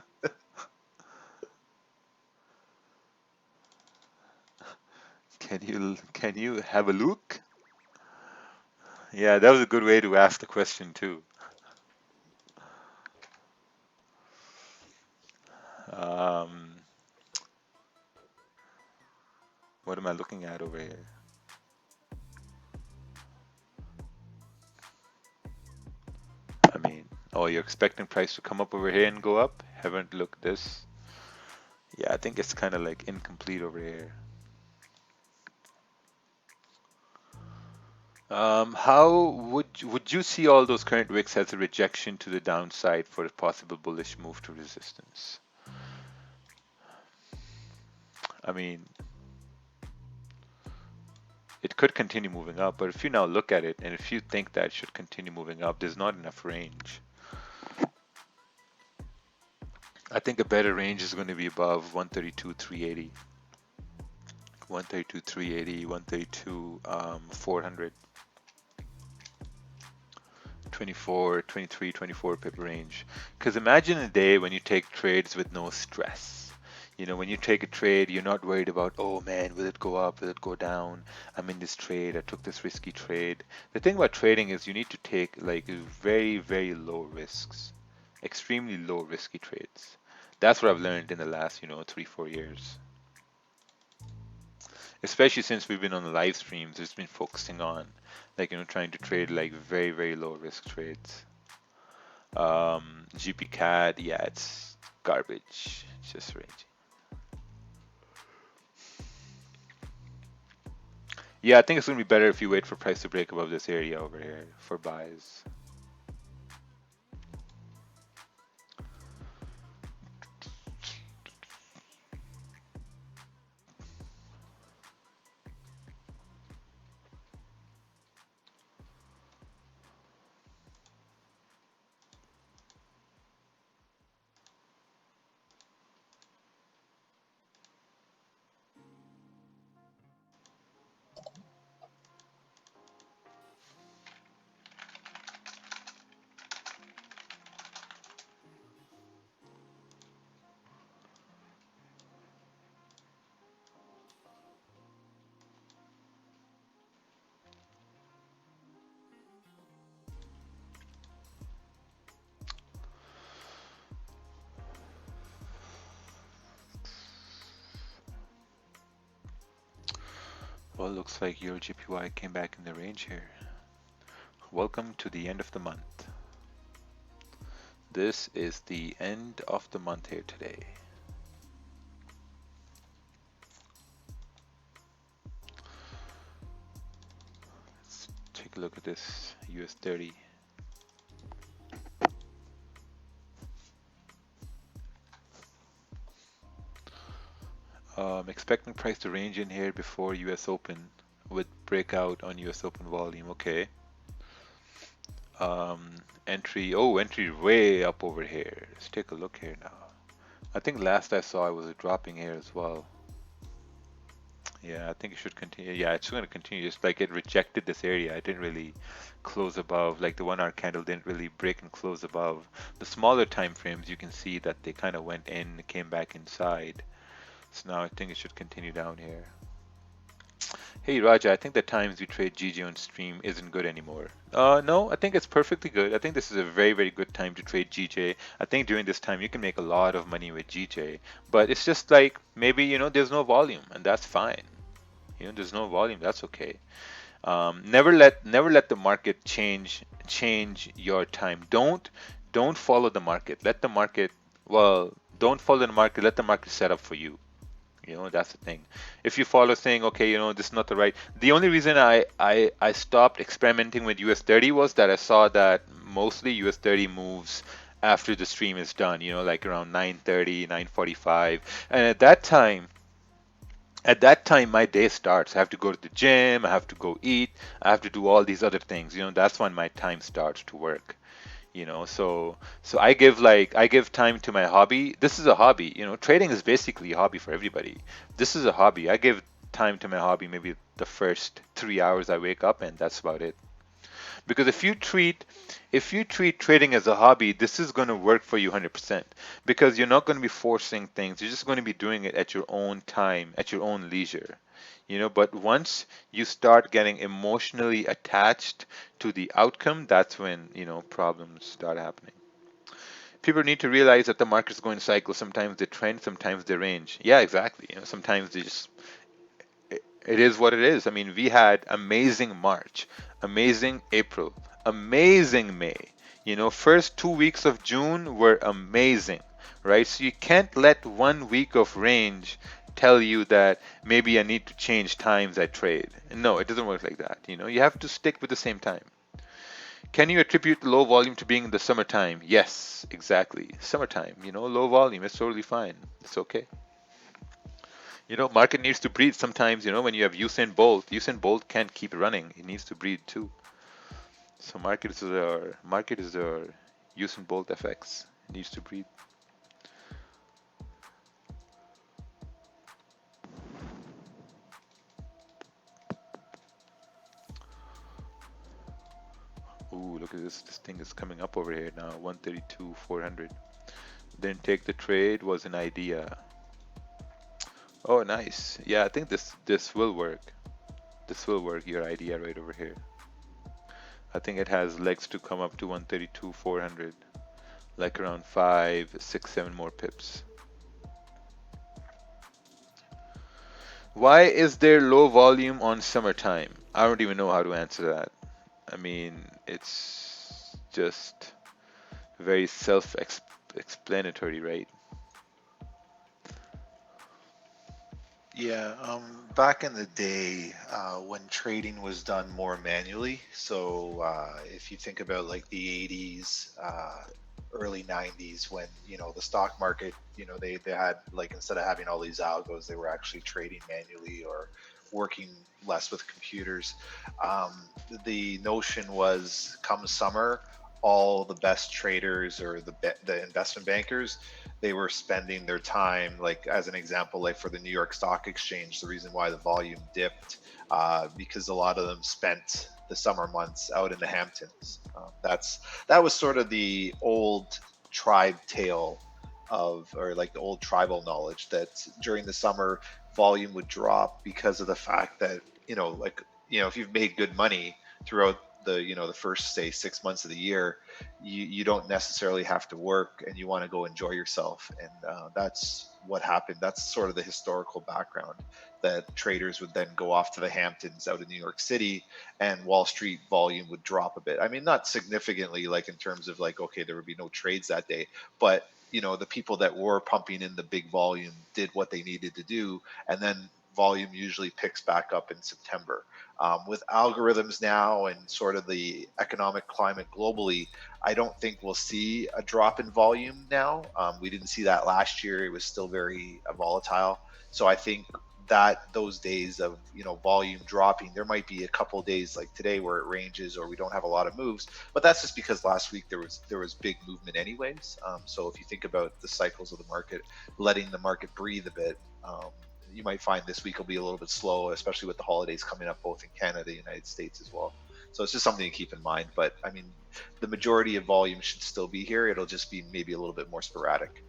Can you have a look? Yeah, that was a good way to ask the question too. Um, what am I looking at over here? I mean, oh, you're expecting price to come up over here and go up? Haven't looked this. Yeah, I think it's kind of like incomplete over here. How would you see all those current wicks as a rejection to the downside for a possible bullish move to resistance? I mean, it could continue moving up, but if you now look at it and if you think that it should continue moving up, there's not enough range. I think a better range is going to be above 132, 380. 132, 380, 132, 400. 24, 23, 24 pip range. Because imagine a day when you take trades with no stress. You know, when you take a trade, you're not worried about, oh man, will it go up? Will it go down? I'm in this trade. I took this risky trade. The thing about trading is you need to take like very, very low risks, extremely low risky trades. That's what I've learned in the last, 3, 4 years. Especially since we've been on the live streams, it's been focusing on like, trying to trade like very, very low risk trades. GP CAD, yeah, it's garbage. It's just raging. Yeah, I think it's gonna be better if you wait for price to break above this area over here for buys. Well, looks like your GPY came back in the range here. Welcome to the end of the month. This is the end of the month here today. Let's take a look at this US 30. Expecting price to range in here before US Open with breakout on US Open volume. Okay. Entry way up over here. Let's take a look here now. I think last I saw it was dropping here as well. Yeah, I think it should continue. Yeah, it's going to continue. Just like it rejected this area. It didn't really close above. Like the 1 hour candle didn't really break and close above. The smaller time frames, you can see that they kind of went in, came back inside. So now I think it should continue down here. Hey Raja, I think the times we trade GJ on stream isn't good anymore. No, I think it's perfectly good. I think this is a very, very good time to trade GJ. I think during this time you can make a lot of money with GJ. But it's just like maybe, there's no volume and that's fine. There's no volume, that's okay. Never let the market change your time. Don't follow the market. Don't follow the market, let the market set up for you. That's the thing. If you follow saying, okay, this is not the right. The only reason I stopped experimenting with US 30 was that I saw that mostly US 30 moves after the stream is done, like around 9:30, 9:45. And at that time my day starts. I have to go to the gym, I have to go eat, I have to do all these other things. That's when my time starts to work. So I give time to my hobby. This is a hobby. Trading is basically a hobby for everybody. This is a hobby. I give time to my hobby maybe the first 3 hours I wake up, and that's about it. Because if you treat trading as a hobby, this is going to work for you 100%. Because you're not going to be forcing things. You're just going to be doing it at your own time, at your own leisure. But once you start getting emotionally attached to the outcome, that's when, problems start happening. People need to realize that the market's going to cycle. Sometimes they trend, sometimes they range. Yeah, exactly. Sometimes they just it is what it is. I mean, we had amazing March, amazing April, amazing May. First 2 weeks of June were amazing, right? So you can't let 1 week of range tell you that maybe I need to change times I trade. No, it doesn't work like that. You have to stick with the same time. Can you attribute the low volume to being in the summertime? Yes, exactly. Summertime, low volume, it's totally fine. It's okay. Market needs to breathe sometimes, when you have Usain Bolt can't keep running. He needs to breathe too. So market is our Usain Bolt FX. It needs to breathe. Ooh, look at this. This thing is coming up over here now. 132, 400. Didn't take the trade, was an idea. Oh, nice. Yeah, I think this will work. This will work, your idea right over here. I think it has legs to come up to 132, 400. Like around 5, 6, 7 more pips. Why is there low volume on summertime? I don't even know how to answer that. I mean, it's just very self-explanatory, right? Yeah, back in the day, when trading was done more manually, so if you think about like the 80s, early 90s, when the stock market, they had, like, instead of having all these algos, they were actually trading manually or working less with computers. Um, the notion was, come summer, all the best traders or the investment bankers, they were spending their time, like, as an example, like for the New York Stock Exchange, the reason why the volume dipped, because a lot of them spent the summer months out in the Hamptons. That was sort of the old tribe tale of, or like the old tribal knowledge, that during the summer volume would drop because of the fact that, like, if you've made good money throughout the first, say, 6 months of the year, you don't necessarily have to work and you want to go enjoy yourself. And that's what happened. That's sort of the historical background, that traders would then go off to the Hamptons out in New York City, and Wall Street volume would drop a bit. I mean, not significantly, like in terms of like, okay, there would be no trades that day, but the people that were pumping in the big volume did what they needed to do, and then volume usually picks back up in September. With algorithms now and sort of the economic climate globally, I don't think we'll see a drop in volume now. We didn't see that last year. It was still very volatile. So I think that those days of volume dropping, there might be a couple of days like today where it ranges or we don't have a lot of moves, but that's just because last week there was big movement anyways. So if you think about the cycles of the market, letting the market breathe a bit, you might find this week will be a little bit slow, especially with the holidays coming up both in Canada and the United States as well. So it's just something to keep in mind. But I mean, the majority of volume should still be here. It'll just be maybe a little bit more sporadic.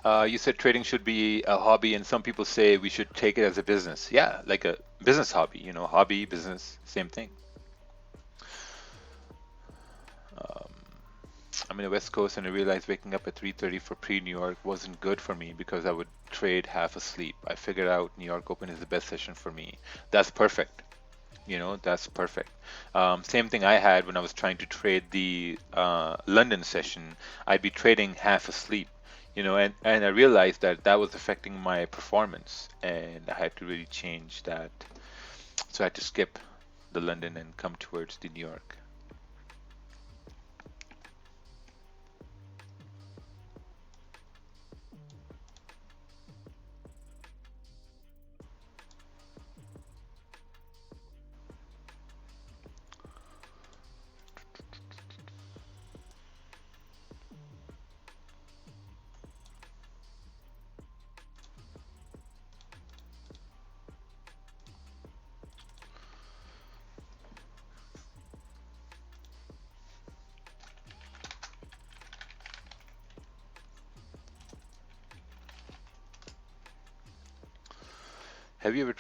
You said trading should be a hobby, and some people say we should take it as a business. Yeah, like a business hobby, hobby, business, same thing. I'm in the West Coast, and I realized waking up at 3:30 for pre-New York wasn't good for me because I would trade half asleep. I figured out New York Open is the best session for me. That's perfect. That's perfect. Same thing I had when I was trying to trade the London session. I'd be trading half asleep, and I realized that that was affecting my performance, and I had to really change that. So I had to skip the London and come towards the New York. Have you ever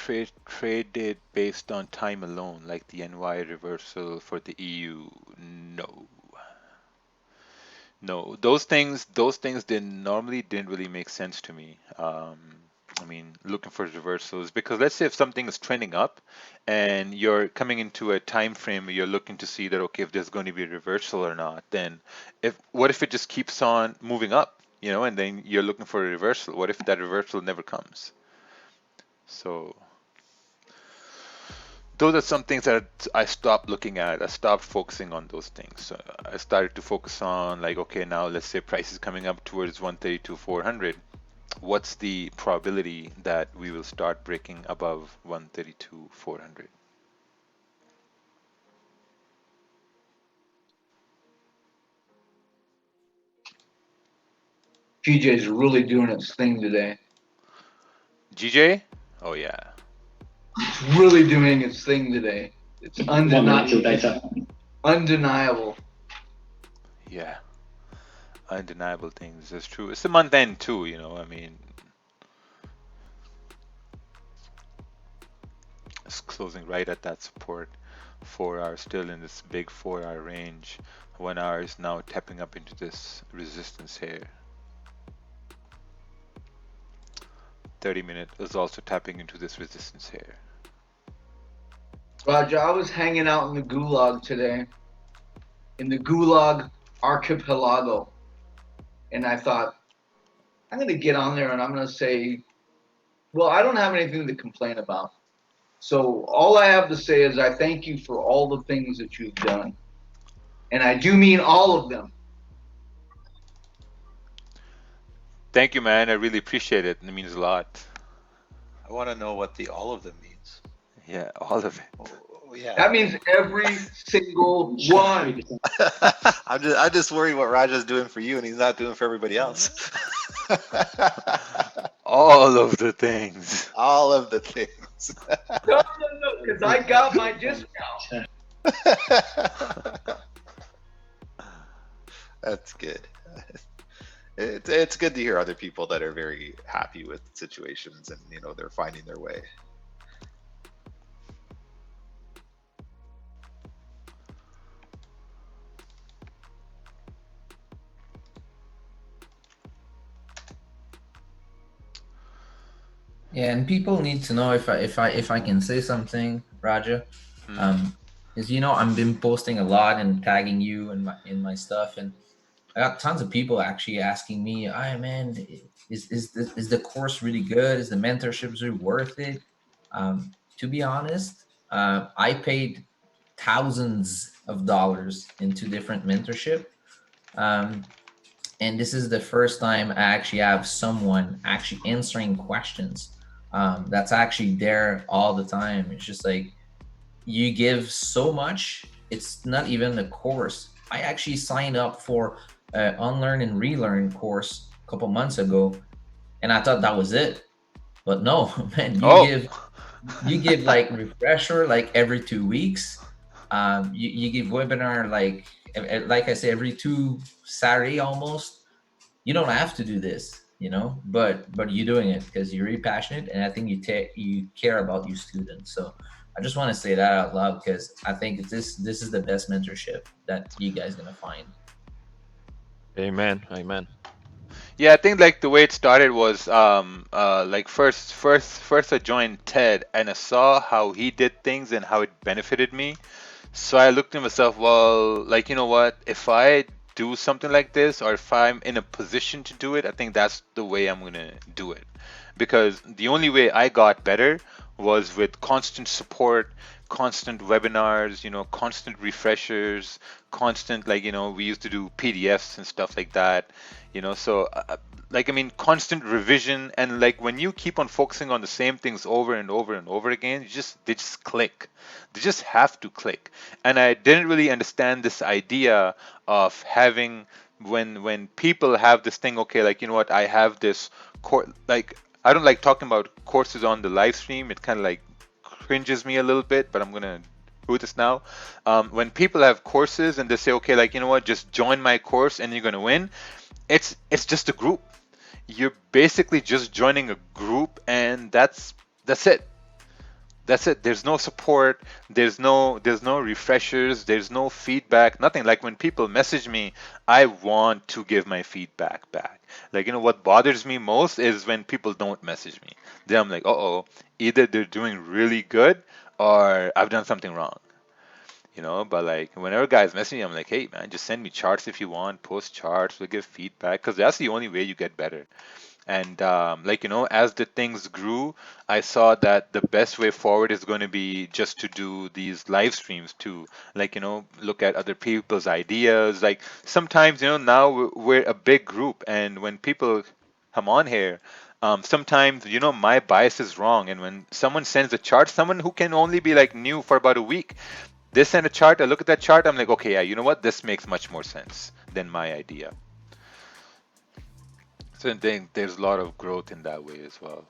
traded based on time alone, like the NY reversal for the EU? No. No, those things didn't really make sense to me. I mean, looking for reversals, because let's say if something is trending up and you're coming into a time frame where you're looking to see that, okay, if there's going to be a reversal or not, then what if it just keeps on moving up, and then you're looking for a reversal? What if that reversal never comes? So those are some things that I stopped looking at. I stopped focusing on those things. So I started to focus on, like, okay, now let's say price is coming up towards 132,400. What's the probability that we will start breaking above 132,400? GJ's really doing its thing today. GJ? Oh yeah. It's really doing its thing today. It's undeniable. Yeah. Undeniable things. That's true. It's a month end too, I mean, it's closing right at that support. 4 hours still in this big 4-hour range. 1 hour is now tapping up into this resistance here. 30-minute is also tapping into this resistance here. Roger, I was hanging out in the Gulag today, in the Gulag archipelago, and I thought, I'm going to get on there and I'm going to say, well, I don't have anything to complain about. So all I have to say is I thank you for all the things that you've done. And I do mean all of them. Thank you, man. I really appreciate it. It means a lot. I want to know what the all of them means. Yeah, all of it. Oh, yeah. That means every single one. I'm just worried what Raja's doing for you and he's not doing for everybody else. All of the things. All of the things. No, because I got my discount. That's good. it's good to hear other people that are very happy with situations and they're finding their way. Yeah, and people need to know if I can say something, Raja. Is I've been posting a lot and tagging you in my stuff, and I got tons of people actually asking me, "Hey man, is the course really good? Is the mentorships really worth it?" To be honest, I paid thousands of dollars into different mentorship. Um, and this is the first time I actually have someone actually answering questions. That's actually there all the time. It's just like you give so much. It's not even a course. I actually signed up for an unlearn and relearn course a couple months ago, and I thought that was it. But no, man, you Oh. give you give like refresher like every 2 weeks. You give webinar like I say every 2 Saturday almost. You don't have to do this, but you're doing it because you're really passionate, and I think you care about your students. So I just want to say that out loud because I think this is the best mentorship that you guys gonna find. Amen. Amen. Yeah, I think like the way it started was like first I joined Ted and I saw how he did things and how it benefited me. So I looked at myself, well, like, you know what? If I do something like this, or if I'm in a position to do it, I think that's the way I'm gonna do it. Because the only way I got better was with constant support, constant webinars, constant refreshers, constant, like, we used to do PDFs and stuff like that, so like, I mean, constant revision. And like when you keep on focusing on the same things over and over and over again, they just click. They just have to click. And I didn't really understand this idea of having, when people have this thing, okay, like, you know what, I have this like, I don't like talking about courses on the live stream. It kind of like cringes me a little bit, but I'm gonna do this now. When people have courses and they say, okay, like, you know what, just join my course and you're gonna win. It's just a group. You're basically just joining a group, and that's it. That's it. There's no support. There's no refreshers. There's no feedback. Nothing. Like when people message me, I want to give my feedback back. Like, what bothers me most is when people don't message me. Then I'm like, uh-oh, either they're doing really good or I've done something wrong. But like whenever guys message me, I'm like, hey man, just send me charts if you want, post charts, we'll give feedback, because that's the only way you get better. And like, as the things grew, I saw that the best way forward is going to be just to do these live streams to, like, look at other people's ideas. Like sometimes, now we're a big group, and when people come on here, sometimes, my bias is wrong. And when someone sends a chart, someone who can only be like new for about a week, they send a chart, I look at that chart, I'm like, okay, yeah, you know what? This makes much more sense than my idea. So I think there's a lot of growth in that way as well.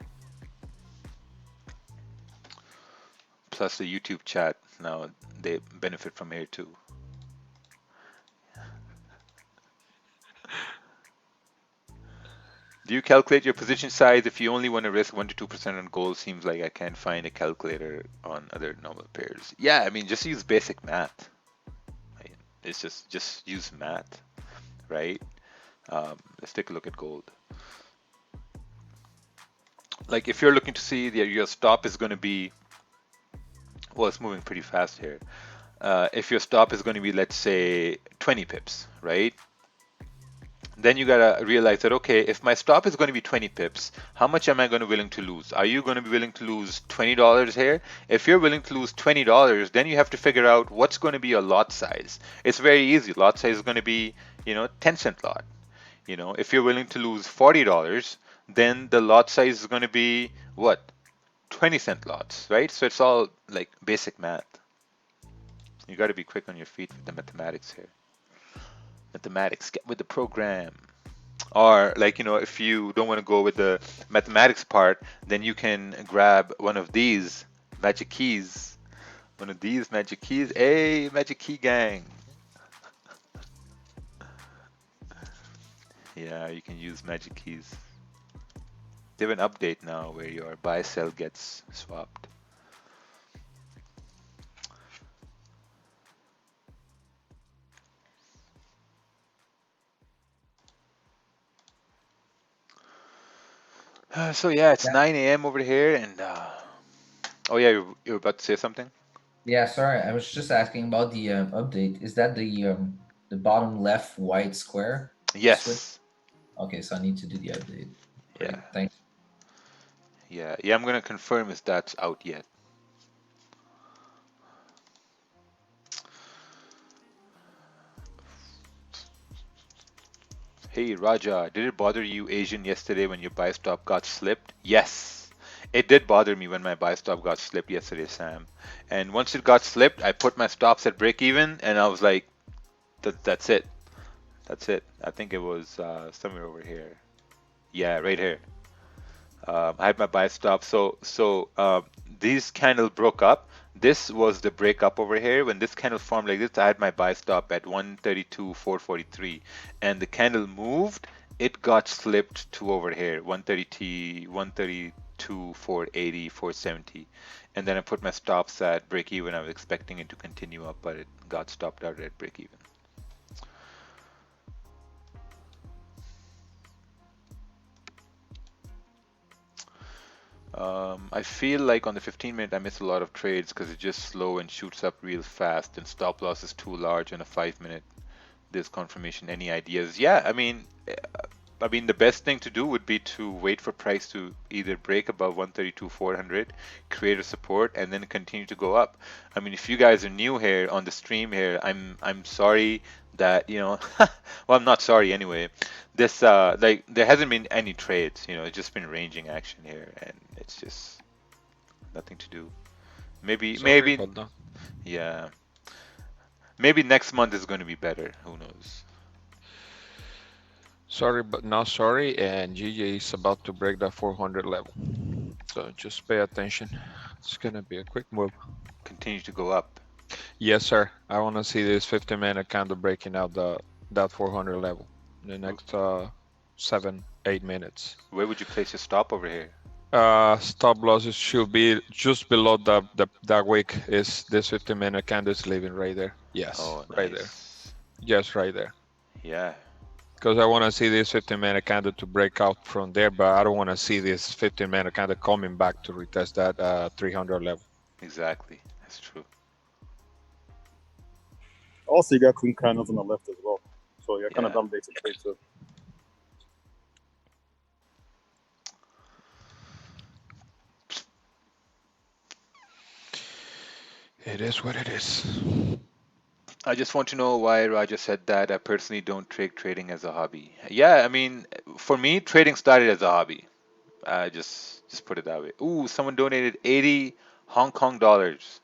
Plus the YouTube chat, now they benefit from here too. Do you calculate your position size if you only want to risk 1 to 2% on gold? Seems like I can't find a calculator on other normal pairs. Yeah, I mean, just use basic math. Right? It's just use math, right? Let's take a look at gold. Like if you're looking to see that your stop is going to be, well, it's moving pretty fast here. If your stop is going to be, let's say, 20 pips, right? Then you gotta realize that, okay, if my stop is going to be 20 pips, how much am I going to willing to lose? Are you going to be willing to lose $20 here? If you're willing to lose $20, then you have to figure out what's going to be your lot size. It's very easy. Lot size is going to be, 10-cent lot. If you're willing to lose $40, then the lot size is going to be what? 20-cent lots, right? So it's all like basic math. You got to be quick on your feet with the mathematics here. Mathematics, get with the program. Or like, if you don't want to go with the mathematics part, then you can grab one of these magic keys. One of these magic keys. Hey, magic key gang. Yeah, you can use magic keys. They have an update now where your buy sell gets swapped. So yeah, it's Yeah. 9 a.m. over here, and oh yeah, you're about to say something? Yeah, sorry, I was just asking about the update. Is that the bottom left white square? The switch? Yes. Okay, so I need to do the update. Yeah. Great, thanks. Yeah. I'm gonna confirm if that's out yet. Hey Raja, did it bother you Asian yesterday when your buy stop got slipped? Yes. It did bother me when my buy stop got slipped yesterday, Sam. And once it got slipped, I put my stops at break even, and I was like, that's it. That's it. I think it was somewhere over here. Yeah, right here. I had my buy stop. So these candle broke up. This was the breakup over here. When this candle formed like this, I had my buy stop at 132.443, and the candle moved. It got slipped to over here, 130, 132, 480, 470, and then I put my stops at break even. I was expecting it to continue up, but it got stopped out at break even. I feel like on the 15 minute I miss a lot of trades because it's just slow and shoots up real fast, and stop loss is too large on a 5 minute. There's confirmation. Any ideas? Yeah, I mean the best thing to do would be to wait for price to either break above 132,400, create a support, and then continue to go up. I mean, if you guys are new here on the stream here, I'm sorry that well, I'm not sorry anyway. This like there hasn't been any trades, it's just been ranging action here, and it's just nothing to do. Maybe Sorry maybe about that. yeah, maybe next month is going to be better. Who knows? Sorry, but not sorry. And GJ is about to break that 400 level. So just pay attention. It's gonna be a quick move. Continue to go up. Yes, sir. I want to see this 50-minute candle breaking out that 400 level in the next 7-8 minutes. Where would you place your stop over here? Stop losses should be just below that wick. Is this 50-minute candle is leaving right there? Yes, Oh, right there. nice. Yes, right there. Yeah. Because I want to see this 15-minute candle to break out from there, but I don't want to see this 15-minute candle coming back to retest that 300 level. Exactly. That's true. Also, you got clean candles on the left as well. So you're kind of Yeah. validates the trade too. It is what it is. I just want to know why Raja said that. I personally don't take trading as a hobby. Yeah, I mean, for me, trading started as a hobby. I just put it that way. Ooh, someone donated 80 Hong Kong dollars.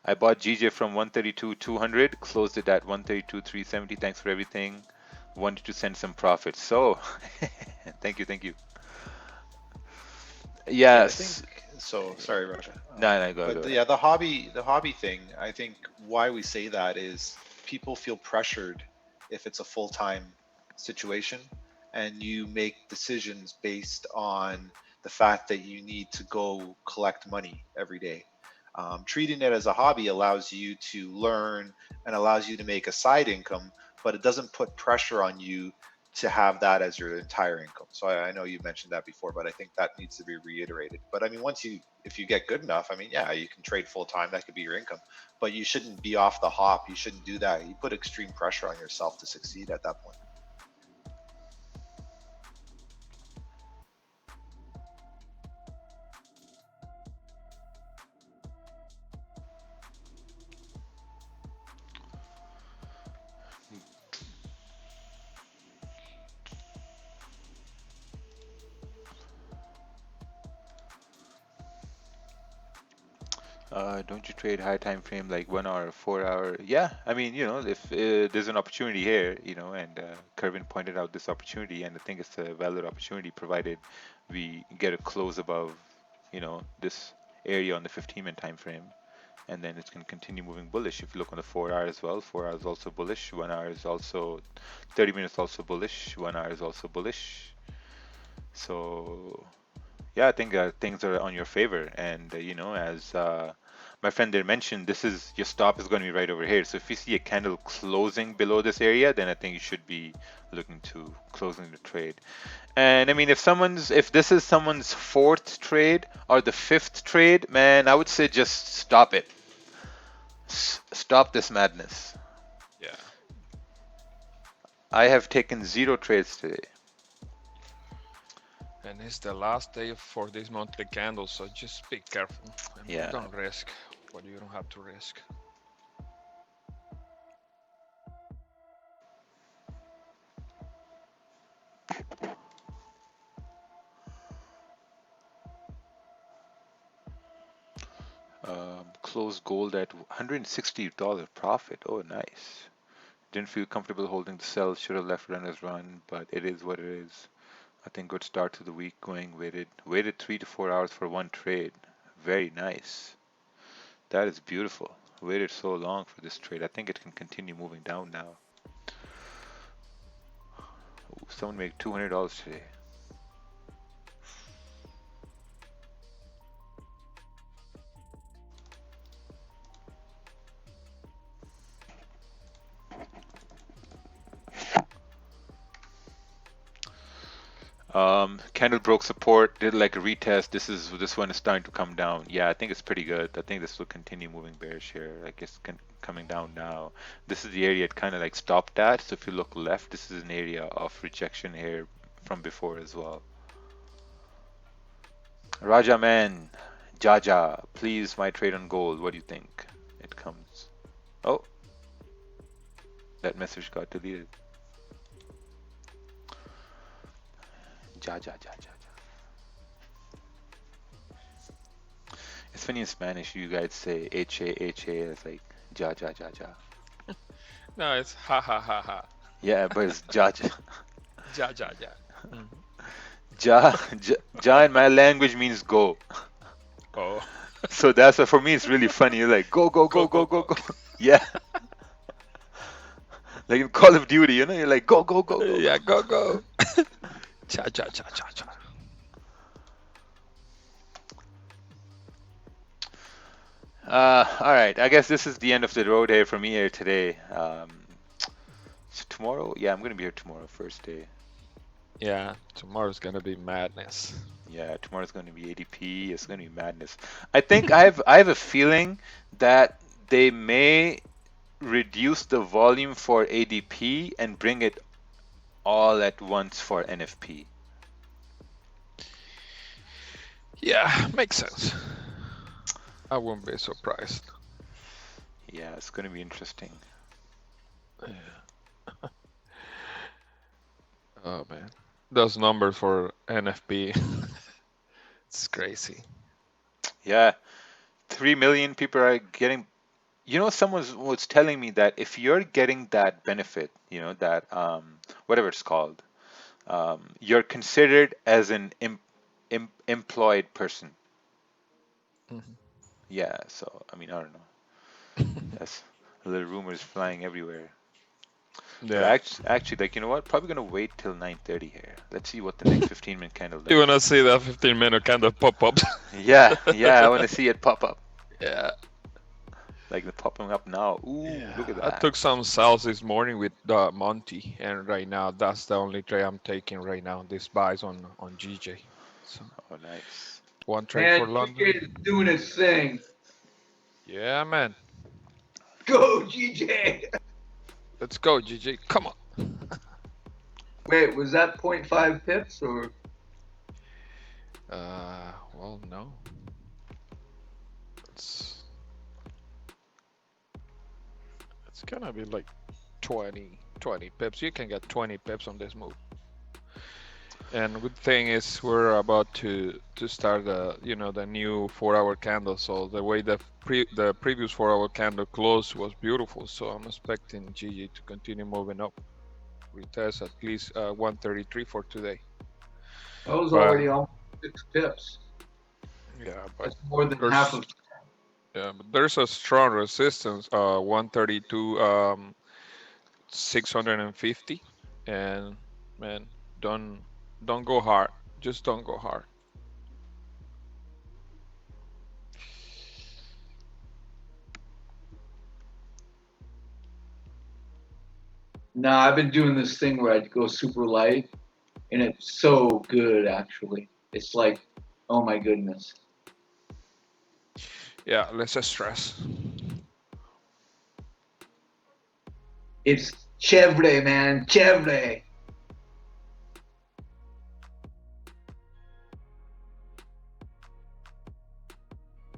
I bought GJ from 132,200, closed it at 132,370. Thanks for everything. Wanted to send some profits. So, thank you. Yeah, I think Yes. so. Sorry, Raja. No, go But ahead. yeah, the hobby thing. I think why we say that is people feel pressured if it's a full-time situation, and you make decisions based on the fact that you need to go collect money every day. Treating it as a hobby allows you to learn and allows you to make a side income, but it doesn't put pressure on you to have that as your entire income. So I know you mentioned that before, but I think that needs to be reiterated. But I mean, if you get good enough, I mean, yeah, you can trade full time. That could be your income, but you shouldn't be off the hop. You shouldn't do that. You put extreme pressure on yourself to succeed at that point. Don't you trade high time frame like 1 hour, 4 hour? Yeah, I mean, if there's an opportunity here, and Kervin pointed out this opportunity, and I think it's a valid opportunity provided we get a close above, this area on the 15-minute time frame. and then it's going to continue moving bullish. If you look on the 4 hour as well, 4 hours also bullish, 1 hour is also, 30 minutes also bullish, 1 hour is also bullish. So yeah, I think things are on your favor, and as my friend there mentioned, this is your stop is going to be right over here. So if you see a candle closing below this area, then I think you should be looking to closing the trade. And I mean, if this is someone's fourth trade or the fifth trade, man, I would say just stop it. Stop this madness. Yeah. I have taken 0 trades today. And it's the last day for this monthly candle, so just be careful. And Yeah. Don't risk what you don't have to risk. Closed gold at $160 profit. Oh, nice. Didn't feel comfortable holding the sell. Should have left runners run, but it is what it is. I think good start to the week going waited 3 to 4 hours for one trade. Very nice. That is beautiful. Waited so long for this trade. I think it can continue moving down now. Ooh, someone made $200 today. Candle broke support, did like a retest. This one is starting to come down. Yeah, I think it's pretty good. I think this will continue moving bearish here. Like it's coming down now. This is the area it kind of like stopped at. So if you look left, this is an area of rejection here from before as well. Raja man, Jaja, please my trade on gold. What do you think? It comes. Oh, that message got deleted. Ja. It's funny in Spanish, you guys say H-A. It's like ja. No, it's ha ha ha ha. Yeah, but it's ja. Ja. Ja in my language means go. Oh. So that's why for me it's really funny. You're like go. Yeah. Like in Call of Duty, you're like go. Yeah, go. Ja. All right. I guess this is the end of the road here for me here today. So tomorrow, yeah, I'm gonna be here tomorrow, first day. Yeah, tomorrow's gonna be madness. Yeah, tomorrow's gonna be ADP. It's gonna be madness. I think I have a feeling that they may reduce the volume for ADP and bring it all at once for NFP. Yeah, makes sense. I wouldn't be surprised. Yeah, it's gonna be interesting. Oh man, those numbers for NFP, it's crazy. Yeah, 3 million people are getting. Someone was telling me that if you're getting that benefit, that whatever it's called, you're considered as an employed person. Mhm. Yeah, so I mean, I don't know. That's little rumors flying everywhere. But Yeah. actually, like, you know what? Probably gonna wait till 9:30 here. Let's see what the next 15-minute candle does. You wanna see that 15-minute candle pop up? Yeah, I want to see it pop up. Yeah. Like the popping up now. Ooh, Yeah. look at I that. took some sales this morning with Monty, and right now that's the only trade I'm taking right now. This buys on GJ. So Oh, nice. one trade Man, for GJ London. is doing his thing. Yeah, man. Go, GJ. Let's go, GJ. Come on. Wait, was that 0.5 pips or? Well, no. It's gonna be like 20 pips. You can get 20 pips on this move. And good thing is we're about to start the new 4-hour candle. So the way the previous 4-hour candle closed was beautiful. So I'm expecting GG to continue moving up. Retest at least 133 for today. That was already almost 6 pips. Yeah, but That's more than there's- half of. Yeah, but there's a strong resistance. 132, 650, and man, don't don't go hard. Just don't go hard. No, I've been doing this thing where I go super light, and it's so good actually. It's like, oh my goodness. Yeah, less stress. It's chévere, man, chévere.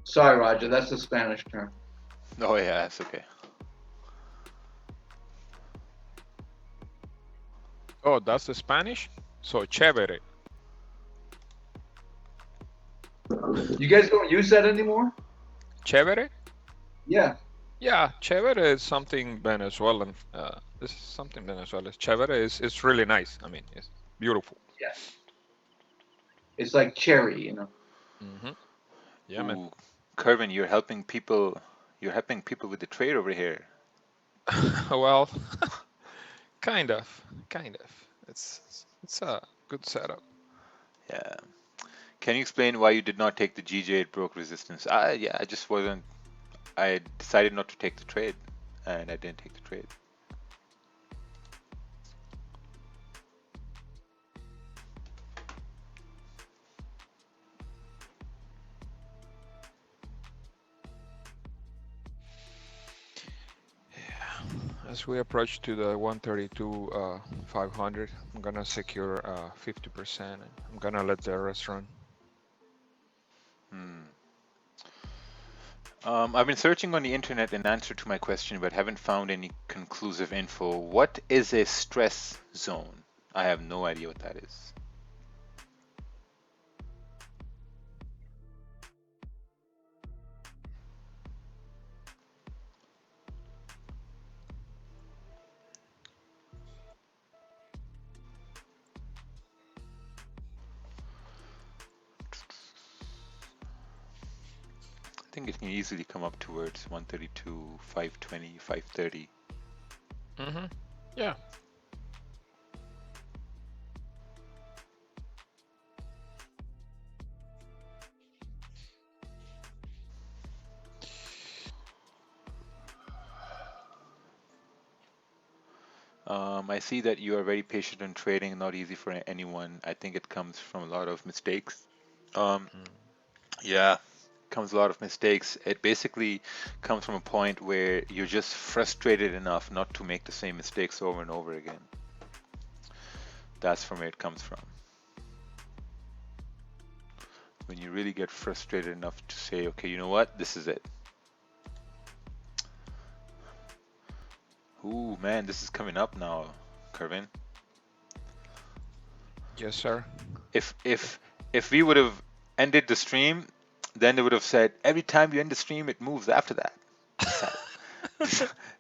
Sorry, Roger, that's the Spanish term. Oh yeah, it's okay. Oh, that's the Spanish. So chévere. You guys don't use that anymore? Chévere. Yeah. Yeah, chévere is something Venezuelan. This is something Venezuelan. Chévere is it's really nice. I mean, it's beautiful. Yeah. It's like cherry, you know. Mm-hmm. Yeah, man. Ooh, Kervin, you're helping people. You're helping people with the trade over here. Well, kind of, kind of. It's a good setup. Yeah. Can you explain why you did not take the GJ? It broke resistance. Yeah, I just wasn't. I decided not to take the trade, and I didn't take the trade. As we approach to the 132 500, I'm gonna secure 50%. And I'm gonna let the rest run. I've been searching on the internet in answer to my question, but haven't found any conclusive info. What is a stress zone? I have no idea what that is. I think it can easily come up towards 132, 520, 530. Mm-hmm. Yeah. I see that you are very patient in trading, not easy for anyone. I think it comes from a lot of mistakes. Um, yeah, comes a lot of mistakes. It basically comes from a point where you're just frustrated enough not to make the same mistakes over and over again. That's from where it comes from. When you really get frustrated enough to say, okay, you know what, this is it. Ooh, man, this is coming up now, Kervin. Yes, sir. If we would have ended the stream, then they would have said every time you end the stream, it moves after that.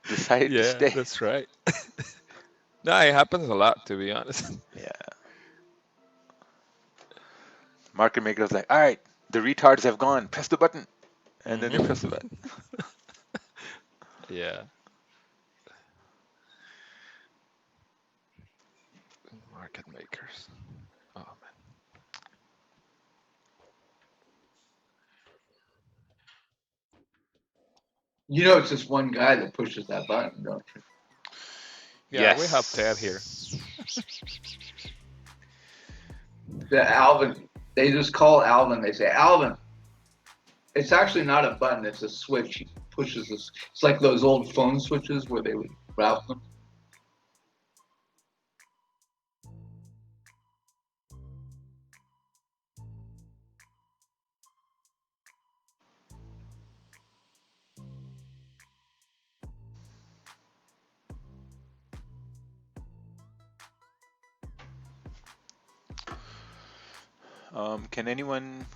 Decided to Yeah, stay. that's right. No, it happens a lot, to be honest. Yeah. Market makers like, all right, the retards have gone. Press the button, and then they press the button. Yeah. Market makers. Oh man. You know, it's just one guy that pushes that button, don't you? Yeah, we have Ted here. The Alvin, they just call Alvin. They say, Alvin. It's actually not a button. It's a switch. He pushes this. It's like those old phone switches where they would route them.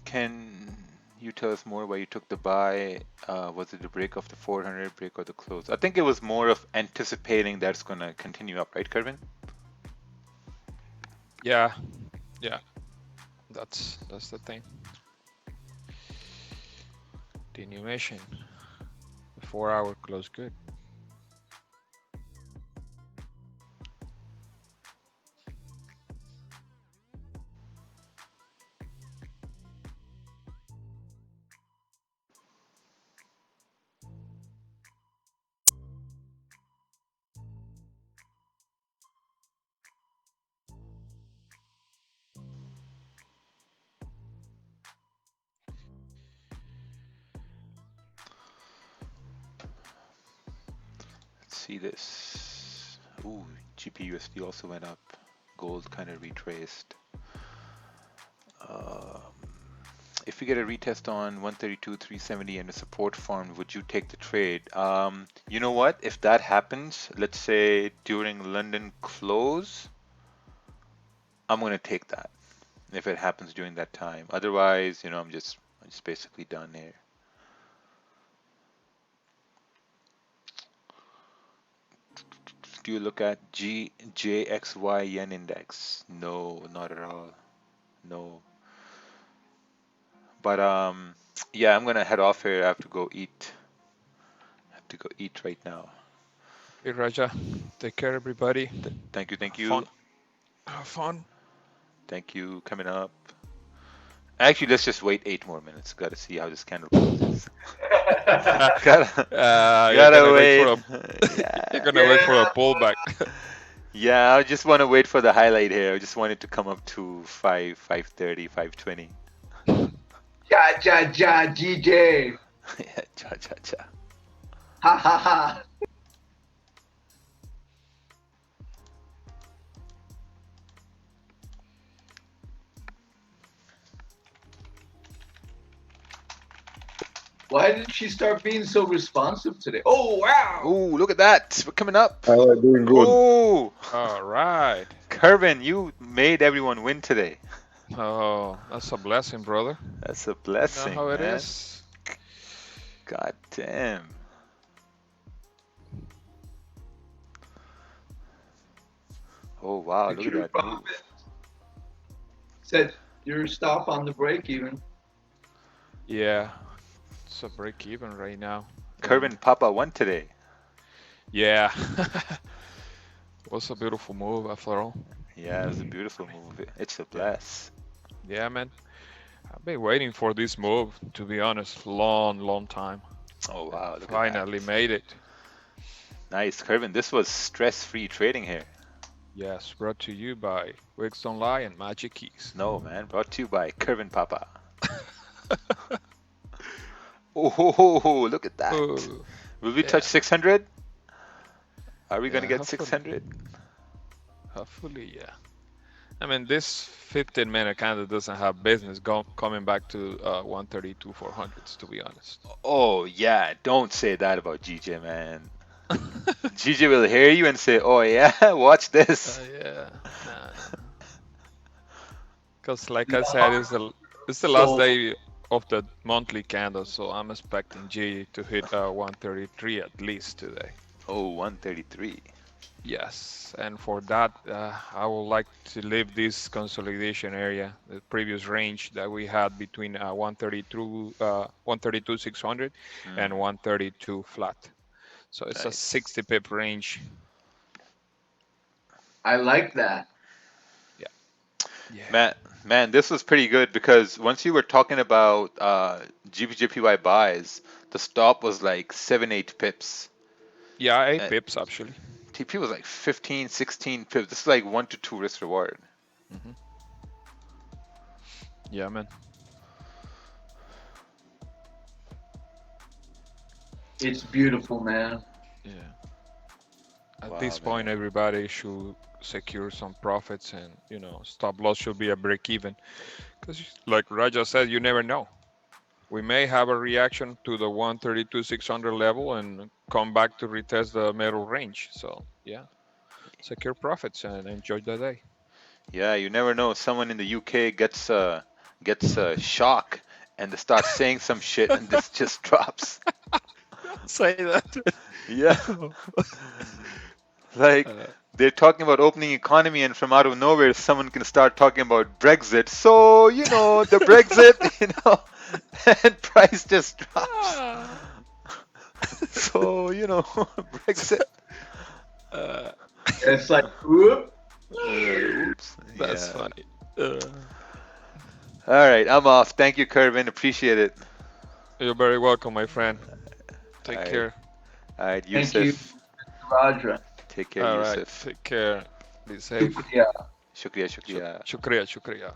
Can you tell us more why you took the buy? Was it the break of the 400 break or the close? I think it was more of anticipating that's going to continue up, right, Kervin? Yeah. Yeah. That's the thing. Continuation. 4-hour close good. Let's see this. Ooh, GPUSD also went up. Gold kind of retraced. Um, if you get a retest on 132, 370 and a support formed, would you take the trade? You know what? If that happens, let's say during London close, I'm gonna take that. If it happens during that time. Otherwise, I'm just basically done here. Do you look at JXY yen index? No, not at all. No. But yeah, I'm gonna head off here. I have to go eat. I have to go eat right now. Hey Raja, take care everybody. Thank you, thank you. Fun. Have fun. Thank you. Coming up. Actually, let's just wait 8 more minutes. Gotta see how this candle closes. gotta You're gonna wait. wait for a, you're gonna wait for a pullback. Yeah, I just want to wait for the highlight here. I just want it to come up to 5:30, 5:20. Ja, ja, ja, DJ. Yeah, cha cha cha. Ha, ha, ha. Why did she start being so responsive today? Oh, wow. Ooh, look at that. We're coming up. Doing good. Ooh, All right. Kervin, you made everyone win today. Oh, that's a blessing, brother. That's a You know blessing, how it man. is. God damn. Oh wow, look at Secure that move. profit. Said your stop on the break even. Yeah, it's a break even right now. Kervin Papa won today. Yeah. Was a beautiful move after all. Yeah, it was a beautiful move. It's a bless. Yeah, man. I've been waiting for this move, to be honest, long time. Oh wow, look Finally at that. made it. Nice, Kervin. This was stress-free trading here. Yes, brought to you by Wix Online and Magic Keys. No, man. Brought to you by Kervin Papa. Oh, look at that. Oh, Will we yeah. touch 600? Are we gonna Yeah, get hopefully. 600? Hopefully, yeah. I mean, this 15-minute candle doesn't have business coming back to 132 400s, to be honest. Oh yeah, don't say that about GJ, man. GJ will hear you and say, "Oh yeah, watch this." Yeah, because like I said, it's the last day of the monthly candle, so I'm expecting G to hit 133 at least today. Oh, 133. Yes, and for that, I would like to leave this consolidation area, the previous range that we had between 132 600 and 132 flat. So it's a Nice. 60 pip range. I like that. Yeah. Man, this was pretty good because once you were talking about GPY buys, the stop was like 7-8 pips. Yeah, 8 pips actually. TP was like 15, 16 pips. This is like 1 to 2 risk reward. Mm-hmm. Yeah, man. It's beautiful, man. Yeah. At Wow, this man. point, everybody should secure some profits, and stop loss should be a break even. Because, like Raja said, you never know. We may have a reaction to the 132 600 level and come back to retest the middle range. So yeah, secure profits and enjoy the day. Yeah, you never know. Someone in the UK gets a shock and they start saying some shit and this just drops. Say that. Yeah. Like they're talking about opening economy and from out of nowhere someone can start talking about Brexit. So, the Brexit, and price just drops. So, Brexit. It's like, whoop. Oops. That's Yeah. funny. All right, I'm off. Thank you, Kervin. Appreciate it. You're very welcome, my friend. Take All right. care. All right, Thank you, Yusuf. Raja. Take care, All right. Yusuf. Take care. Be safe. Yeah. Shukriya, shukriya. Shukriya, shukriya.